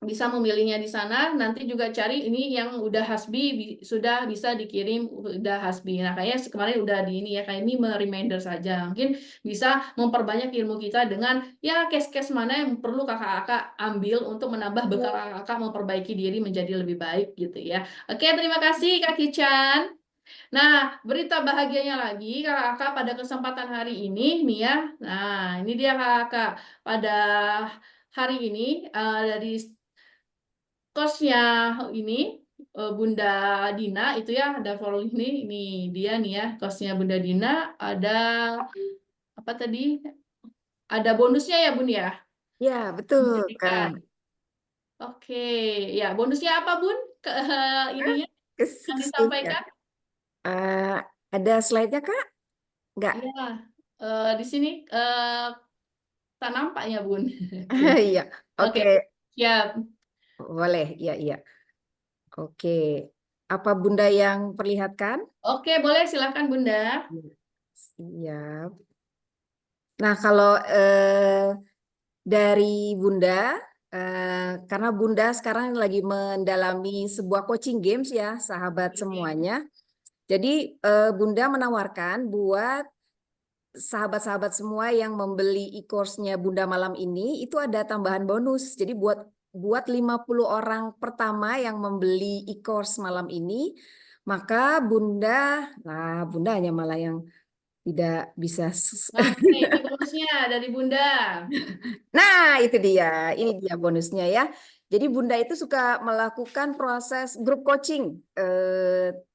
bisa memilihnya di sana. Nanti juga cari ini yang udah hasbi sudah bisa dikirim udah hasbi. Nah, kayaknya kemarin udah di ini ya kayak ini reminder saja. Mungkin bisa memperbanyak ilmu kita dengan ya case-case mana yang perlu kakak-kakak ambil untuk menambah bekal kakak memperbaiki diri menjadi lebih baik gitu ya. Oke, terima kasih Kak Kican. Nah, berita bahagianya lagi kakak-kakak pada kesempatan hari ini nih ya. Nah, ini dia kakak pada hari ini dari course-nya ini Bunda Dina itu ya ada follow ini dia nih ya course-nya Bunda Dina ada apa tadi ada bonusnya ya Bun ya. Ya, betul, Memberikan. Kak. Oke, ya bonusnya apa Bun? Ininya yang Ya. disampaikan? Ada slide-nya, Kak? Enggak? Iya, di sini tak nampak ya Bun. Oke, Iya. oke, Oke, siap. boleh. Iya, iya. Oke. Apa Bunda yang perlihatkan? Oke, boleh silakan Bunda. Siap. Nah, kalau dari Bunda, karena Bunda sekarang lagi mendalami sebuah coaching games ya, sahabat semuanya. Jadi Bunda menawarkan buat sahabat-sahabat semua yang membeli e-course-nya Bunda malam ini itu ada tambahan bonus. Jadi buat 50 orang pertama yang membeli e-course malam ini, Maka Bunda hanya malah yang tidak bisa. Oke, ini bonusnya dari Bunda. Nah, itu dia. Ini dia bonusnya ya. Jadi Bunda itu suka melakukan proses grup coaching,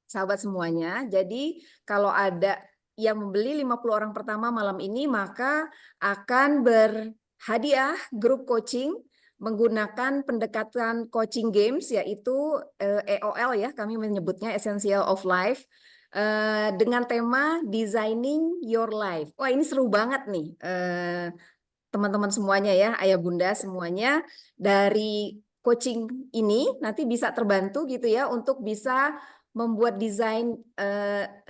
sahabat semuanya. Jadi kalau ada yang membeli 50 orang pertama malam ini, maka akan berhadiah grup coaching menggunakan pendekatan coaching games, yaitu EOL ya, kami menyebutnya Essential of Life, dengan tema Designing Your Life. Wah, ini seru banget nih. Teman-teman semuanya ya, ayah bunda semuanya, dari coaching ini nanti bisa terbantu gitu ya untuk bisa membuat desain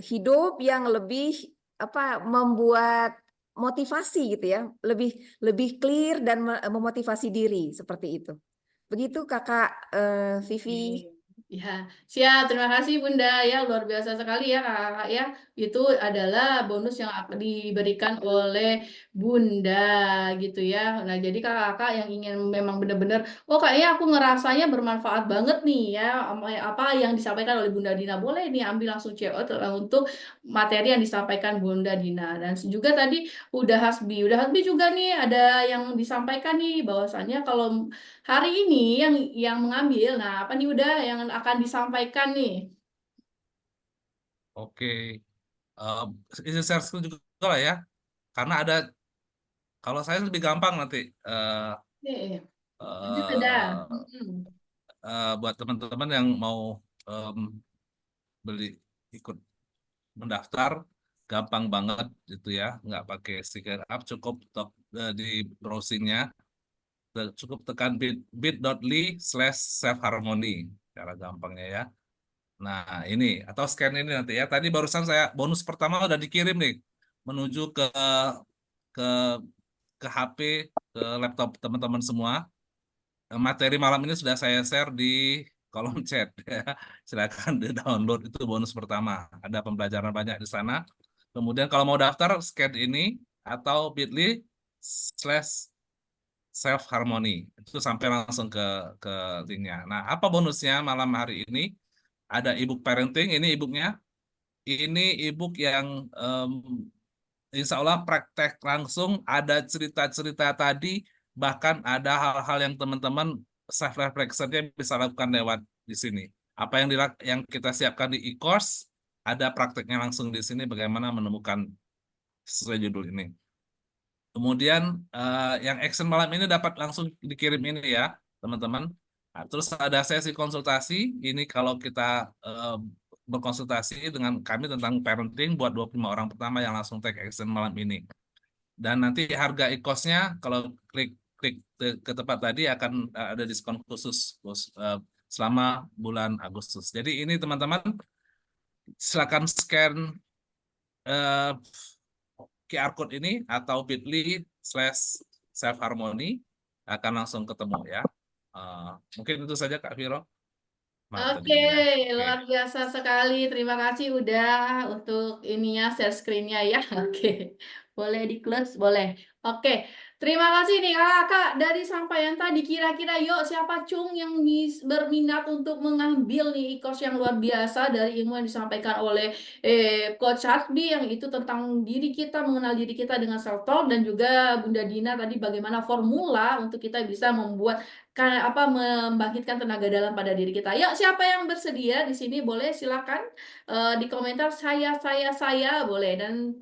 hidup yang lebih membuat motivasi gitu ya, lebih clear dan memotivasi diri seperti itu. Begitu Kakak Vivi. Ya, siap. Terima kasih Bunda ya, luar biasa sekali ya Kakak ya. Itu adalah bonus yang akan diberikan oleh Bunda gitu ya. Nah, jadi kakak-kakak yang ingin memang benar-benar, oh kayaknya aku ngerasanya bermanfaat banget nih ya, apa yang disampaikan oleh Bunda Dina, boleh nih ambil langsung CO untuk materi yang disampaikan Bunda Dina. Dan juga tadi Udah Hasbi juga nih ada yang disampaikan nih bahwasannya kalau hari ini yang mengambil, nah apa nih udah yang akan disampaikan nih? Oke, isi share screen juga lah ya, karena ada, kalau saya lebih gampang nanti Nih, lanjut ada. eh, buat teman-teman yang mau em, beli ikut mendaftar, gampang banget gitu ya, nggak pakai sticker up, cukup di browsingnya, cukup tekan bit.ly/self-harmony, cara gampangnya ya. Nah, ini atau scan ini nanti ya. Tadi barusan saya bonus pertama udah dikirim nih menuju ke ke HP, ke laptop teman-teman semua. Materi malam ini sudah saya share di kolom chat ya. Silakan di-download, itu bonus pertama. Ada pembelajaran banyak di sana. Kemudian kalau mau daftar scan ini atau bit.ly/self-harmony. Itu sampai langsung ke linknya. Nah, apa bonusnya malam hari ini? Ada ebook parenting, ini ebooknya. Ini ebook yang insya Allah praktek langsung, ada cerita-cerita tadi, bahkan ada hal-hal yang teman-teman self reflectionnya bisa lakukan lewat di sini. Apa yang kita siapkan di e-course, ada prakteknya langsung di sini bagaimana menemukan sesuai judul ini. Kemudian yang action malam ini dapat langsung dikirim ini ya, teman-teman. Nah, terus ada sesi konsultasi, ini kalau kita berkonsultasi dengan kami tentang parenting buat 25 orang pertama yang langsung take action malam ini. Dan nanti harga e-course-nya kalau klik ke tempat tadi akan ada diskon khusus selama bulan Agustus. Jadi ini teman-teman silakan scan QR code ini atau bit.ly/self-harmony, akan langsung ketemu ya. Mungkin itu saja Kak Viro. Maaf tadi Oke, ya. Oke. luar biasa sekali. Terima kasih udah untuk ininya share screen-nya ya. Oke, boleh di close, boleh. Oke, terima kasih nih kakak dari sampaian tadi. Kira-kira yuk siapa cung yang berminat untuk mengambil nih e-course yang luar biasa dari ilmu yang disampaikan oleh Coach Hasbi, yang itu tentang diri kita, mengenal diri kita dengan self-talk, dan juga Bunda Dina tadi bagaimana formula untuk kita bisa membuat membangkitkan tenaga dalam pada diri kita. Yuk, siapa yang bersedia di sini boleh silakan di komentar saya boleh, dan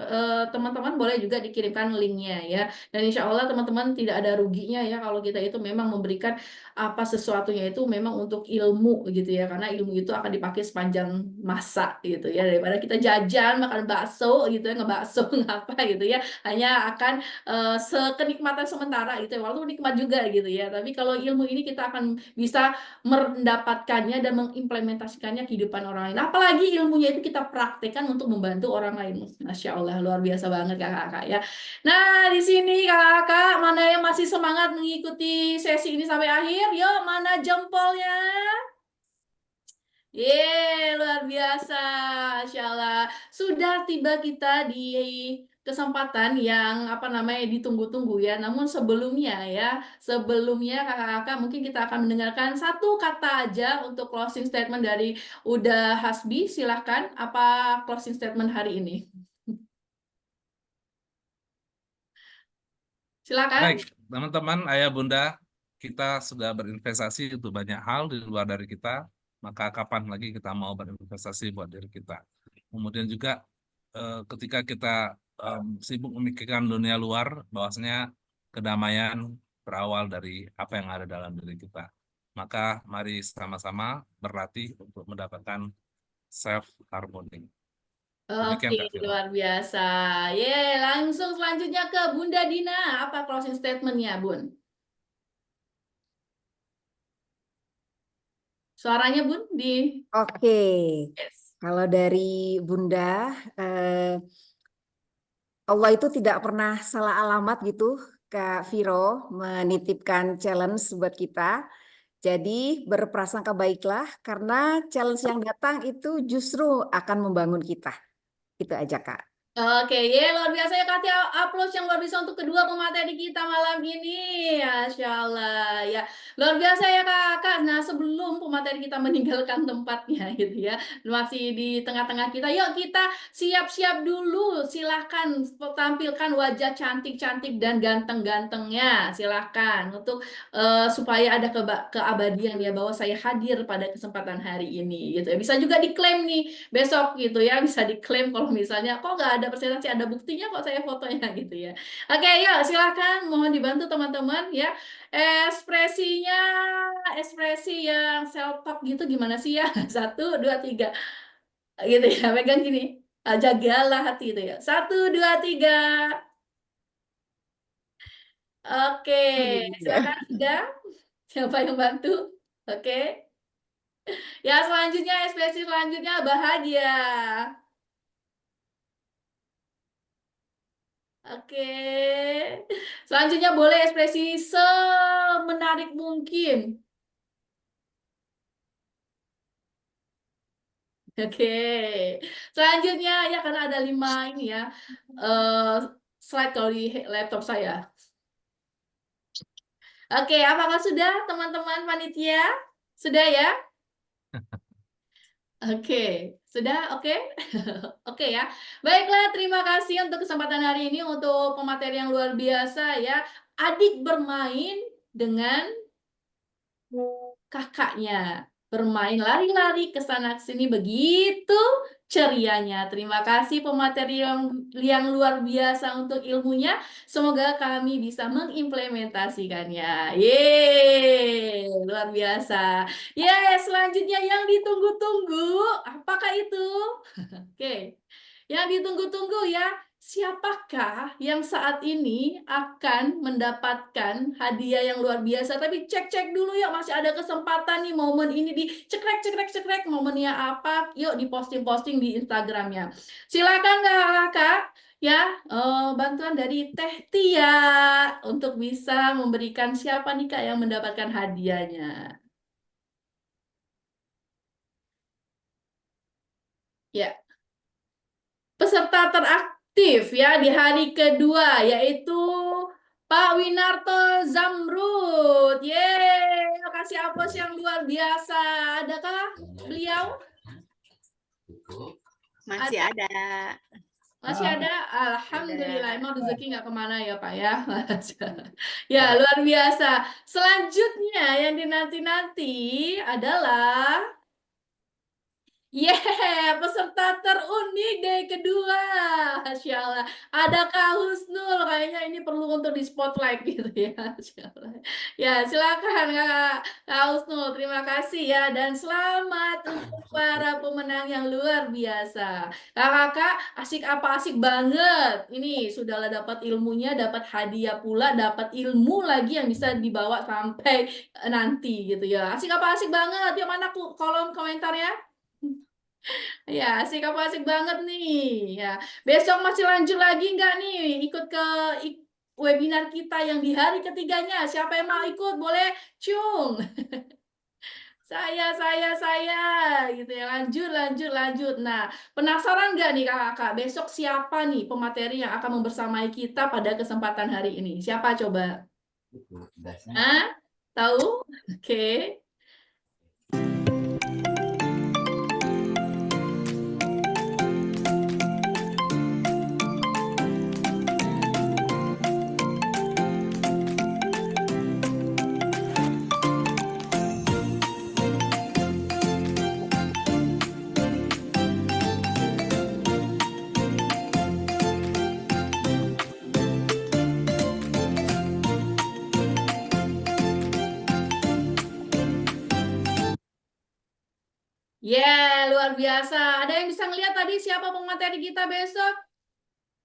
teman-teman boleh juga dikirimkan linknya ya. Dan insya Allah teman-teman tidak ada ruginya ya kalau kita itu memang memberikan apa sesuatunya itu memang untuk ilmu gitu ya, karena ilmu itu akan dipakai sepanjang masa gitu ya, daripada kita jajan makan bakso gitu ya, ngebakso ngapa gitu ya, hanya akan sekenikmatan sementara gitu ya, walaupun nikmat juga gitu ya, tapi kalau ilmu ini kita akan bisa mendapatkannya dan mengimplementasikannya kehidupan orang lain, apalagi ilmunya itu kita praktekkan untuk membantu orang lain. Masya Allah, luar biasa banget kakak-kakak ya. Nah, di sini kakak-kakak mana yang masih semangat mengikuti sesi ini sampai akhir? Yuk, mana jempolnya? Luar biasa, Masya Allah. Sudah tiba kita di kesempatan yang apa namanya ditunggu-tunggu ya. Namun sebelumnya kakak-kakak mungkin kita akan mendengarkan satu kata aja untuk closing statement dari Uda Hasbi. Silahkan, apa closing statement hari ini? Silakan. Baik, teman-teman, ayah bunda, kita sudah berinvestasi untuk banyak hal di luar dari kita, maka kapan lagi kita mau berinvestasi buat diri kita? Kemudian juga ketika kita sibuk memikirkan dunia luar, bahwasanya kedamaian berawal dari apa yang ada dalam diri kita. Maka mari sama-sama berlatih untuk mendapatkan self harmony. Demikian Oke, Kak Viro. luar biasa. Langsung selanjutnya ke Bunda Dina. Apa closing statement-nya, Bun? Suaranya, Bun, di... Oke, Yes. kalau dari Bunda, Allah itu tidak pernah salah alamat gitu, Kak Viro menitipkan challenge buat kita. Jadi berprasangka baiklah karena challenge yang datang itu justru akan membangun kita. Itu aja, Kak. Oke, luar biasa ya Kak Tia. Upload yang luar biasa untuk kedua pemateri kita malam ini. Masya Allah ya. Luar biasa ya Kakak. Nah, sebelum pemateri kita meninggalkan tempatnya gitu ya, masih di tengah-tengah kita. Yuk kita siap-siap dulu. Silahkan tampilkan wajah cantik-cantik dan ganteng-gantengnya. Silahkan untuk supaya ada keabadian ya bahwa saya hadir pada kesempatan hari ini gitu ya. Bisa juga diklaim nih besok gitu ya, bisa diklaim kalau misalnya kok nggak ada presentasi, ada buktinya kok saya fotonya gitu ya. Oke, yuk silakan, mohon dibantu teman-teman ya. Ekspresi yang self talk gitu gimana sih ya? 1, 2, 3 gitu ya, pegang gini. Jagalah hati itu ya. 1, 2, 3. Oke, silakan sudah. Siapa yang bantu? Oke. Ya, selanjutnya ekspresi selanjutnya bahagia. Oke. Selanjutnya boleh ekspresi semenarik mungkin. Oke. Selanjutnya ya karena ada 5 ini ya. eh slide kalau di laptop saya. Oke, apakah sudah teman-teman panitia? Sudah ya? Oke, sudah oke? Oke ya. Baiklah, terima kasih untuk kesempatan hari ini untuk pemateri yang luar biasa ya. Adik bermain dengan kakaknya, bermain lari-lari ke sana ke sini begitu cerianya. Terima kasih pemateri yang luar biasa untuk ilmunya. Semoga kami bisa mengimplementasikannya. Yeay, luar biasa. Selanjutnya yang ditunggu-tunggu, apakah itu? Oke. Yang ditunggu-tunggu ya, siapakah yang saat ini akan mendapatkan hadiah yang luar biasa? Tapi cek-cek dulu ya, masih ada kesempatan nih momen ini di cekrek momennya apa? Yuk diposting-posting di Instagramnya. Silakan Kakak ya, bantuan dari Teh Tia untuk bisa memberikan siapa nih Kak yang mendapatkan hadiahnya. Ya. Peserta teraktif ya di hari kedua yaitu Pak Winarto Zamrud. Yeay, kasih aplaus yang luar biasa. Adakah beliau? Masih ada. Masih ada? Alhamdulillah. Emang rezeki nggak kemana ya Pak ya? Ya, luar biasa. Selanjutnya yang dinanti-nanti adalah peserta terunik day kedua. Masya Allah. Ada Kak Husnul. Kayaknya ini perlu untuk di spotlight gitu ya. Masya Allah. Ya, silakan Kak Husnul. Terima kasih ya. Dan selamat untuk para pemenang yang luar biasa. Kakak, asik apa asik banget. Ini sudahlah dapat ilmunya, dapat hadiah pula, dapat ilmu lagi yang bisa dibawa sampai nanti gitu ya. Asik apa asik banget. Yuk mana kolom komentarnya? Ya, asik apa asik banget nih. Ya, besok masih lanjut lagi nggak nih ikut ke webinar kita yang di hari ketiganya? Siapa yang mau ikut? Boleh cung. saya, gitu ya. Lanjut. Nah, penasaran nggak nih kakak-kakak, besok siapa nih pemateri yang akan membersamai kita pada kesempatan hari ini? Siapa coba? Hah? Tahu? Oke. Yeah, luar biasa. Ada yang bisa ngeliat tadi siapa pemateri kita besok?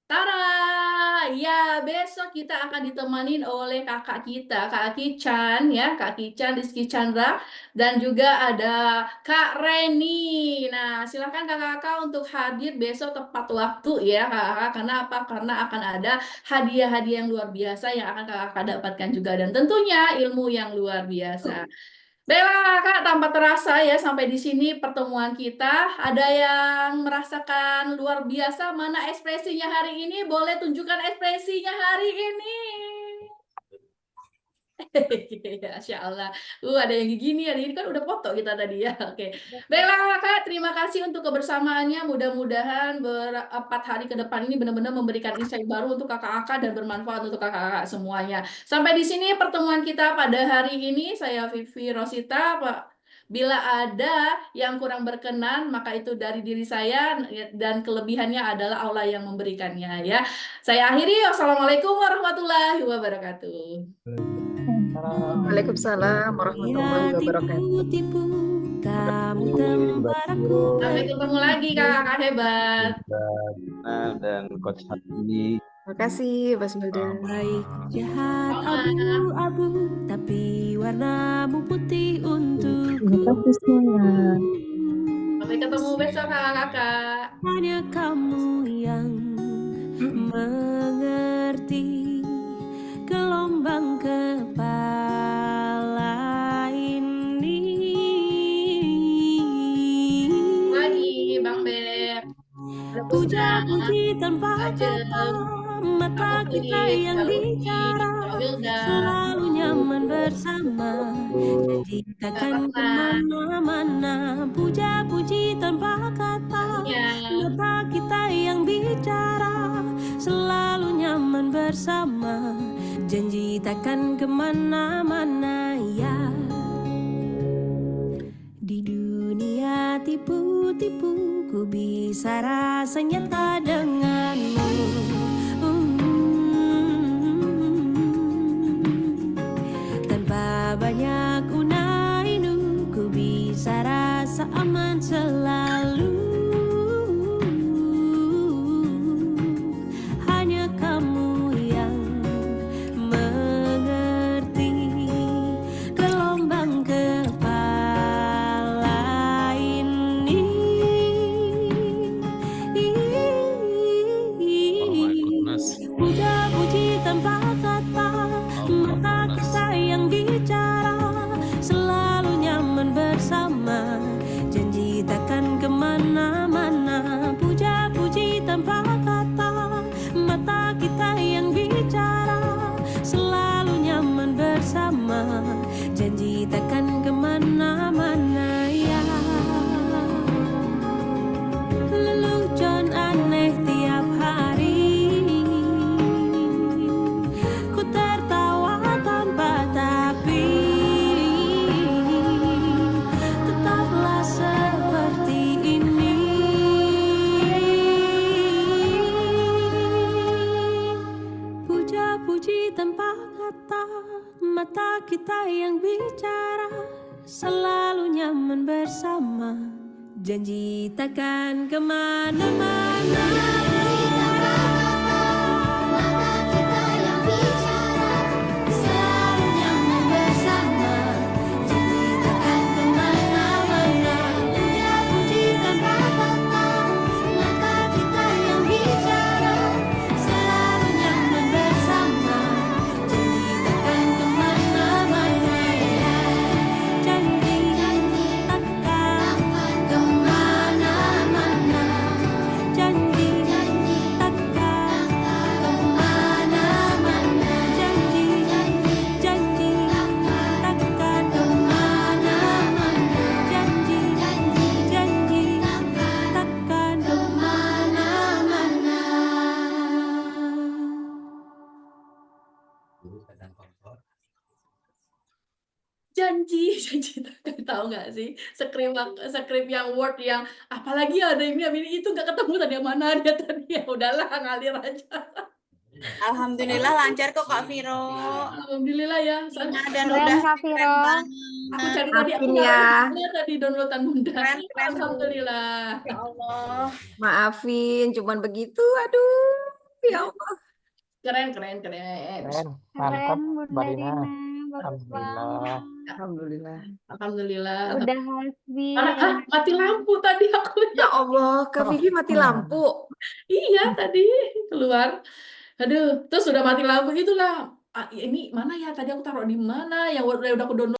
Tara, ya besok kita akan ditemanin oleh kakak kita, Kak Kican ya, Kak Kican Rizky Chandra, dan juga ada Kak Reni. Nah, silakan kakak-kakak untuk hadir besok tepat waktu ya kakak-kakak. Karena apa? Karena akan ada hadiah-hadiah yang luar biasa yang akan kakak-kakak dapatkan juga, dan tentunya ilmu yang luar biasa. Baiklah Kak, tanpa terasa ya sampai di sini pertemuan kita. Ada yang merasakan luar biasa mana ekspresinya hari ini? Boleh tunjukkan ekspresinya hari ini. Masya Allah. Ada yang gini ya. Ini kan udah foto kita tadi ya. Oke. Baiklah Kak, terima kasih untuk kebersamaannya. Mudah-mudahan 4 hari ke depan ini benar-benar memberikan insight baru untuk kakak-kakak dan bermanfaat untuk kakak-kakak semuanya. Sampai di sini pertemuan kita pada hari ini. Saya Vivi Rosita, Pak. Bila ada yang kurang berkenan, maka itu dari diri saya, dan kelebihannya adalah Allah yang memberikannya ya. Saya akhiri. Wassalamualaikum warahmatullahi wabarakatuh. Waalaikumsalam warahmatullahi wabarakatuh. Tipu kamu tembaraku. Sampai ketemu lagi kakak hebat. Dan Coach Hati. Terima kasih, Mas Wildan. Baik jahat abu-abu, tapi warnamu putih untukku. Sampai ketemu besok kakak-kakak. Hanya kamu yang mengerti gelombang kepala ini. Lagi Bang Beb. Puja-puji tanpa kata, mata kita yang bicara, selalu nyaman bersama, janji takkan kemana-mana. Puja-puji tanpa kata, mata kita yang bicara, selalu nyaman bersama, janji takkan kemana-mana ya. Di dunia tipu-tipu, ku bisa rasa nyata denganmu. Tanpa banyak unai-inu, ku bisa rasa aman selalu. Hanya kamu yang mengerti gelombang kepala ini. Puja-puji tanpa kata, mata kita yang bicara, selalu nyaman bersama, janji takkan kemana-mana. Puja-puji tanpa kata, mata kita yang bicara, selalu nyaman bersama, janji takkan kemana-mana ya. Lelucon aneh tiap hari, ku tertawa tanpa tapi, tetaplah seperti ini. Puja-puji tanpa kata, mata kita yang bicara, selalu nyaman bersama, janji takkan kemana-mana. Selalu nyaman bersama, janji takkan kemana-mana. Puja-puji tanpa kata, mata kita yang bicara, selalu nyaman bersama, janji takkan kemana-mana ya. Janji janji tahu nggak sih skrip yang Word yang apalagi ada ini itu nggak ketemu tadi yang mana dia tadi ya udahlah ngalir aja. Alhamdulillah lancar kok Kak Viro. Alhamdulillah ya. Ina dan Keren udah Kak keren Viro. banget. Aku cari tadi aku Maafin nggak ya. lihat tadi downloadan Bunda. Keren keren Bu. Alhamdulillah. Ya Allah. Maafin, cuman begitu. Aduh, ya Allah. Keren. Keren, Keren mantap, Bunda Mbak Rina. Rina. Bagus Alhamdulillah. banget. Alhamdulillah. Alhamdulillah. Udah hasbi. Mati lampu tadi aku. Ya Allah, Kak Vivi mati lampu. Iya tadi keluar. Aduh, terus udah mati lampu itulah. Ini mana ya tadi aku taruh di mana yang udah aku download.